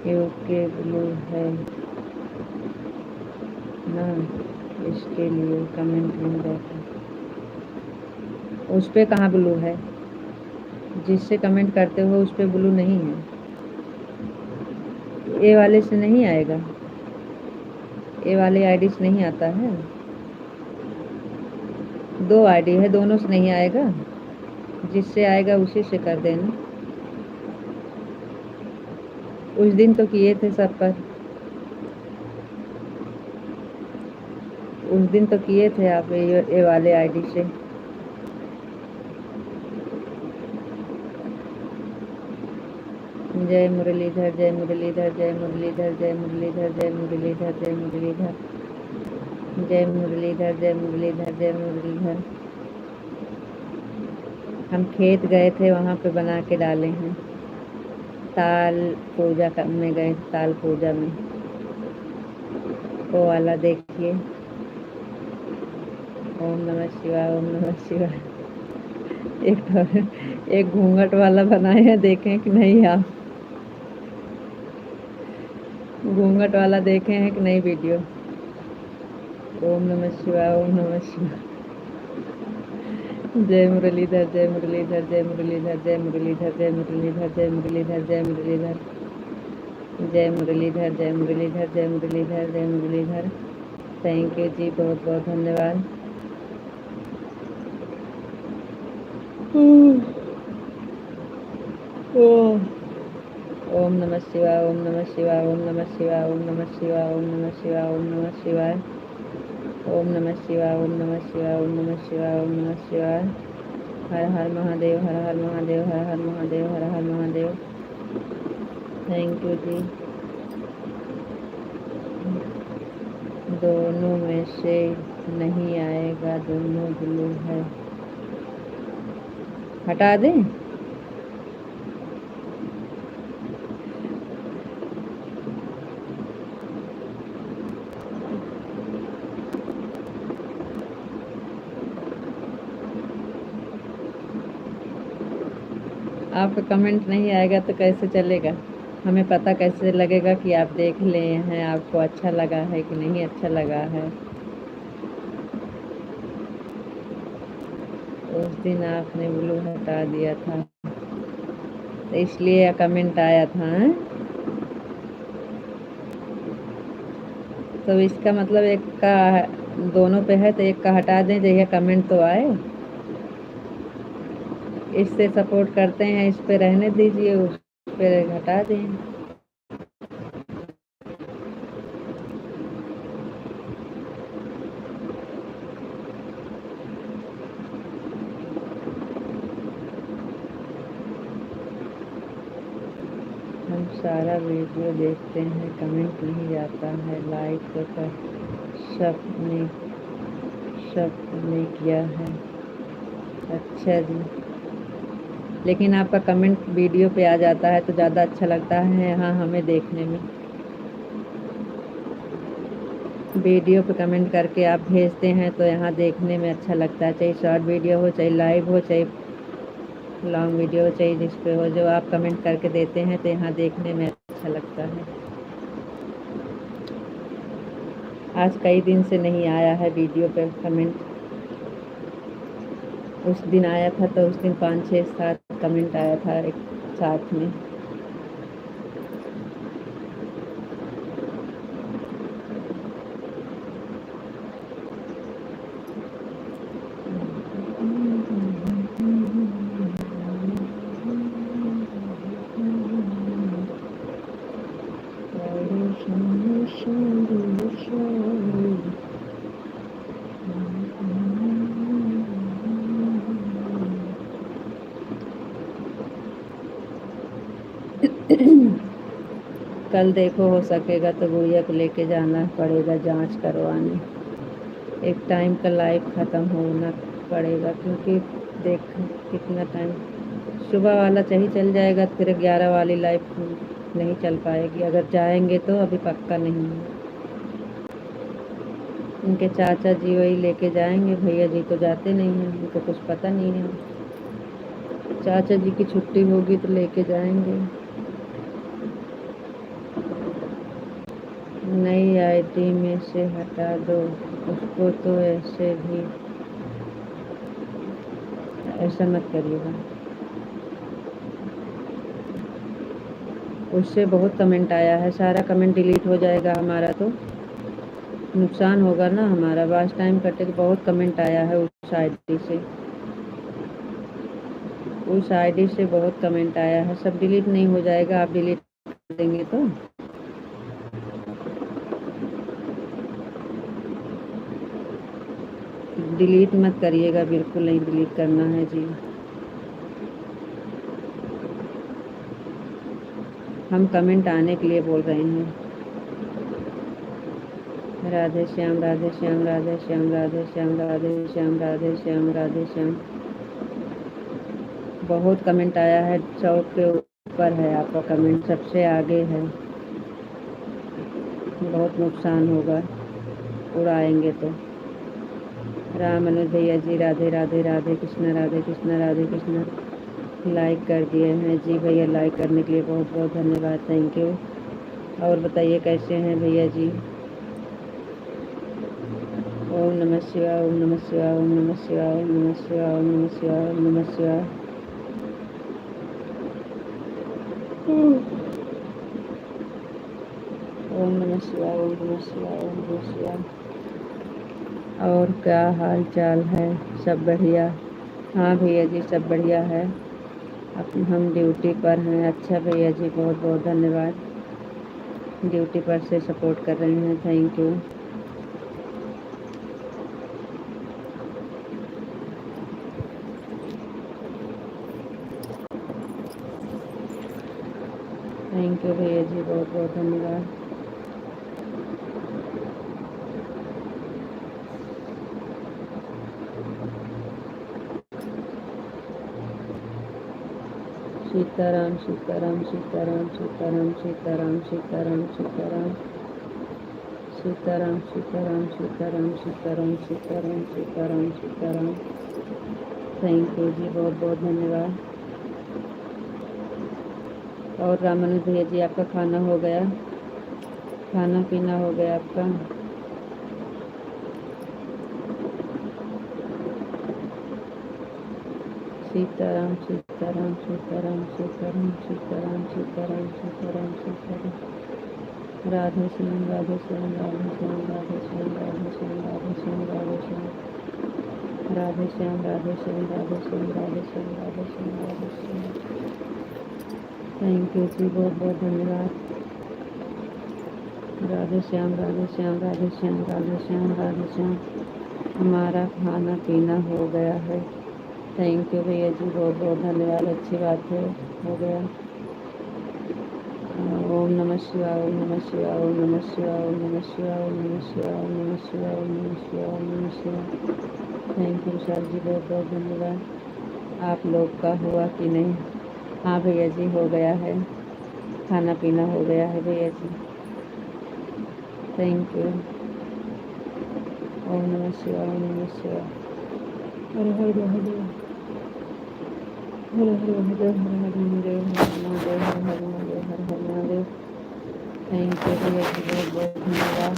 यूके ब्लू है ना, इसके लिए कमेंट नहीं जाता। उस पे कहाँ ब्लू है? जिससे कमेंट करते हो उस पे ब्लू नहीं है। ए वाले से नहीं आएगा, ए वाले आईडी से नहीं आता है। 2 आईडी है, दोनों से नहीं आएगा। जिससे आएगा उसी से कर देना। उस दिन तो किए थे सब पर, उस दिन तो किए थे आप ए वाले आईडी से। जय मुरलीधर, जय मुरलीधर, जय मुरलीधर, जय मुरलीधर, जय मुरलीधर, जय मुरलीधर, जय मुरलीधर, जय मुरलीधर, जय मुरलीधर। हम खेत गए थे, वहाँ पे बना के डाले हैं। ताल पूजा में गए, ताल पूजा में। वो वाला देखिए। ओम नमः शिवाय, ओम नमः शिवाय। एक घूंघट वाला बनाए हैं, देखें कि नहीं आप? घूंघट वाला देखे हैं कि नहीं वीडियो? ओम नमः शिवाय, ओम नमः शिवाय। जय मुरलीधर, जय मुरलीधर, जय मुरलीधर, जय मुरलीधर, जय मुरलीधर, जय मुरलीधर, जय मुरलीधर, जय मुरलीधर, जय मुरलीधर, जय मुरलीधर, जय मुरलीधर। थैंक यू जी, बहुत बहुत धन्यवाद। ओम नमः शिवाय, ओम नमः शिवाय, ओम नमः शिवाय, ओम नमः शिवाय, ओम नमः शिवाय, ओम नमः शिवाय, ओम नमः शिवाय, ओम नमः शिवाय, ओम नमः शिवाय, ओम नमः शिवाय। हर हर महादेव, हर हर महादेव, हर हर महादेव, हर हर महादेव। थैंक यू जी। दोनों में से नहीं आएगा, दोनों ब्लू है। हटा दें? आपका कमेंट नहीं आएगा तो कैसे चलेगा? हमें पता कैसे लगेगा कि आप देख ले हैं, आपको अच्छा लगा है कि नहीं अच्छा लगा है? उस दिन आपने ब्लू हटा दिया था, तो इसलिए कमेंट आया था। तो इसका मतलब एक का दोनों पे है, तो एक का हटा दें तो यह कमेंट तो आए। इससे सपोर्ट करते हैं, इस पे रहने दीजिए, उस पे हटा दें। हम सारा वीडियो देखते हैं, कमेंट नहीं जाता है। लाइक तो कर सबने किया है। अच्छा जी, लेकिन आपका कमेंट वीडियो पे आ जाता है तो ज़्यादा अच्छा लगता है यहाँ हमें देखने में। वीडियो पे कमेंट करके आप भेजते हैं तो यहाँ देखने में अच्छा लगता है, चाहे शॉर्ट वीडियो हो, चाहे लाइव हो, चाहे लॉन्ग वीडियो हो, चाहे जिस पे हो। जो आप कमेंट करके देते हैं तो यहाँ देखने में अच्छा लगता है। आज कई दिन से नहीं आया है वीडियो पे कमेंट। उस दिन आया था तो उस दिन 5, 6, 7 कमेंट आया था एक साथ में। कल देखो हो सकेगा तो गुड़िया को लेके जाना पड़ेगा जांच करवाने। एक टाइम का लाइफ ख़त्म होना पड़ेगा, क्योंकि देख कितना टाइम सुबह वाला चाहिए चल जाएगा तो फिर 11 वाली लाइफ नहीं चल पाएगी। अगर जाएंगे तो अभी पक्का नहीं है। उनके चाचा जी वही लेके जाएंगे, भैया जी तो जाते नहीं हैं, उनको कुछ पता नहीं है। चाचा जी की छुट्टी होगी तो लेके जाएंगे। नई आईडी में से हटा दो उसको, तो ऐसे भी ऐसा मत करिएगा। उससे बहुत कमेंट आया है, सारा कमेंट डिलीट हो जाएगा हमारा तो नुकसान होगा ना हमारा। वाच टाइम कटे तो बहुत कमेंट आया है उस आईडी से, उस आईडी से बहुत कमेंट आया है। सब डिलीट नहीं हो जाएगा, आप डिलीट कर देंगे तो। डिलीट मत करिएगा, बिल्कुल नहीं डिलीट करना है जी। हम कमेंट आने के लिए बोल रहे हैं। राधे श्याम राधे श्याम राधे श्याम राधे श्याम राधे श्याम राधे श्याम राधे श्याम। बहुत कमेंट आया है, 100 के ऊपर है आपका कमेंट, सबसे आगे है। बहुत नुकसान होगा उड़ाएंगे तो। राम मनोज भैया जी राधे राधे राधे कृष्णा राधे कृष्णा राधे कृष्णा लाइक कर दिए हैं जी भैया। लाइक करने के लिए बहुत बहुत धन्यवाद, थैंक यू। और बताइए कैसे हैं भैया जी। ओम नमः शिवाय ओम नमः शिवाय ओम नमः शिवाय ओम नमः शिवाय ओम नमः शिवाय ओम नमः शिवाय। ओम नमः शिवाय ओम नमः शिवाय ओम नमः शिवाय। और क्या हाल चाल है, सब बढ़िया? हाँ भैया जी सब बढ़िया है, अब हम ड्यूटी पर हैं। अच्छा भैया जी बहुत बहुत धन्यवाद, ड्यूटी पर से सपोर्ट कर रहे हैं, थैंक यू। थैंक यू भैया जी बहुत बहुत धन्यवाद। सीताराम सीताराम सीताराम सीताराम सीताराम सीताराम सीताराम सीताराम सीताराम सीताराम सीताराम सीताराम सीताराम सीताराम। थैंक यू जी बहुत बहुत धन्यवाद। और रामानुज भैया जी आपका खाना हो गया, खाना पीना हो गया आपका? सीताराम सीताराम सीताराम सीताराम सीताराम सीताराम सीताराम सीताराम। राधे श्याम राधे श्याम राधे श्याम राधे श्याम राधे श्याम राधे श्याम राधे श्याम राधे श्याम राधे श्याम राधे श्याम राधे श्याम राधे श्याम राधे श्याम। थैंक यू जी बहुत बहुत धन्यवाद। राधे श्याम राधे श्याम राधे श्याम राधे श्याम राधे श्याम। हमारा खाना पीना हो गया है, थैंक यू भैया जी बहुत बहुत धन्यवाद, अच्छी बात है हो गया। ओम नमः शिवाय ओम नमः शिवाय ओम नमः शिवाय ओम नमः शिवाय ओम नमः शिवाय ओम नमः शिवाय ओम नमः शिवाय ओम नमः शिवाय। थैंक यू सर जी बहुत बहुत धन्यवाद। आप लोग का हुआ कि नहीं? हाँ भैया जी हो गया है, खाना पीना हो गया है भैया जी, थैंक यू। ओम नमः शिवाय ओम नमः शिवाय। हर हर महादेव हर हर महादेव हर हर महादेव हर हर महादेव हर हर महादेव हर हर महादेव। थैंक यू भैया जी बहुत बहुत धन्यवाद।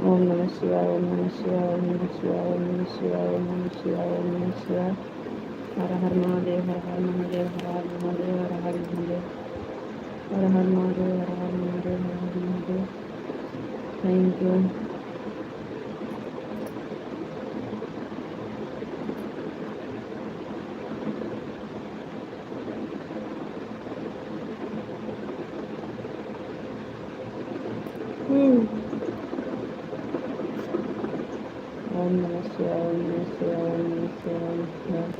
ओम नमः शिवाय ओम नमः शिवाय ओम नमः शिवाय ओम नमः शिवाय ओम नमः शिवाय ओम नमः शिवाय। हर हर महादेव हर हर महादेव हर हर महादेव हर हर महादेव हर हर महादेव हर हर महादेव हर हर महादेव। Thank you. ओम नमः शिवाय, ओम नमः शिवाय, ओम नमः शिवाय, ओम शिवाय।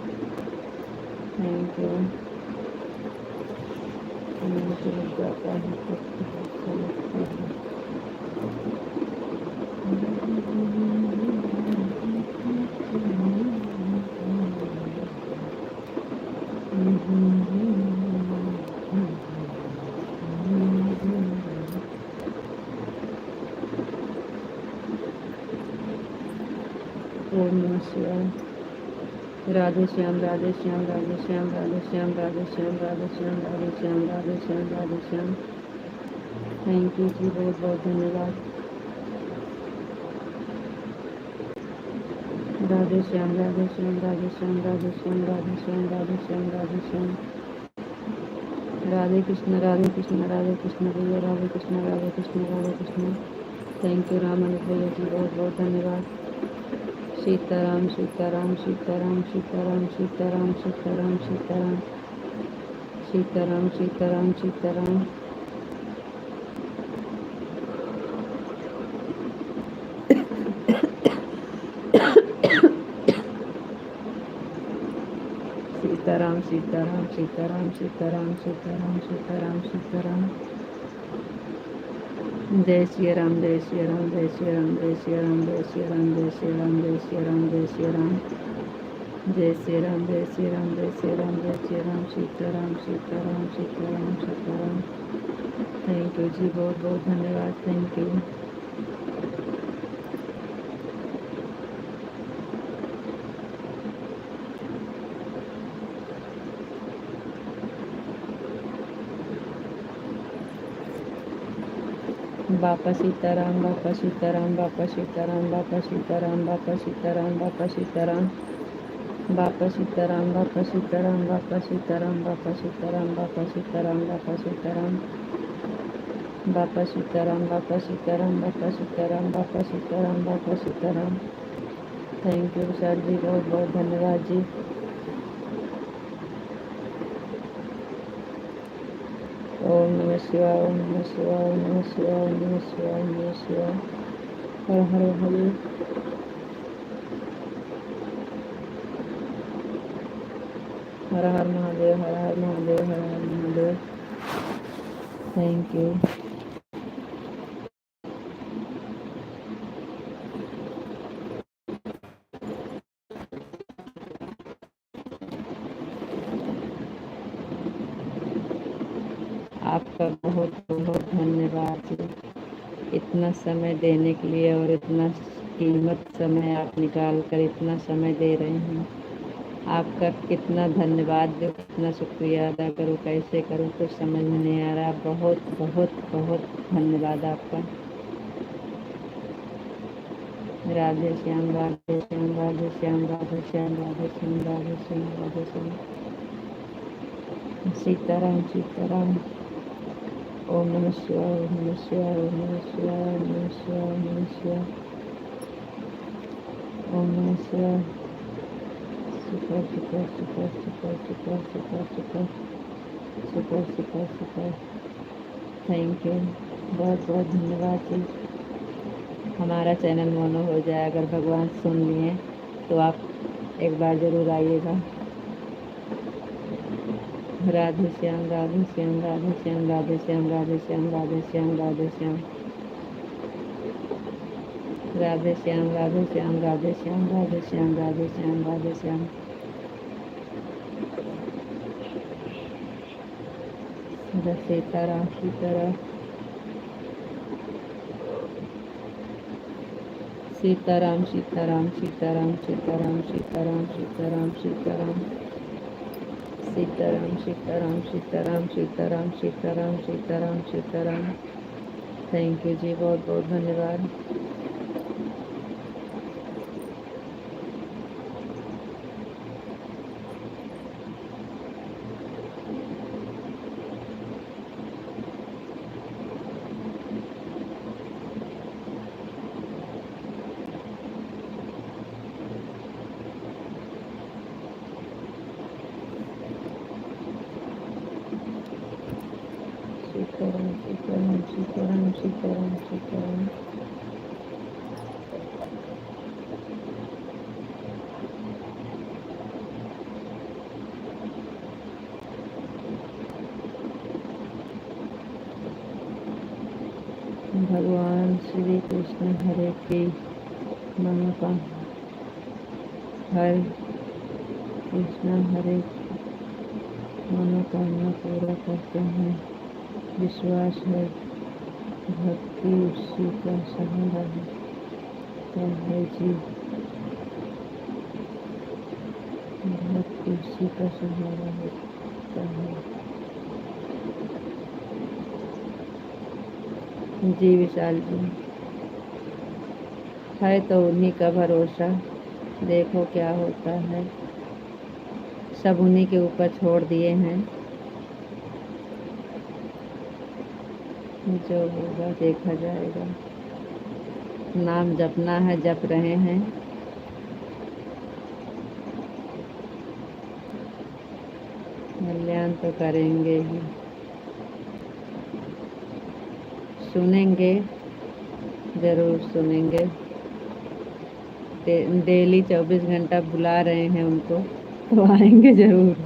Thank you. मुझे लग जाता है तो अच्छा लगता है। ओम नमः शिवाय। राधे श्याम, राधे श्याम, राधे श्याम, राधे श्याम, राधे श्याम, राधे श्याम, राधे श्याम, राधे श्याम, राधे श्याम। थैंक यू जी, बहुत बहुत धन्यवाद। राधे श्याम, राधे श्याम, राधे श्याम, राधे श्याम, राधे श्याम, राधे श्याम, राधे श्याम। राधे कृष्ण, राधे कृष्ण, राधे कृष्ण भैया, राधे कृष्ण, राधे कृष्ण, राधे कृष्ण। थैंक यू रामानुज भैया जी, बहुत बहुत धन्यवाद। सीताराम, सीताराम, सीताराम, सीताराम, सीताराम, सीताराम, सीताराम, सीताराम, सीताराम, सीताराम। सीताराम, सीताराम, सीताराम, सीताराम, सीताराम, सीताराम, सीताराम। जय श्री राम, जय श्री राम, जय श्री राम, जय श्री राम, जय श्री राम, जय श्री राम, जय श्री राम, जय श्री राम, जय श्री राम, जय श्री राम, जय श्री राम, जय श्री राम। सीताराम, सीताराम, सीताराम, सीताराम। थैंक यू जी, बहुत बहुत धन्यवाद। Thank you. बापा सीताराम, बापा सीताराम, बापा सीताराम, बापा सीताराम, बापा सीताराम, बापा सीताराम, बापा सीताराम, बापा सीताराम, बापा सीताराम, बापा सीताराम, बापा सीताराम, बापा सीताराम, बापा सीताराम, बापा सीताराम, बापा सीताराम, बापा सीताराम, बापा सीताराम। थैंक यू सर जी, बहुत बहुत धन्यवाद जी। ओम नमः शिवाय, ओम नमः शिवाय, ओम नमः शिवाय, ओम नमः शिवाय, ओम नमः शिवाय। हर हर महादेव। हर हर महादेव, हर हर महादेव, हर हर महादेव। Thank you. आपका बहुत बहुत धन्यवाद जी, इतना समय देने के लिए और इतना कीमत समय आप निकाल कर इतना समय दे रहे हैं। आपका कितना धन्यवाद दूँ, कितना शुक्रिया अदा करूँ, कैसे करूँ, कुछ समझ में नहीं आ रहा। बहुत बहुत बहुत धन्यवाद आपका। राधे श्याम, राधे श्याम, राधे श्याम, राधे श्याम, राधे श्याम, राधे श्याम, राधे श्याम। सीताराम, सीताराम। ओम नमः शिवाय, ओम नमः शिवाय, ओम नमः शिवाय, ओम नमः शिवाय, ओम नमः शिवाय, ओम नमः शिवाय। Super super super super super super super super super super. Thank you, बहुत बहुत धन्यवाद जी। हमारा चैनल मोनो हो जाए, अगर भगवान सुन लिए तो आप एक बार ज़रूर आइएगा। राधे श्याम, राधे श्याम, राधे श्याम, राधे श्याम, राधे श्याम, राधे श्याम, राधे श्याम, राधे श्याम, राधे श्याम, राधे श्याम, राधे श्याम, राधे श्याम, राधे श्याम। सीताराम, सीताराम, सीताराम, सीताराम, सीताराम, सीताराम, सीताराम, सीताराम, सीताराम, सीताराम, सीताराम, सीताराम, सीताराम, सीताराम, सीताराम, सीताराम। थैंक यू जी, बहुत बहुत धन्यवाद। सीताराम, सीताराम, सीताराम, सीताराम सीताराम सीताराम। भगवान श्री कृष्ण हरे की मनोकामना, हरे कृष्ण हरे मनोकामना पूरा करते हैं। विश्वास है भक्ति उसी का सहारा है जी, भक्ति उसी का सहारा होता है जी। विशाल जी, है तो उन्हीं का भरोसा, देखो क्या होता है, सब उन्हीं के ऊपर छोड़ दिए हैं। जो होगा देखा जाएगा, नाम जपना है, जप रहे हैं। कल्याण तो करेंगे ही, सुनेंगे, जरूर सुनेंगे। डेली 24 घंटा बुला रहे हैं उनको, तो आएंगे जरूर।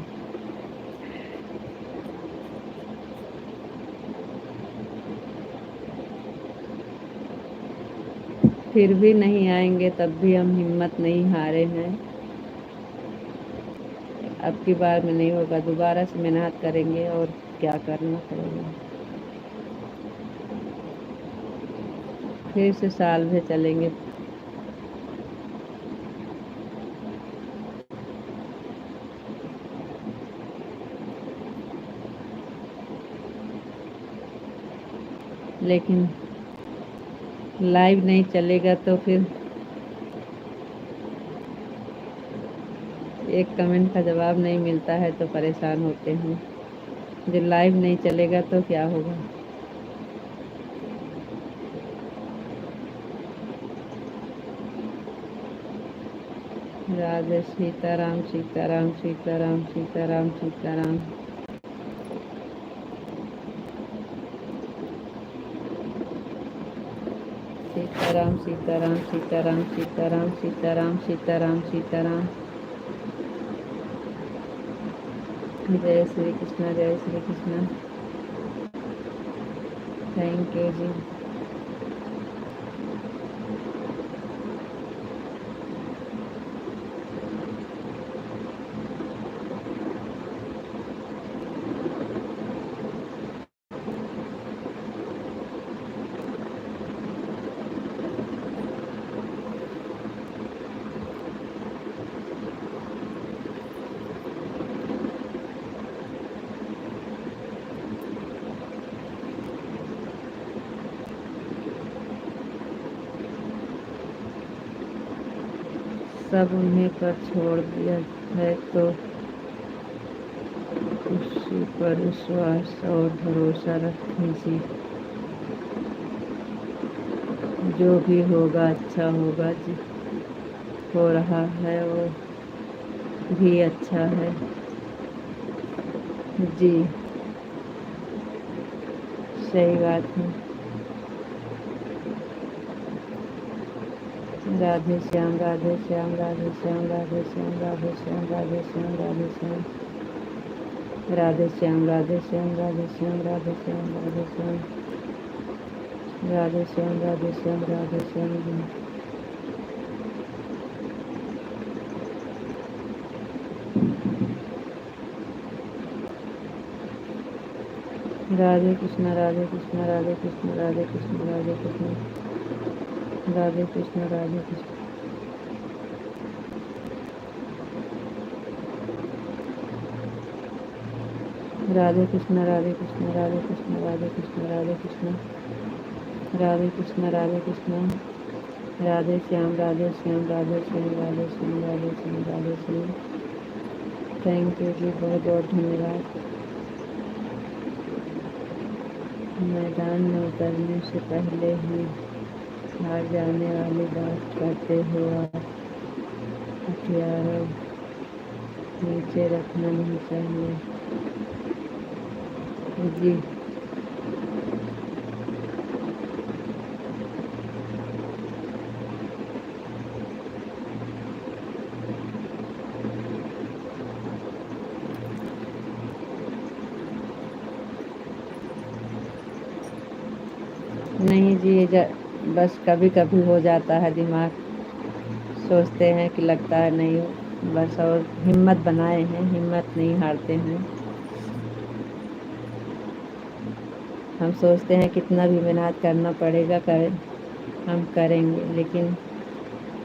फिर भी नहीं आएंगे तब भी हम हिम्मत नहीं हारे हैं। अब की बार में नहीं होगा, दोबारा से मेहनत करेंगे और क्या करना पड़ेगा। फिर से साल भर चलेंगे। लेकिन लाइव नहीं चलेगा तो फिर एक कमेंट का जवाब नहीं मिलता है तो परेशान होते हैं। जब लाइव नहीं चलेगा तो क्या होगा। राधे सीताराम सीताराम सीताराम सीताराम सीताराम। सीताराम सीताराम सीताराम सीताराम सीताराम सीताराम सीताराम। जय श्री कृष्ण, जय श्री कृष्ण। थैंक यू जी। सब उन्हें पर छोड़ दिया है तो उसी पर विश्वास और भरोसा रखें जी। जो भी होगा अच्छा होगा जी। हो रहा है वो भी अच्छा है जी। सही बात है। राधे श्याम राधे श्याम राधे श्याम राधे श्याम राधे श्याम राधे श्याम राधे श्याम राधे श्याम राधे श्याम राधे श्याम राधे श्याम राधे श्याम राधे श्याम राधे श्याम राधे श्याम। राधे कृष्ण राधे कृष्ण राधे कृष्ण राधे कृष्ण राधे कृष्ण राधे कृष्ण राधे कृष्ण। राधे कृष्ण राधे कृष्ण राधे कृष्ण राधे कृष्ण राधे कृष्ण राधे कृष्ण राधे कृष्ण। राधे श्याम राधे श्याम राधे श्याम राधे श्याम राधे श्याम राधे श्याम। थैंक यू जी, बहुत बहुत धन्यवाद। मैदान में उतरने से पहले ही हार जाने वाली बात करते हो आप। हथियारों नीचे रखना नहीं चाहिए जी। नहीं जी, बस कभी कभी हो जाता है दिमाग, सोचते हैं कि लगता है नहीं, बस और हिम्मत बनाए हैं, हिम्मत नहीं हारते हैं। हम सोचते हैं कितना भी मेहनत करना पड़ेगा, हम करेंगे, लेकिन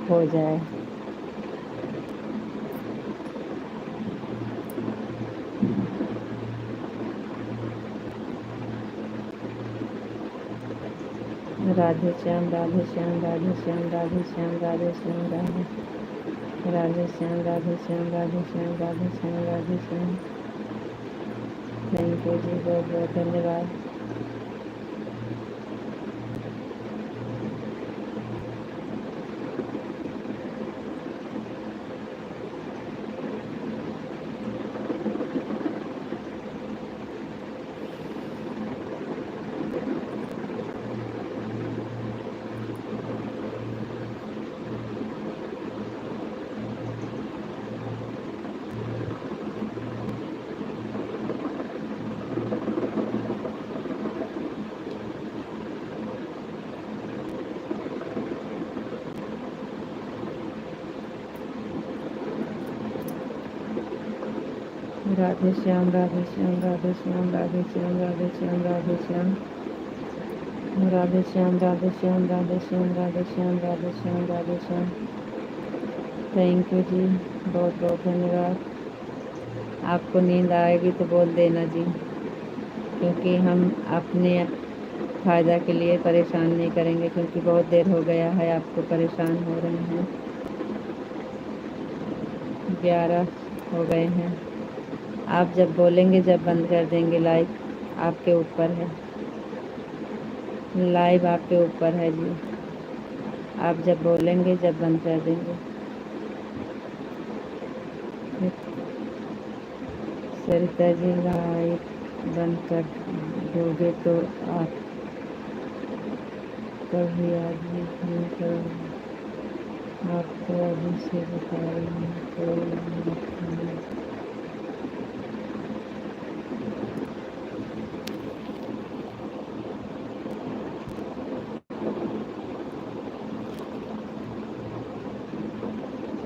हो जाए। राधे श्याम राधे श्याम राधे श्याम राधे श्याम राधे श्याम राधे श्याम राधे श्याम राधे श्याम राधे श्याम राधे श्याम। थैंक यू जी, बहुत बहुत धन्यवाद। राधे श्याम राधे श्याम राधे श्याम राधे श्याम राधे श्याम राधे श्याम राधे श्याम राधे श्याम राधे श्याम राधे श्याम राधे श्याम राधे श्याम। थैंक यू जी, बहुत बहुत धन्यवाद। आपको नींद आएगी तो बोल देना जी, क्योंकि हम अपने फ़ायदा के लिए परेशान नहीं करेंगे, क्योंकि बहुत देर हो गया है, आपको परेशान हो रहे हैं। 11 हो गए हैं। आप जब बोलेंगे जब बंद कर देंगे लाइव, आपके ऊपर है, लाइव आपके ऊपर है जी। आप जब बोलेंगे जब बंद कर देंगे। सरिता जी, लाइव बंद कर दोगे तो आप कभी आदमी नहीं करोगे। आपको अभी से बता रही हूँ, कोई नहीं।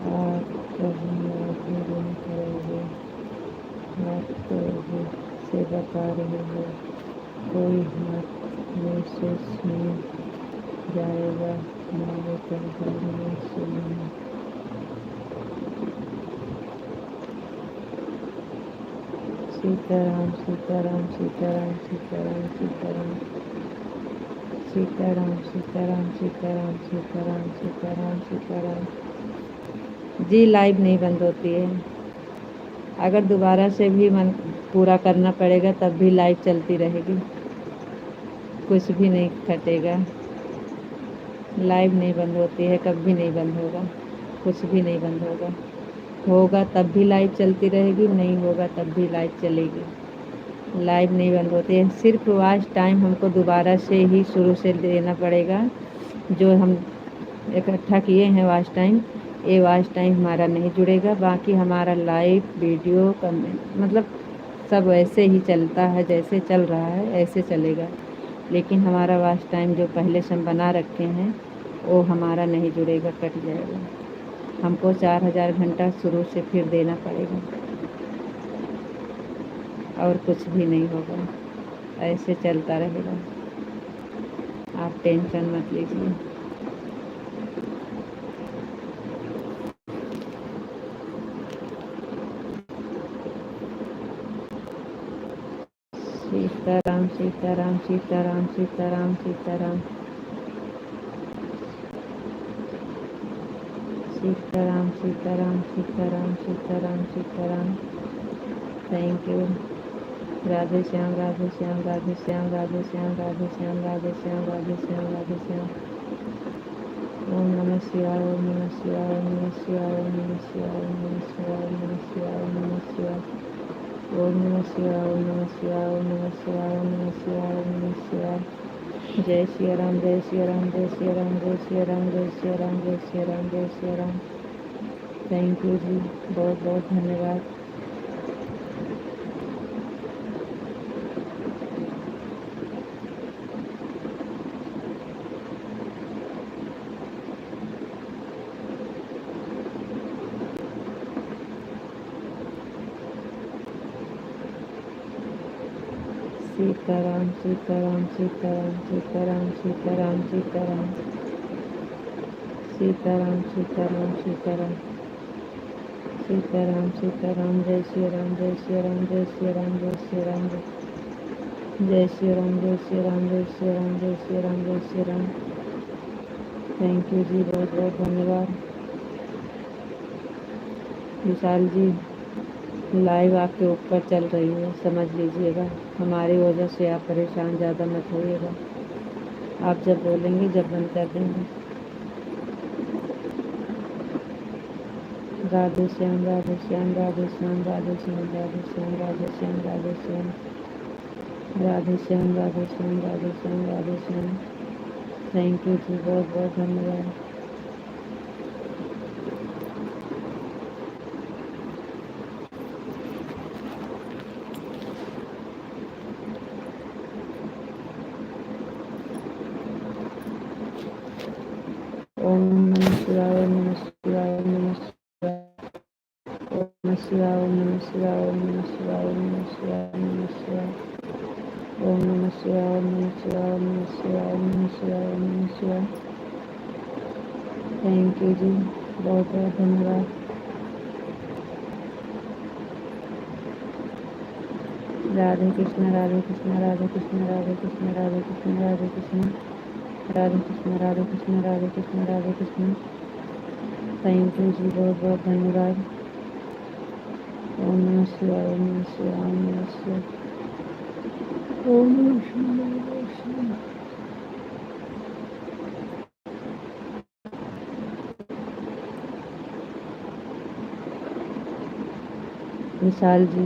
आप कभी आदमी नहीं करोगे, आपको अभी से बता रही हूँ, कोई हाथ में से छीन जाएगा, हमारे परिवार में से नहीं। सीताराम सीताराम सीताराम सीताराम सीताराम सीताराम सीताराम सीताराम सीताराम सीताराम सीताराम। जी, लाइव नहीं बंद होती है, अगर दोबारा से भी मन पूरा करना पड़ेगा तब भी लाइव चलती रहेगी, कुछ भी नहीं कटेगा। लाइव नहीं बंद होती है, कभी नहीं बंद होगा, कुछ भी नहीं बंद होगा। होगा तब भी लाइव चलती रहेगी, नहीं होगा तब भी लाइव चलेगी। लाइव नहीं बंद होती है, सिर्फ वॉच टाइम हमको दोबारा से ही शुरू से देना पड़ेगा। जो हम इकट्ठा किए हैं वॉच टाइम, ये वॉच टाइम हमारा नहीं जुड़ेगा। बाकी हमारा लाइव वीडियो कमेंट मतलब सब वैसे ही चलता है, जैसे चल रहा है ऐसे चलेगा, लेकिन हमारा वॉच टाइम जो पहले से हम बना रखे हैं वो हमारा नहीं जुड़ेगा, कट जाएगा। हमको 4000 घंटा शुरू से फिर देना पड़ेगा, और कुछ भी नहीं होगा, ऐसे चलता रहेगा। आप टेंशन मत लीजिए। सीताराम सीताराम सीताराम सीताराम सीताराम सीताराम सीताराम सीताराम सीताराम सीताराम। Thank you. राधे श्याम राधे श्याम राधे श्याम राधे श्याम राधे श्याम राधे श्याम राधे श्याम राधे श्याम। ओम नमः शिवाय ओम नमः शिवाय ओम नमः शिवाय ओम नमः शिवाय ओम नमः शिवाय ओम नमः शिवाय ओम नमः शिवाय ओम नमः शिवाय ओम नमः शिवाय ओम नमः शिवाय ओम नमः शिवाय ओम नमः शिवाय। जय श्री राम जय श्री राम जय श्री राम जय श्री राम जय श्री राम जय श्री राम जय श्री राम। थैंक यू जी, बहुत बहुत धन्यवाद। सीताराम सीताराम सीताराम सीताराम सीताराम सीताराम सीताराम सीताराम सीताराम सीताराम सीताराम जय श्री राम जय श्री राम जय श्री राम जय श्री राम जय श्री राम जय श्री राम जय श्री राम जय श्री राम जय श्री राम। थैंक यू जी, बहुत बहुत धन्यवाद। विशाल जी, लाइव आपके ऊपर चल रही है, समझ लीजिएगा। हमारी वजह से आप परेशान ज़्यादा मत होइएगा। आप जब बोलेंगे जब बंद कर देंगे। राधे श्याम राधे श्याम राधे श्याम राधे श्याम राधे श्याम राधे श्याम राधे श्याम राधे श्याम राधे श्याम राधे श्याम राधे श्याम। थैंक यू जी, बहुत बहुत धन्यवाद। ओम नमः शिवाय ओम नमः शिवाय ओम नमः शिवाय ओम नमः शिवाय ओम नमः शिवाय ओम नमः शिवाय ओम नमः शिवाय ओम नमः शिवाय ओम नमः शिवाय ओम नमः शिवाय ओम नमः शिवाय। थैंक यू जी, बहुत बहुत धन्यवाद। राधे कृष्ण राधे कृष्ण राधे कृष्ण राधे कृष्ण राधे कृष्ण राधे कृष्ण राधे कृष्ण राधे कृष्ण राधे कृष्ण राधे कृष्ण। थैंक यू जी, बहुत बहुत धन्यवाद। ओम नमः शिवाय ओम नमः शिवाय ओम नमः शिवाय ओम नमः शिवाय। विशाल जी,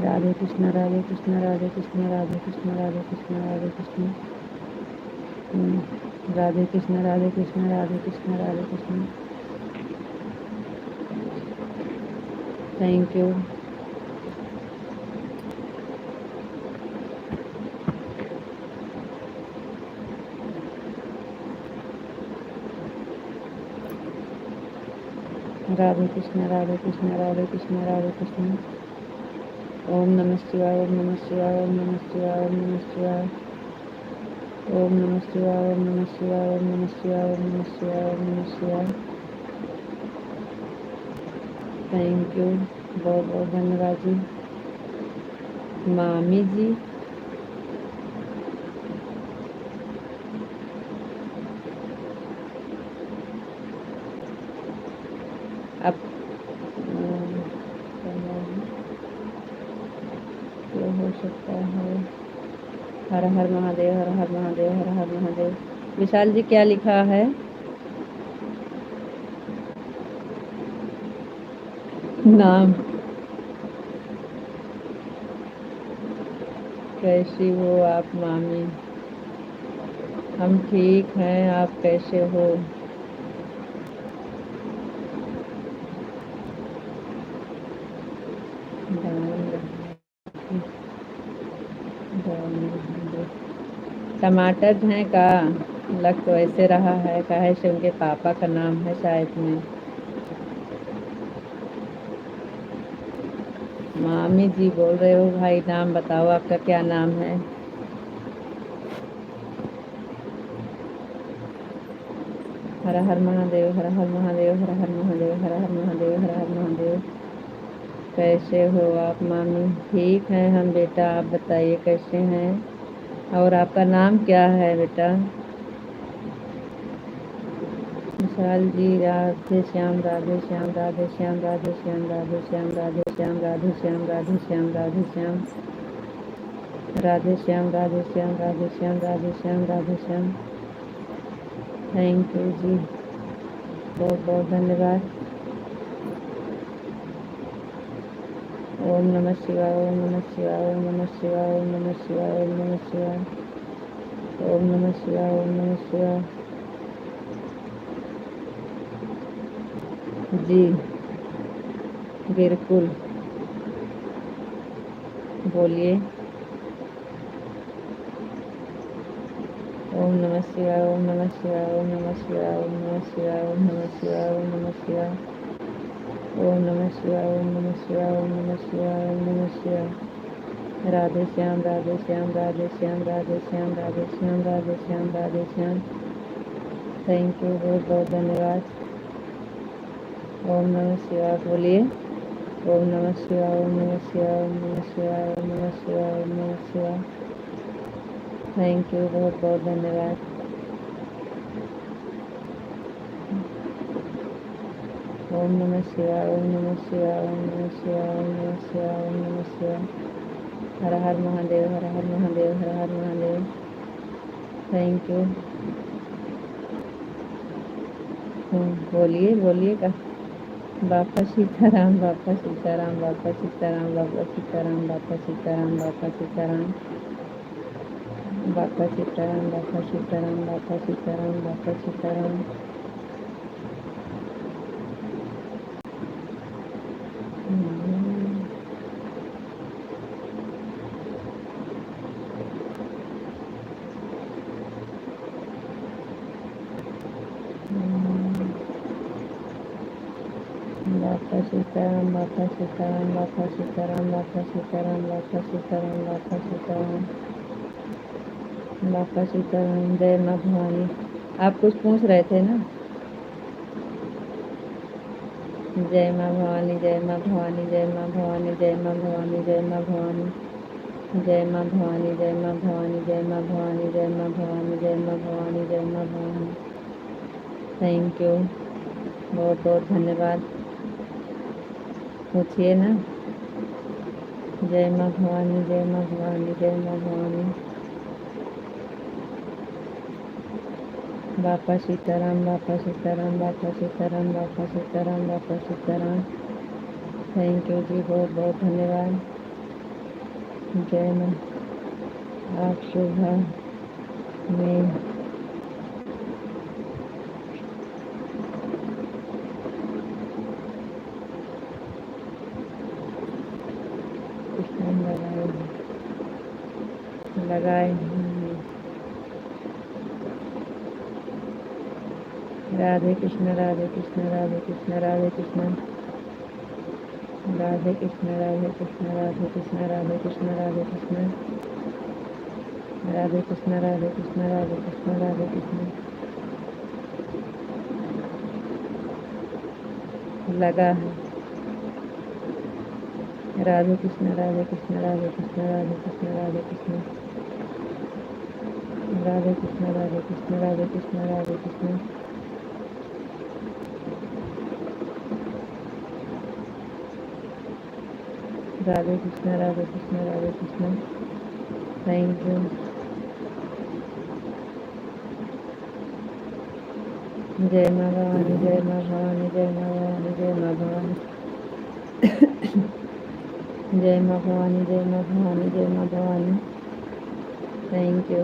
राधे कृष्ण राधे कृष्ण राधे कृष्ण राधे कृष्ण राधे कृष्ण राधे कृष्ण राधे कृष्ण राधे कृष्ण राधे कृष्ण राधे कृष्ण। Thank you. राधे कृष्ण राधे कृष्ण राधे कृष्ण राधे कृष्ण। ओम नमः शिवाय ओम नमः शिवाय ओम नमः शिवाय ओम नमः शिवाय ओम नमः शिवाय ओम नमः शिवाय ओम नमः शिवाय ओम नमः शिवाय ओम नमः शिवाय। थैंक यू, बहुत बहुत धन्यवाद जी। मामी जी, अब क्या हो सकता है? हर हर महादेव हर हर महादेव हर हर महादेव। विशाल जी, क्या लिखा है? नाम। कैसी हो आप मामी? हम ठीक हैं, आप कैसे हो? टमाटर हैं का? लग तो ऐसे रहा है, काहे से उनके पापा का नाम है शायद में। मामी जी बोल रहे हो? भाई नाम बताओ, आपका क्या नाम है? हर हर महादेव हर हर महादेव हर हर महादेव हर हर महादेव हर हर महादेव। कैसे हो आप मामी? ठीक हैं हम बेटा, आप बताइए कैसे हैं? और आपका नाम क्या है बेटा? विशाल जी, राधे श्याम राधे श्याम राधे श्याम राधे श्याम राधे श्याम राधे श्याम राधे श्याम राधे श्याम राधे श्याम राधे श्याम राधे श्याम राधे श्याम राधे श्याम राधे श्याम। थैंक यू जी, बहुत बहुत धन्यवाद। ओम नमः शिवाय ओम नमः शिवाय ओम नमः शिवाय ओम नमः शिवाय ओम नमः शिवाय ओम नमः शिवाय ओम नमः शिवाय। जी बिल्कुल, बोलिए। ओम नमः शिवाय, ओम नमः शिवाय, ओम नमः शिवाय, ओम नमः शिवाय, ओम नमः शिवाय, ओम नमः शिवाय, ओम नमः शिवाय, ओम नमः शिवाय, ओम नमः शिवाय, ओम नमः शिवाय। राधे श्याम, राधे श्याम, राधे श्याम, राधे श्याम, राधे श्याम, राधे श्याम, राधे श्याम। थैंक यू, बहुत बहुत धन्यवाद। ओम नमः शिवाय बोलिए। ओम नमः शिवाय, ओम नमः शिवाय, ओम नमः शिवाय, ओम नमः शिवाय, ओम नमः शिवाय। थैंक यू, बहुत बहुत धन्यवाद। ओम नमः शिवाय, ओम नमः शिवाय, ओम नमः शिवाय, ओम नमः शिवाय, ओम नमः शिवाय। हर हर महादेव, हर हर महादेव, हर हर महादेव। Thank you. बोलिए बोलिएगा। बापा सीताराम, बापा सीताराम, बापा सीताराम, बापा सीताराम, बापा सीताराम, बापा सीताराम, बापा सीताराम, बापा सीताराम, बापा सीताराम, बापा सीताराम। बापा सीताराम, बापा सीताराम, बापा सीताराम, बापा सीताराम, बापा सीताराम, बापा सीताराम, बापा सीताराम। जय माँ भवानी। आप कुछ पूछ रहे थे ना? जय माँ भवानी, जय माँ भवानी, जय माँ भवानी, जय माँ भवानी, जय माँ भवानी, जय माँ भवानी, जय माँ भवानी, जय माँ भवानी, जय माँ भवानी, जय माँ भवानी, जय माँ भवानी। थैंक यू, बहुत बहुत धन्यवाद। पूछिए ना। जय माँ भवानी, जय माँ भवानी, जय माँ भवानी। बापा सीताराम, बापा सीताराम, बापा सीताराम, बापा सीताराम, बापा सीताराम। थैंक यू जी, बहुत बहुत धन्यवाद। जय माँ। आप सुबह में कृष्ण लगाए राधे कृष्ण, राधे कृष्ण, राधे कृष्ण, राधे कृष्ण, राधे कृष्ण, राधे कृष्ण, राधे कृष्ण, राधे कृष्ण, राधे कृष्ण, राधे कृष्ण, राधे कृष्ण, राधे कृष्ण, राधे कृष्ण। लगा है। राधे कृष्ण, राधे कृष्ण, राधे कृष्ण, राधे कृष्ण, राधे कृष्ण, राधे कृष्ण, राधे कृष्ण, राधे कृष्ण, राधे कृष्ण। राधे कृष्ण, राधे कृष्ण, राधे कृष्ण। Thank you. जय माँ भवानी, जय माँ भवानी, जय माँ भवानी, जय माँ भवानी, जय माँ भवानी, जय माँ भवानी, जय माँ भवानी। Thank you.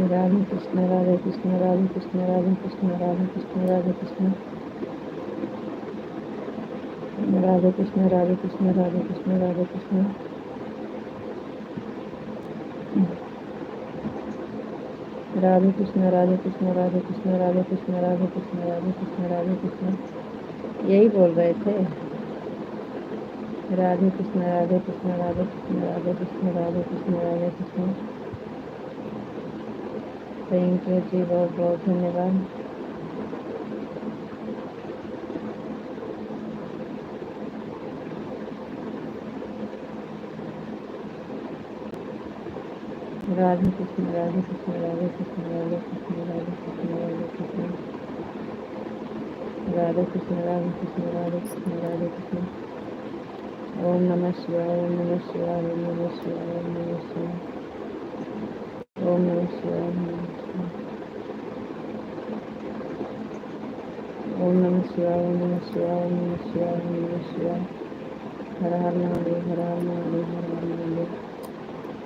राधे कृष्ण, राधे कृष्ण, राधे कृष्ण, राधे कृष्ण, राधे कृष्ण, राधे कृष्ण, राधे कृष्ण, राधे कृष्ण, राधे कृष्ण, राधे कृष्ण, राधे कृष्ण, राधे कृष्ण, राधे कृष्ण, राधे कृष्ण, राधे कृष्ण, राधे कृष्ण, राधे कृष्ण। यही बोल रहे थे। राधे कृष्ण, राधे कृष्ण, राधे कृष्ण, राधे कृष्ण, राधे कृष्ण, राधे कृष्ण। थैंक यू जी, बहुत बहुत धन्यवाद। राधे कृष्ण, राधे कृष्ण, राधे कृष्ण, राधे कृष्ण, राधे कृष्ण, राधे कृष्ण, राधे कृष्ण, राधे कृष्ण, राधे कृष्ण, राधे कृष्ण। ओम नमः शिवाय, ओम नमः शिवाय, ओम नमः शिवाय, ओम नमः शिवाय, ओम नमः शिवाय, ओम नमः शिवाय, ओम नमः शिवाय, ओम नमः शिवाय, ओम नमः शिवाय। हर हर महादेव, हर हर महादेव, हर हर महादेव।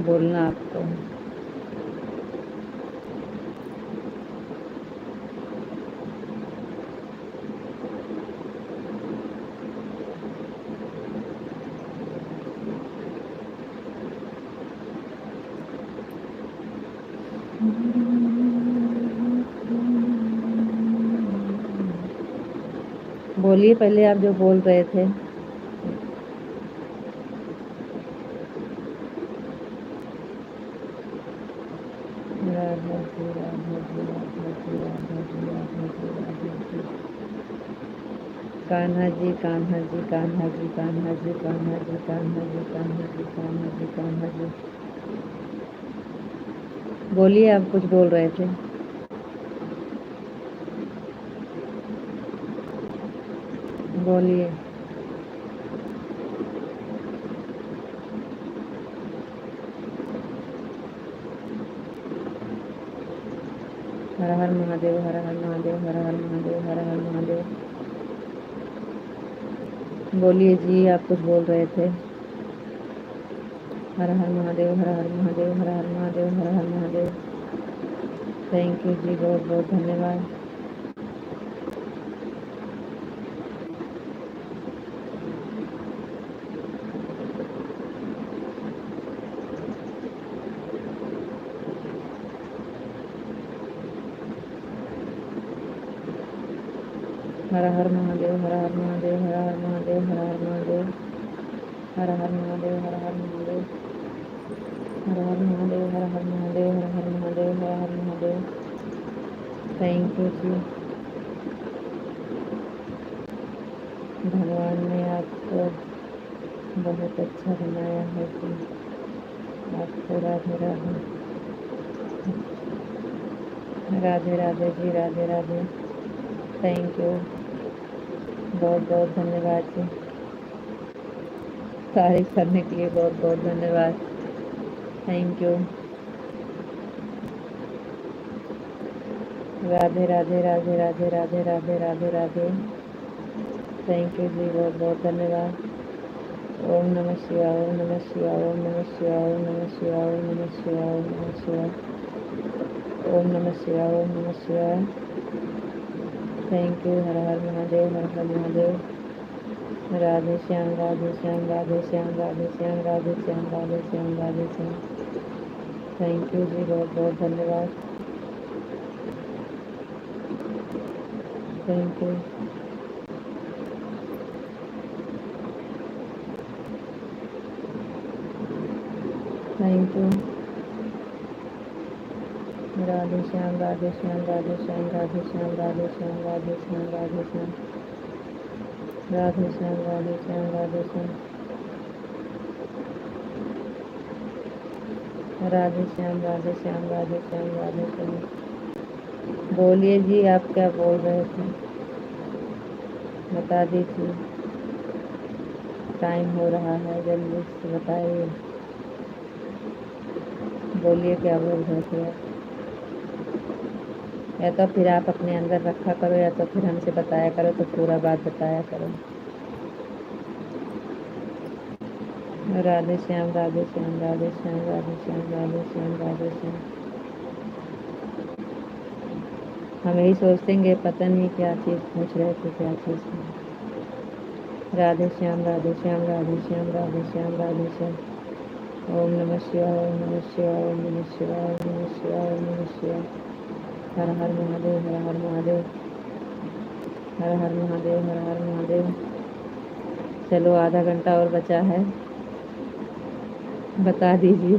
बोलना आपको। बोलिए पहले आप जो बोल रहे थे। राधा जी राधा जी राधा जी राधा जी राधा जी राधा जी। कान्हा जी कान्हा जी कान्हा जी कान्हा जी कान्हा जी कान्हा जी कान्हा जी कान्हा जी कान्हा जी। बोलिए आप कुछ बोल रहे थे। बोलिए। हर हर महादेव हर हर महादेव हर हर महादेव हर हर महादेव। बोलिए जी आप कुछ बोल रहे थे। हर हर महादेव हर हर महादेव हर हर महादेव हर हर महादेव। थैंक यू जी बहुत बहुत धन्यवाद। हर हर महादेव हर हर महादेव हर हर महादेव हर हर महादेव हर हर महादेव हर हर महादेव हर हर महादेव हर हर महादेव हर हर महादेव हर हर महादेव। थैंक यू जी। भगवान ने आपको बहुत अच्छा बनाया है जी। आपको राधे राधे राधे राधे जी राधे राधे। थैंक यू बहुत बहुत धन्यवाद जी। तारीफ करने के लिए बहुत बहुत धन्यवाद। Thank you. Radhe Radhe Radhe Radhe Radhe Radhe Radhe Radhe. Thank you जी बहुत बहुत धन्यवाद। ओम नमः शिवाय ओम नमः शिवाय ओम नमः शिवाय ओम नमः शिवाय ओम नमः शिवाय ओम नमः शिवाय ओम नमः शिवाय ओम नमः शिवाय। Thank you. Her her Mahadev her her Mahadev. Radhe Shyam Radhe Shyam Radhe Shyam Radhe Shyam Radhe Shyam Radhe Shyam Radhe Shyam. Thank you जी बहुत बहुत धन्यवाद। Thank you. Thank you. Radhe Shyam Radhe Shyam Radhe Shyam Radhe Shyam Radhe Shyam Radhe Shyam Radhe Shyam Radhe Shyam Radhe Shyam Radhe Shyam Radhe Shyam Radhe Shyam Radhe Shyam Radhe Shyam. बोलिए जी आप क्या बोल रहे थे। बता दीजिए। टाइम हो रहा है जल्दी से बताइए। बोलिए क्या बोल रहे थे आप। या तो फिर आप अपने अंदर रखा करो या तो फिर हमसे बताया करो तो पूरा बात बताया करो। राधे श्याम राधे श्याम राधे श्याम राधे श्याम राधे श्याम राधे श्याम। हम यही सोचेंगे पता नहीं क्या चीज़ पूछ रहे थे क्या चीज़। राधे श्याम राधे श्याम राधे श्याम राधे श्याम राधे श्याम। ओम नमः शिवाय ओम नमः शिवाय ओम नमः शिवाय ओम नमः शिवाय ओम नमः शिवाय। हर हर महादेव हर हर महादेव हर हर महादेव हर हर महादेव। चलो आधा घंटा और बचा है बता दीजिए।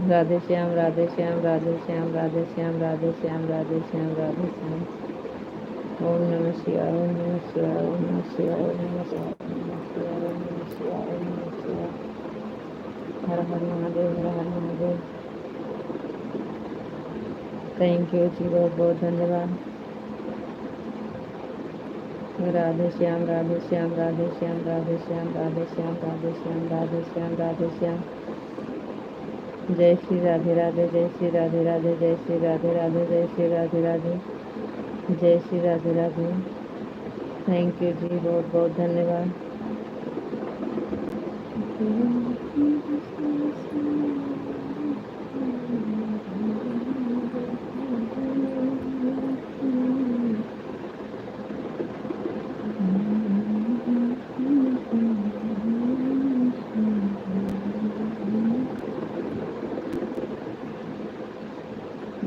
राधे श्याम राधे श्याम राधे श्याम राधे श्याम राधे श्याम राधे श्याम राधे श्याम। ओम नमः शिवाय ओम नमः शिवाय ओम नमः शिवाय ओम नमः शिवाय ओम नमः शिवाय ओम नमः शिवाय ओम नमः शिवाय। हर हर महादेव हर हर महादेव। थैंक यू जी बहुत बहुत धन्यवाद। राधे श्याम राधे श्याम राधे श्याम राधे श्याम राधे श्याम राधे श्याम राधे श्याम राधे श्याम। जय श्री राधे राधे जय श्री राधे राधे जय श्री राधे राधे जय श्री राधे राधे जय श्री राधे राधे। थैंक यू जी बहुत बहुत धन्यवाद।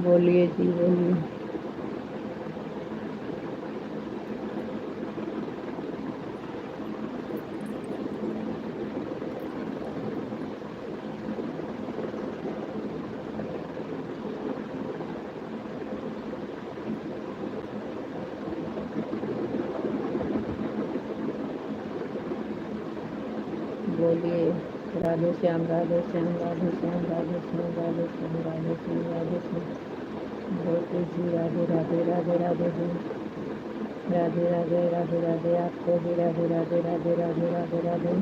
बोलिए जी बोलिए। बोलिए राधे श्याम राधे श्याम राधे श्याम राधे श्याम राधे श्याम राधे श्याम राधे श्याम। बोलिए जी राधे राधे राधे राधे जी। राधे राधे राधे राधे आपको भी राधे राधे राधे राधे राधे राधे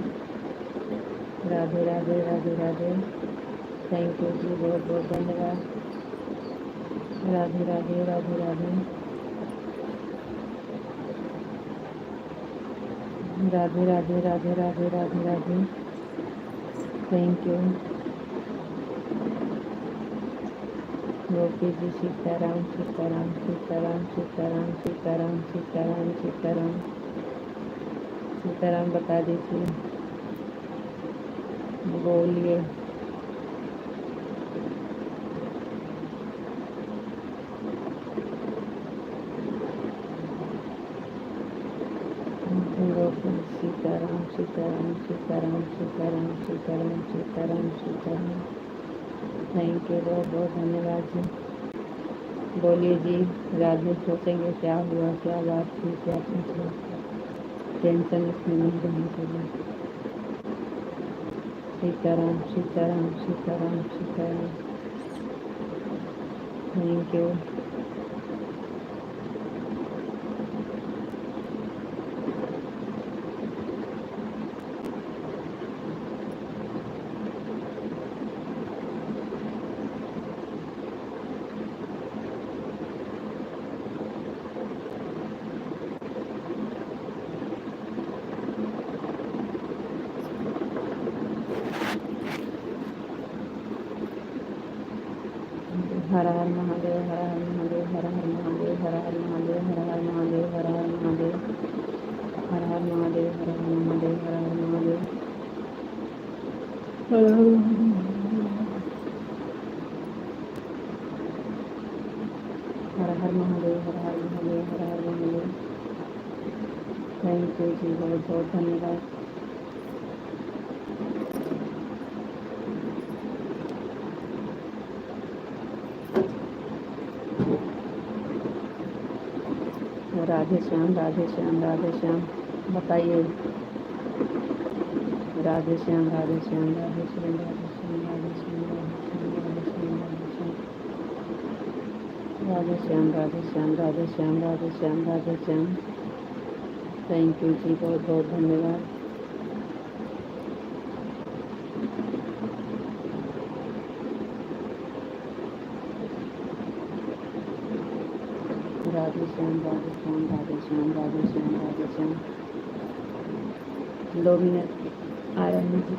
राधे राधे राधे राधे। थैंक यू जी बहुत बहुत धन्यवाद। राधे राधे राधे राधे राधे राधे राधे राधे राधे राधे। थैंक यू गोपी जी। सीताराम सीताराम सीताराम सीताराम सीताराम सीताराम सीताराम सीताराम बता दीजिए। बोलिए गोपी। सीताराम सीताराम सीताराम सीताराम सीताराम सीताराम सीताराम। थैंक यू बहुत बहुत धन्यवाद जी। बोलिए जी। रात में सोचेंगे क्या हुआ क्या बात थी क्या कुछ हुआ। टेंशन इसमें नहीं रहनी चाहिए। Sitaram Sitaram Sitaram Sitaram. Thank you. Her her Mahadev her her Mahadev her her Mahadev her her Mahadev her her Mahadev her her Mahadev her her Mahadev her her Mahadev her her Mahadev her her Mahadev her her Mahadev her her Mahadev. Thank you जी बहुत बहुत धन्यवाद। राधे श्याम राधे श्याम राधे श्याम बताइए। राधे श्याम राधे श्याम राधे श्याम राधे श्याम राधे श्याम राधे श्याम राधे श्याम राधे श्याम राधे श्याम राधे श्याम। थैंक यू जी बहुत बहुत धन्यवाद। राधे श्याम राधे श्याम राधे श्याम राधे श्याम राधे श्याम। 2 मिनट आ रहे हैं जी।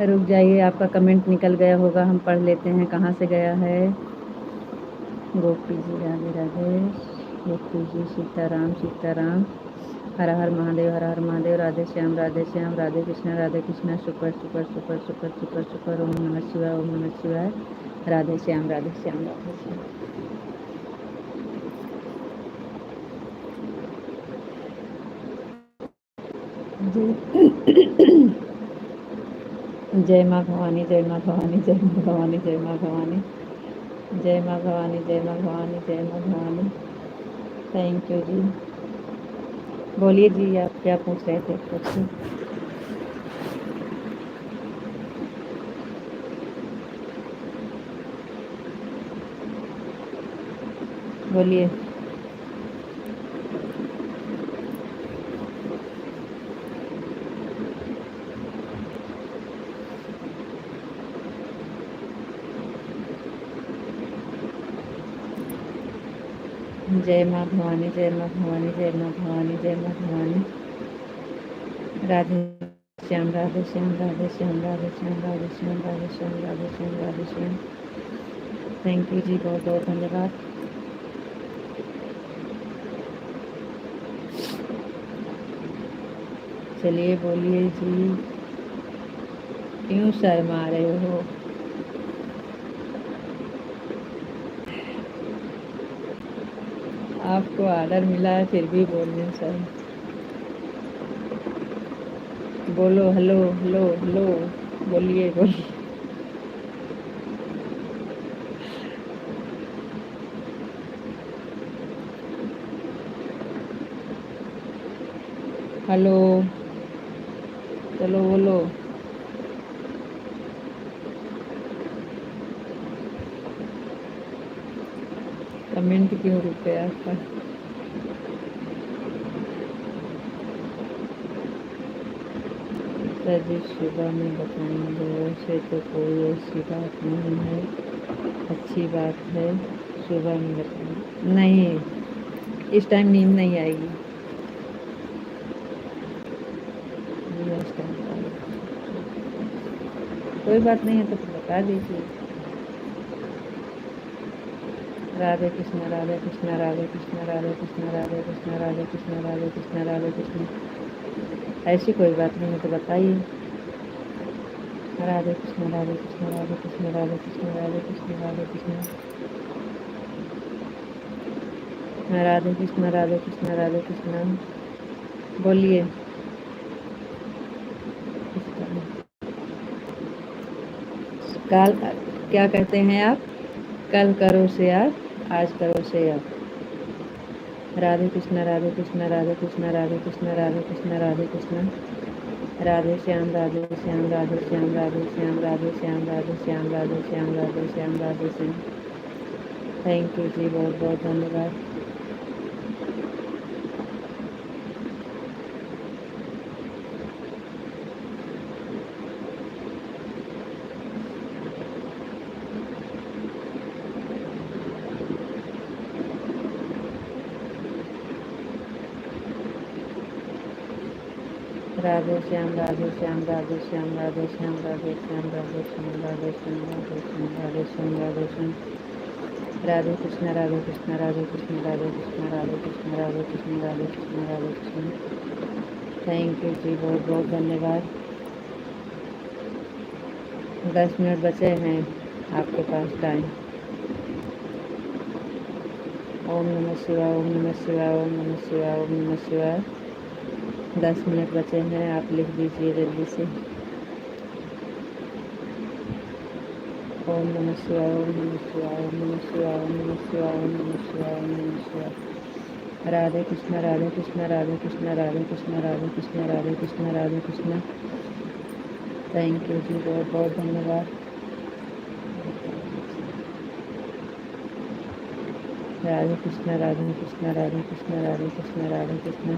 रुक जाइए, आपका कमेंट निकल गया होगा, हम पढ़ लेते हैं कहाँ से गया है। गोपी जी राधे राधे, गोपी जी सीताराम सीताराम, हर हर महादेव हर हर Mahadev, Radhe Shyam Radhe Krishna super super super super super super, Om नमः शिवाय ओम नमः शिवाय, राधे श्याम राधे श्याम राधे श्याम। जय माँ भवानी जय माँ भवानी जय माँ भवानी जय माँ भवानी जय माँ भवानी जय माँ भवानी जय माँ भवानी। थैंक यू जी। बोलिए जी, आप क्या पूछ रहे थे? पूछिए। बोलिए। जय माँ भवानी जय माँ भवानी जय माँ भवानी जय माँ भवानी, राधे श्याम राधे श्याम राधे श्याम राधे श्याम राधे श्याम राधे श्याम राधे श्याम राधे श्याम। थैंक यू जी, बहुत बहुत धन्यवाद। चलिए बोलिए जी, क्यों शर्मा रहे हो? आपको ऑर्डर मिला है फिर भी बोल रहे हैं सर। बोलो हेलो हेलो हेलो, बोलिए बोलिए। हेलो, चलो बोलो। कमेंट क्यों रुक गया आपका? सर जी सुबह में बताएंगे, वैसे तो कोई ऐसी बात नहीं है, अच्छी बात है सुबह में बताएंगे। नहीं, इस टाइम नींद नहीं आएगी। इस टाइम कोई बात नहीं है तो फिर बता दीजिए। राधे कृष्ण राधे कृष्ण राधे कृष्ण राधे कृष्ण राधे कृष्ण राधे कृष्ण राधे कृष्ण राधे कृष्ण। ऐसी कोई बात नहीं है तो बताइए। राधे कृष्ण राधे कृष्ण राधे कृष्ण राधे कृष्ण राधे कृष्ण राधे कृष्ण, राधे कृष्ण राधे कृष्ण राधे कृष्ण। बोलिए। कल क्या कहते हैं आप? कल करो से आप, आज करो से आप। राधे कृष्ण राधे कृष्ण राधे कृष्ण राधे कृष्ण राधे कृष्ण राधे कृष्ण, राधे श्याम राधे श्याम राधे श्याम राधे श्याम राधे श्याम राधे श्याम राधे श्याम राधे श्याम राधे श्याम। थैंक यू जी, बहुत बहुत धन्यवाद। राधे श्याम राधे श्याम राधे श्याम राधे श्याम राधे श्याम राधे श्याम राधे श्याम राधे श्याम राधे श्याम राधे श्याम। राधे कृष्ण राधे कृष्ण राधे कृष्ण राधे कृष्ण राधे कृष्ण राधे कृष्ण राधे कृष्ण राधे कृष्ण। थैंक यू जी, बहुत बहुत धन्यवाद। 10 मिनट बचे हैं आपके पास टाइम। ओम नमः शिवाय ओम नमः शिवाय ओम नमः शिवाय ओम नमः शिवाय। 10 मिनट बचे हैं, आप लिख दीजिए जल्दी से। ओम नमः शिवाय ओम नमः शिवाय ओम नमः शिवाय ओम नमः शिवाय ओम नमः शिवाय ओम नमः शिवाय। राधे कृष्ण राधे कृष्ण राधे कृष्ण राधे कृष्ण राधे कृष्ण राधे कृष्ण राधे कृष्ण। थैंक यू जी, बहुत बहुत धन्यवाद। राधे कृष्ण राधे कृष्ण राधे कृष्ण राधे कृष्ण राधे कृष्ण।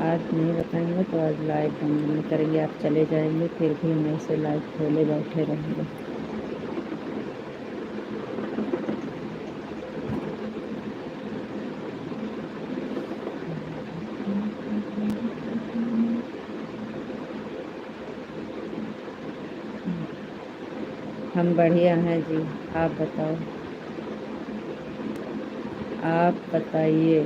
आज नहीं बताएंगे तो आज लाइव बंद नहीं करेंगे, आप चले जाएंगे फिर भी हम ऐसे लाइव खोले बैठे रहेंगे। हम बढ़िया हैं जी। आप बताओ, आप बताइए।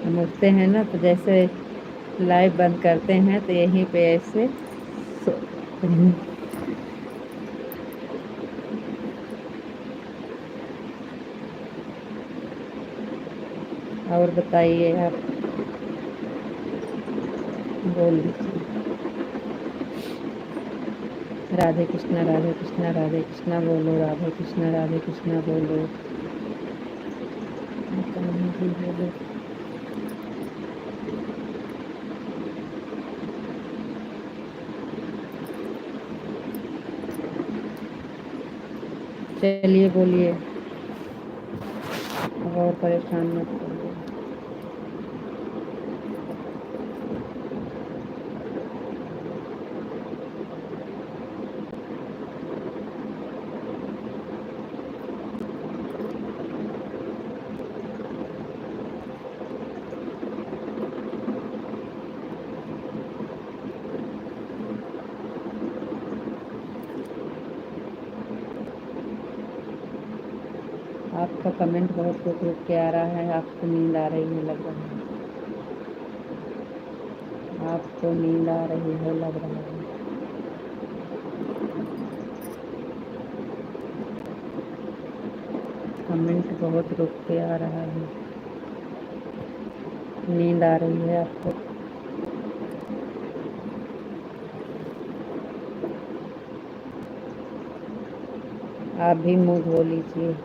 हम उठते हैं ना तो जैसे लाइव बंद करते हैं तो यहीं पे ऐसे और बताइए आप, बोल दीजिए। राधे कृष्णा राधे कृष्णा राधे कृष्णा बोलो, राधे कृष्णा बोलो। कान्हा जी बोलो। चलिए बोलिए, और परेशान मत करिए। आपका कमेंट बहुत रुक रुक के आ रहा है, आपको नींद आ रही है लग रहा है, आपको नींद आ रही है लग रहा है। कमेंट बहुत रुक के आ रहा है, नींद आ रही है आपको। आप भी मुंह धो लीजिए।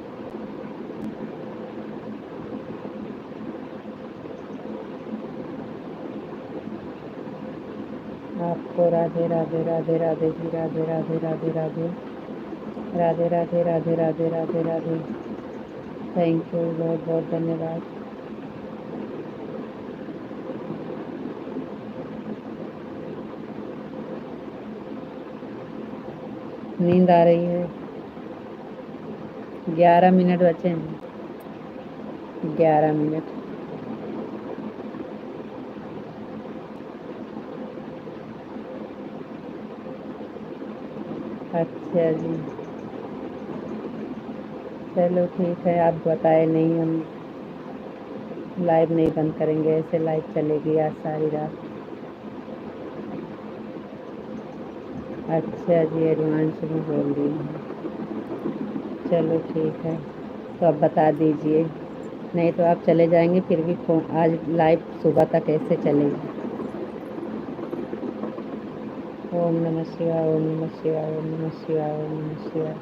आपको राधे राधे राधे राधे जी, राधे राधे राधे राधे राधे राधे राधे राधे राधे राधे। थैंक यू, बहुत बहुत धन्यवाद। नींद आ रही है। 11 मिनट बचे हैं, 11 मिनट। अच्छा जी, चलो ठीक है। आप बताए नहीं, हम लाइव नहीं बंद करेंगे, ऐसे लाइव चलेगी आज सारी रात। अच्छा जी, एडवांस में बोल रही हूँ। चलो ठीक है, तो अब बता दीजिए, नहीं तो आप चले जाएंगे फिर भी फोन आज लाइव सुबह तक ऐसे चलेगी। ओम नमः शिवाय, ओम नमः शिवाय, ओम नमः शिवाय, ओम नमः शिवाय,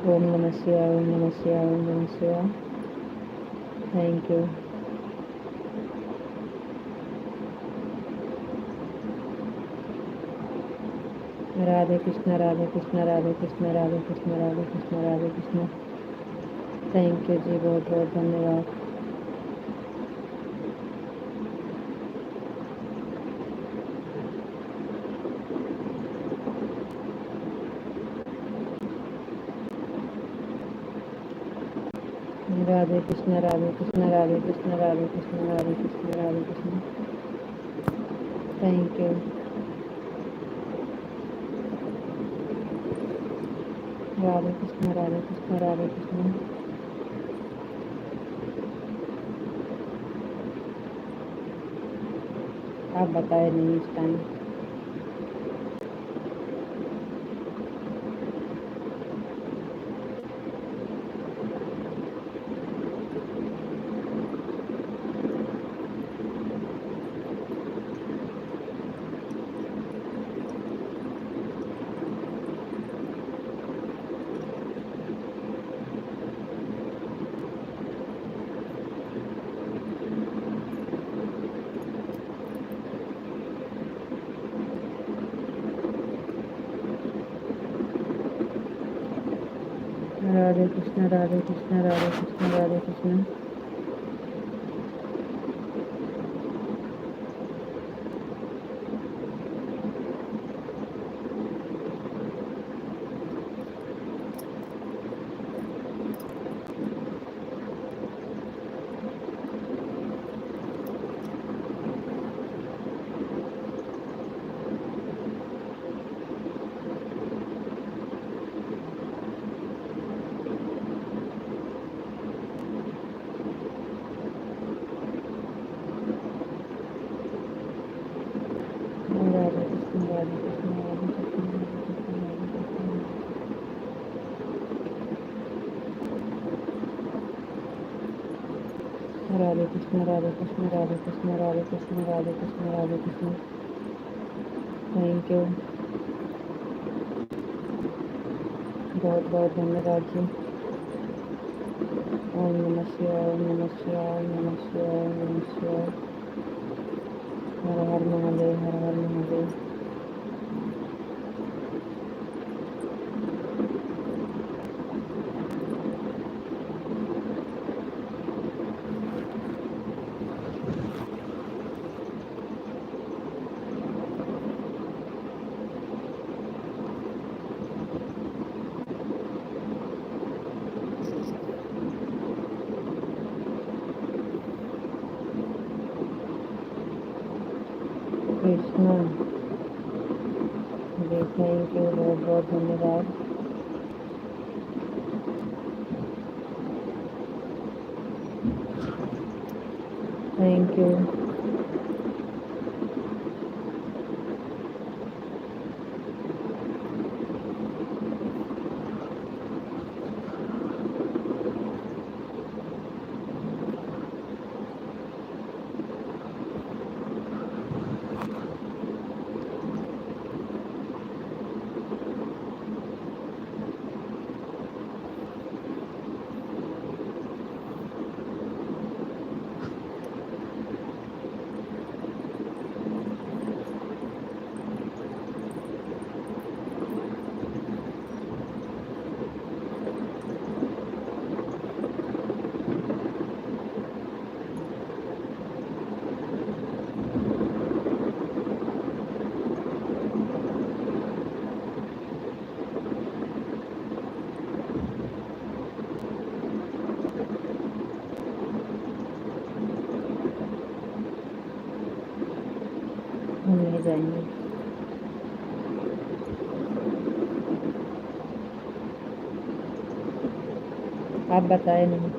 ओम नमः शिवाय, ओम नमः शिवाय, ओम नमः शिवाय। Thank you. Radhe Krishna Radhe Krishna Radhe Krishna Radhe Krishna Radhe Krishna Radhe Krishna. Thank you जी, बहुत बहुत धन्यवाद। राधे कृष्णा राधे कृष्णा राधे कृष्णा राधे कृष्णा राधे कृष्णा राधे कृष्णा। Thank you. राधे कृष्णा राधे कृष्णा राधे कृष्णा। आप बताए नहीं इस time. Radhe Krishna Radhe Krishna Radhe Krishna Radhe Krishna. Radhe Krishna Radhe Krishna Radhe Krishna Radhe Krishna Radhe Krishna Radhe Krishna. Thank you, बहुत बहुत धन्यवाद जी। ओम नमः शिवाय, ओम नमः शिवाय, ओम नमः शिवाय, ओम नमः शिवाय। हर हर महादेव, हर हर महादेव। कृष्णा जी, थैंक यू, बहुत बहुत धन्यवाद। Thank you. हम नहीं जाएंगे। आप बताए नहीं।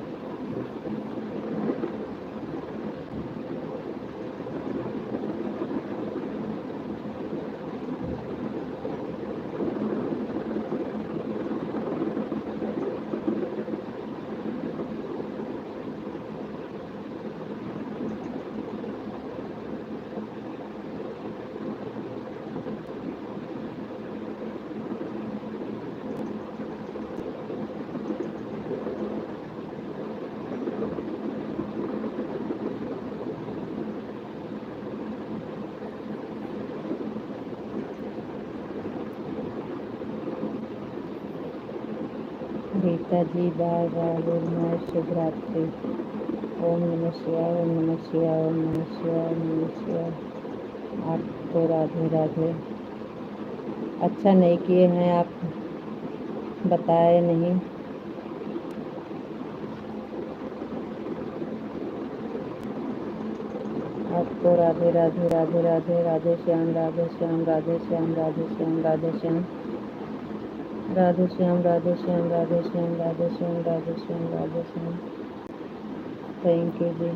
Rita ji, bye bye, good night, शुभ रात्रि। ओम नमः शिवाय, ओम नमः शिवाय, ओम नमः शिवाय, ओम नमः शिवाय। आपको राधे राधे। अच्छा नहीं किए हैं आप, बताए नहीं। आपको राधे राधे राधे राधे। राधे श्याम, राधे श्याम, राधे श्याम, राधे श्याम, राधे श्याम, राधे श्याम, राधे श्याम, राधे श्याम, राधे श्याम, राधे श्याम, राधे श्याम। थैंक यू जी,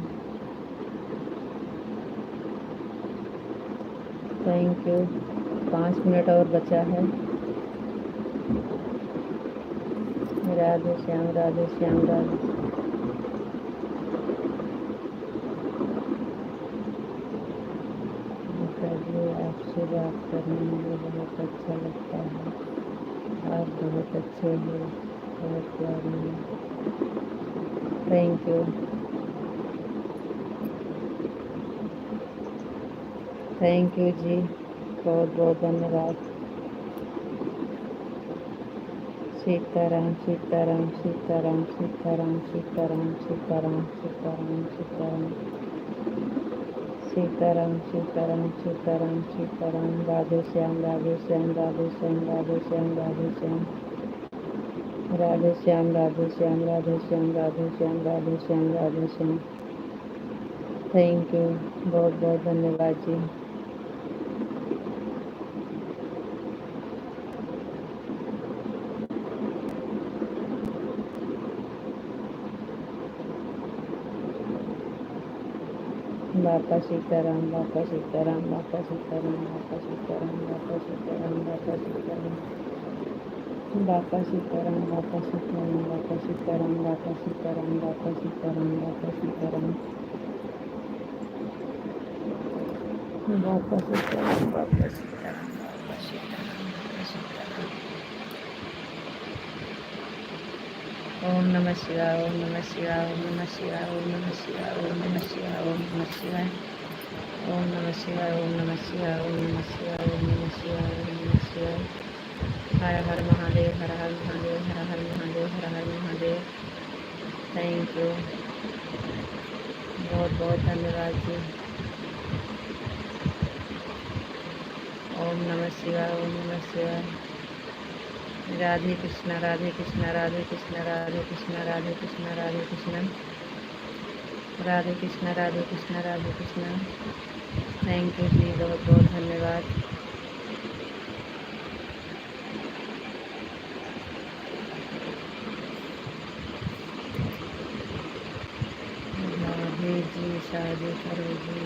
थैंक यू। 5 मिनट और बचा है। राधे श्याम, राधे श्याम, राधे। चलिए, आपसे बात करने में मुझे बहुत अच्छा लगता है। आप बहुत अच्छे हो, बहुत प्यारे हो। थैंक यू, थैंक यू जी, बहुत बहुत धन्यवाद। सीताराम सीताराम सीताराम सीताराम सीताराम सीताराम सीताराम सीताराम सीताराम सीताराम सीताराम सीताराम। राधे श्याम, राधे श्याम, राधे श्याम, राधे श्याम, राधे श्याम, राधे श्याम, राधे श्याम, राधे श्याम, राधे श्याम, राधे श्याम, राधे श्याम। थैंक यू, बहुत बहुत धन्यवाद जी। बापा सीताराम, बापा सीताराम, बापा सीताराम, बापा सीताराम, बापा सीताराम, बापा सीताराम। बापा सीताराम, बापा सीताराम, बापा सीताराम, बापा सीताराम, बापा सीताराम, बापा सीताराम, बापा सीताराम, बापा सीताराम, बापा सीताराम, बापा सीताराम। ओम नमः शिवाय, ओम नमः शिवाय, ओम नमः शिवाय, ओम नमः शिवाय, ओम नमः शिवाय, ओम नमः शिवाय, ओम नमः शिवाय, ओम नमः शिवाय, ओम नमः शिवाय, ओम नमः शिवाय, ओम नमः शिवाय। हर हर महादेव, हर हर महादेव, हर हर महादेव, हर हर महादेव। थैंक यू, बहुत बहुत धन्यवाद जी। ओम नमः शिवाय, ओम नमः शिवाय। राधे कृष्णा, राधे कृष्णा, राधे कृष्णा, राधे कृष्णा, राधे कृष्णा, राधे कृष्णा, राधे कृष्णा, राधे कृष्णा, राधे कृष्णा। थैंक यू जी, बहुत बहुत धन्यवाद। राधे जी, शादी करो जी।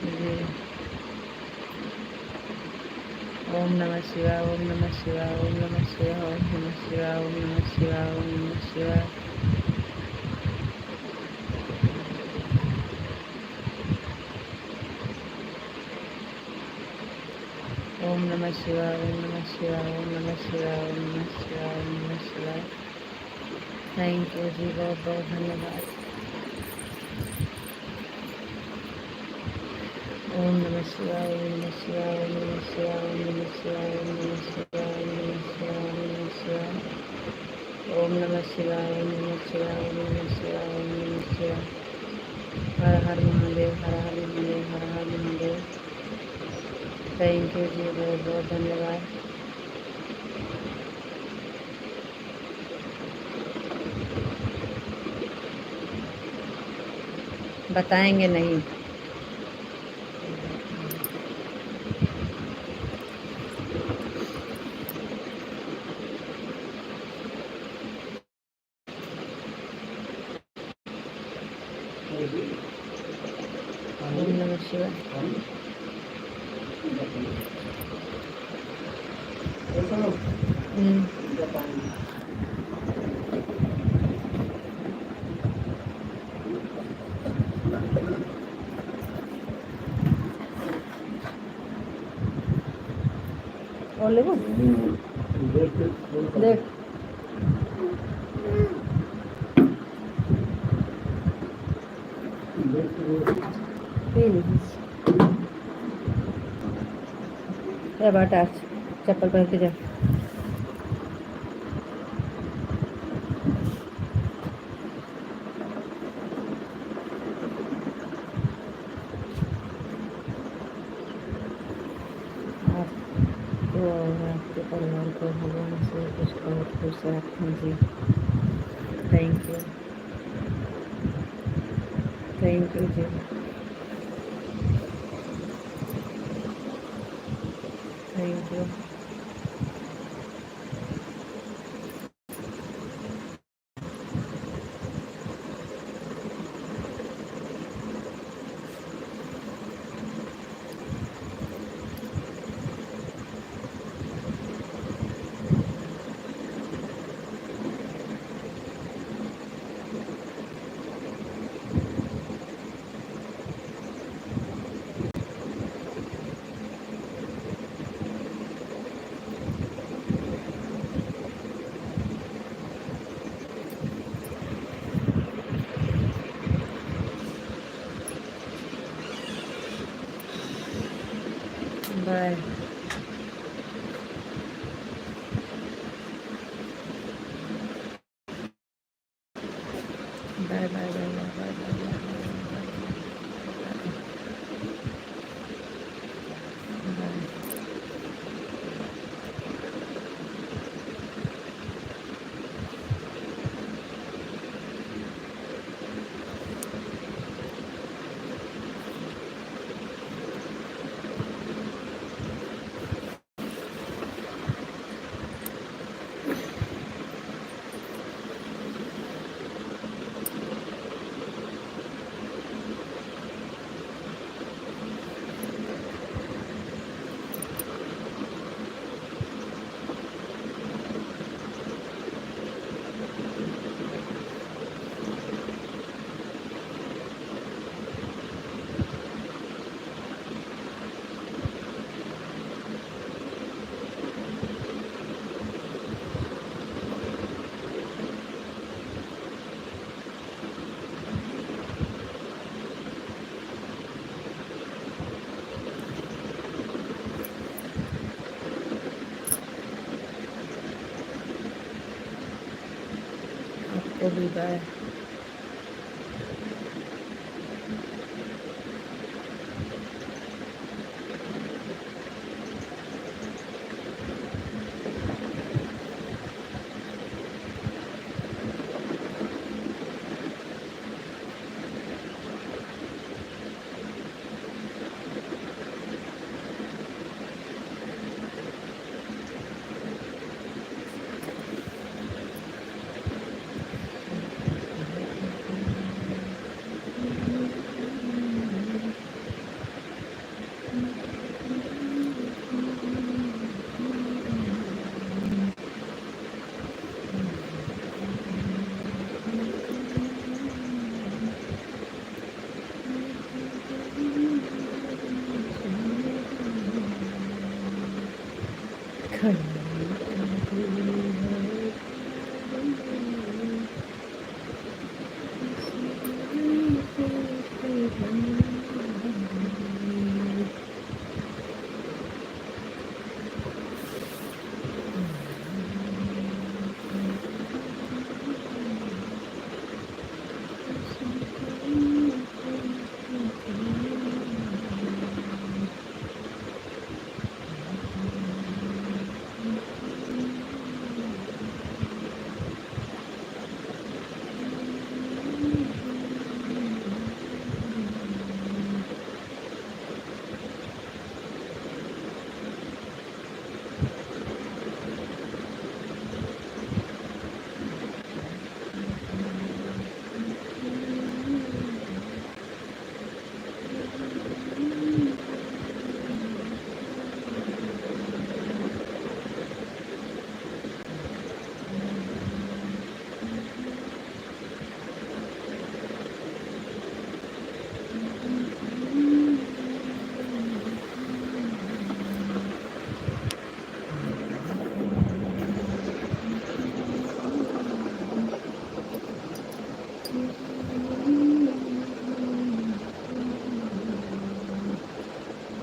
जी। ओम नमः शिवाय, ओम नमः शिवाय, ओम नमः शिवाय, ओम नमः शिवाय, ओम नमः शिवाय, ओम नमः शिवाय। ओम नमः शिवाय, ओम नमः शिवाय, ओम नमः शिवाय, ओम नमः शिवाय, ओम नमः शिवाय। थैंक यू जी, बहुत बहुत धन्यवाद। ओम नमः शिवाय, ओम नमः शिवाय, ओम नमः शिवाय, ओम नमः शिवाय, ओम नमः शिवाय, ओम नमः शिवाय, ओम नमः शिवाय। ओम नमः शिवाय, ओम नमः शिवाय, ओम नमः शिवाय, ओम नमः शिवाय। हर हर महादेव, हर हर महादेव, हर हर महादेव। थैंक यू जी, बहुत बहुत धन्यवाद। बताएंगे नहीं। ओम नमः शिवाय। और लेगो देख बाटा चप्पल पहन के जा। आपको और आपके परिवार को भगवान से कुछ बहुत खुश रखें जी। थैंक यू, थैंक यू जी, thank you. Bye. Bye bye bye bye bye bye. Okay bye.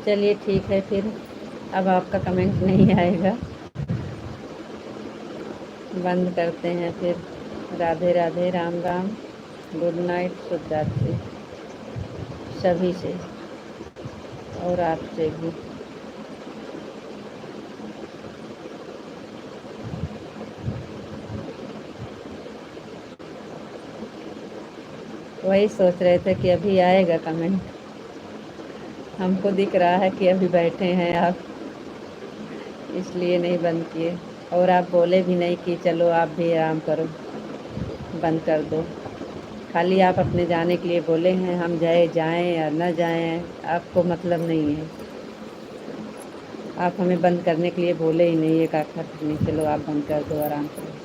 चलिए ठीक है फिर, अब आपका कमेंट नहीं आएगा, बंद करते हैं फिर। राधे राधे, राम राम, गुड नाइट, शुभ रात्रि सभी से और आपसे भी। वही सोच रहे थे कि अभी आएगा कमेंट, हमको दिख रहा है कि अभी बैठे हैं आप, इसलिए नहीं बंद किए। और आप बोले भी नहीं कि चलो आप भी आराम करो, बंद कर दो। खाली आप अपने जाने के लिए बोले हैं, हम जाएं या न जाएं आपको मतलब नहीं है। आप हमें बंद करने के लिए बोले ही नहीं, एक आखिर नहीं, चलो आप बंद कर दो, आराम करो।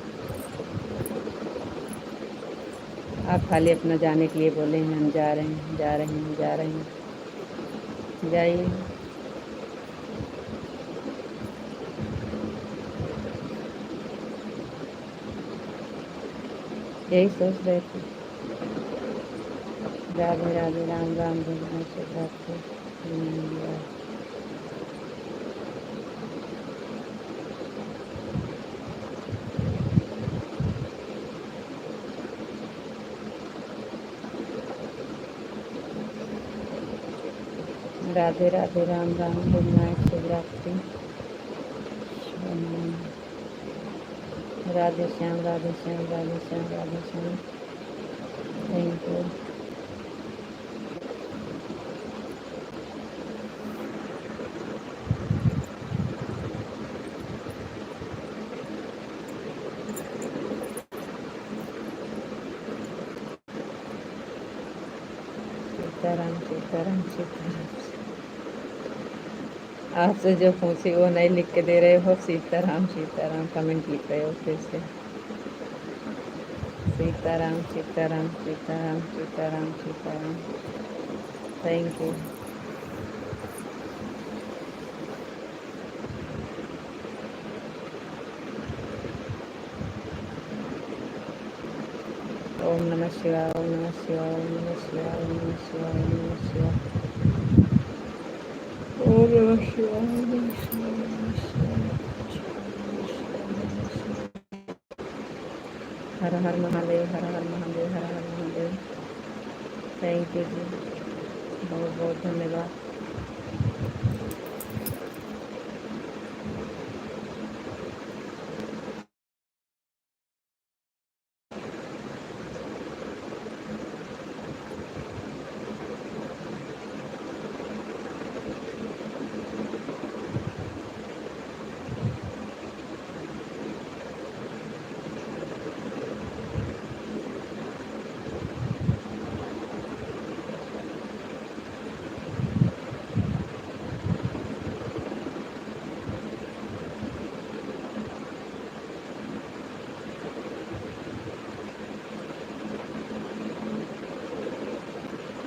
आप खाली अपना जाने के लिए बोले हैं, हम जा रहे हैं, जा रहे हैं, जा रहे हैं, जाइए। यही सोच रहे थे। राधे राधे, राम राम, गुड शुभ रात्रि। राधे राधे, राम राम, गुड नाइट, शुभ रात्रि। राधे श्याम, राधे श्याम, राधे श्याम, राधे श्याम। Thank you. सीताराम सीताराम सीताराम। आपसे जो पूछी वो नहीं लिख के दे रहे हो, सीताराम सीताराम कमेंट लिख रहे हो फिर से। सीताराम सीताराम सीताराम सीताराम सीताराम। Thank you. ओम नमः शिवाय, ओम नमः शिवाय, ओम नमः शिवाय, ओम नमः शिवाय, ओम नमः शिवाय, ओम नमः शिवाय, ओम नमः शिवाय, ओम नमः शिवाय। हर हर महादेव, हर हर महादेव, हर हर महादेव। थैंक यू जी, बहुत बहुत धन्यवाद।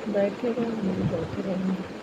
बैठे रहेंगे, बैठे रहेंगे।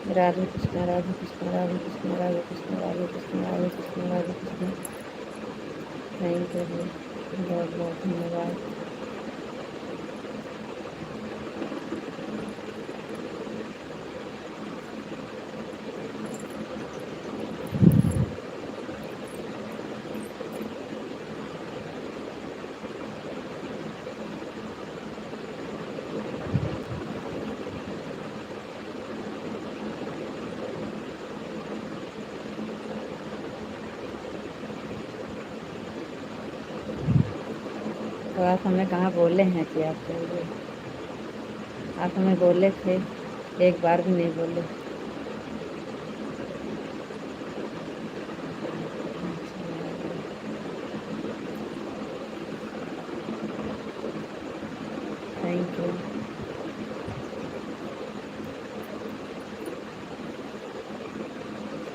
राधे कृष्ण, राधे कृष्ण, राधे कृष्ण, राधे कृष्ण, राधे कृष्ण, राधे कृष्ण, राधे कृष्ण। थैंक यू जी, बहुत बहुत धन्यवाद। तो आप हमें कहाँ बोले हैं कि आप बोले? आप हमें बोले थे, एक बार भी नहीं बोले। Thank you.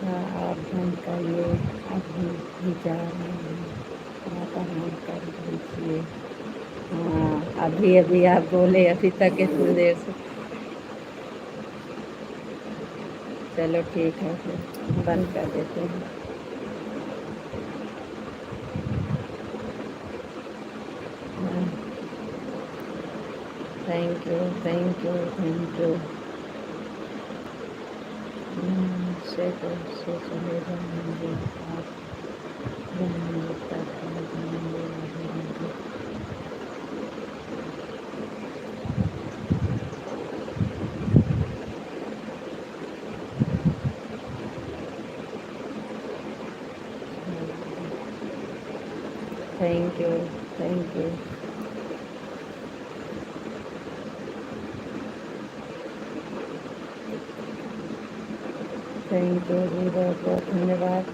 हाँ, आप बंद करिए, अभी जा रहे हैं, आप आराम कर लीजिए। हाँ, अभी अभी आप बोले, अभी तक इतनी देर से। चलो ठीक है, फिर बंद कर देते हैं। हाँ, thank you, thank you, thank you. से चले जाएंगे आप, जाएंगे तब चले जाएंगे, आगे आगे। Thank you, thank you. Thank you जी, बहुत बहुत धन्यवाद।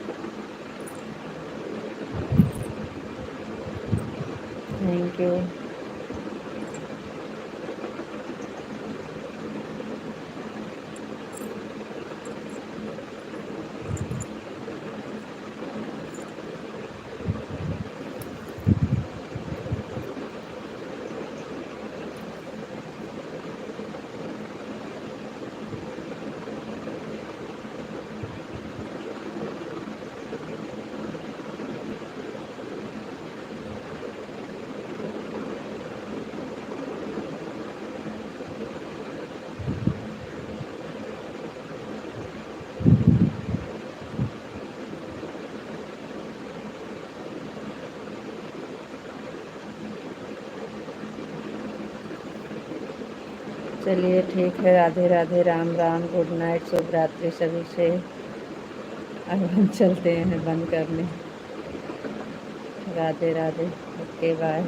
Thank you. चलिए ठीक है, राधे राधे, राम राम, गुड नाइट, शुभ रात्रि सभी से। अब हम चलते हैं बंद करने। Radhe Radhe, okay bye.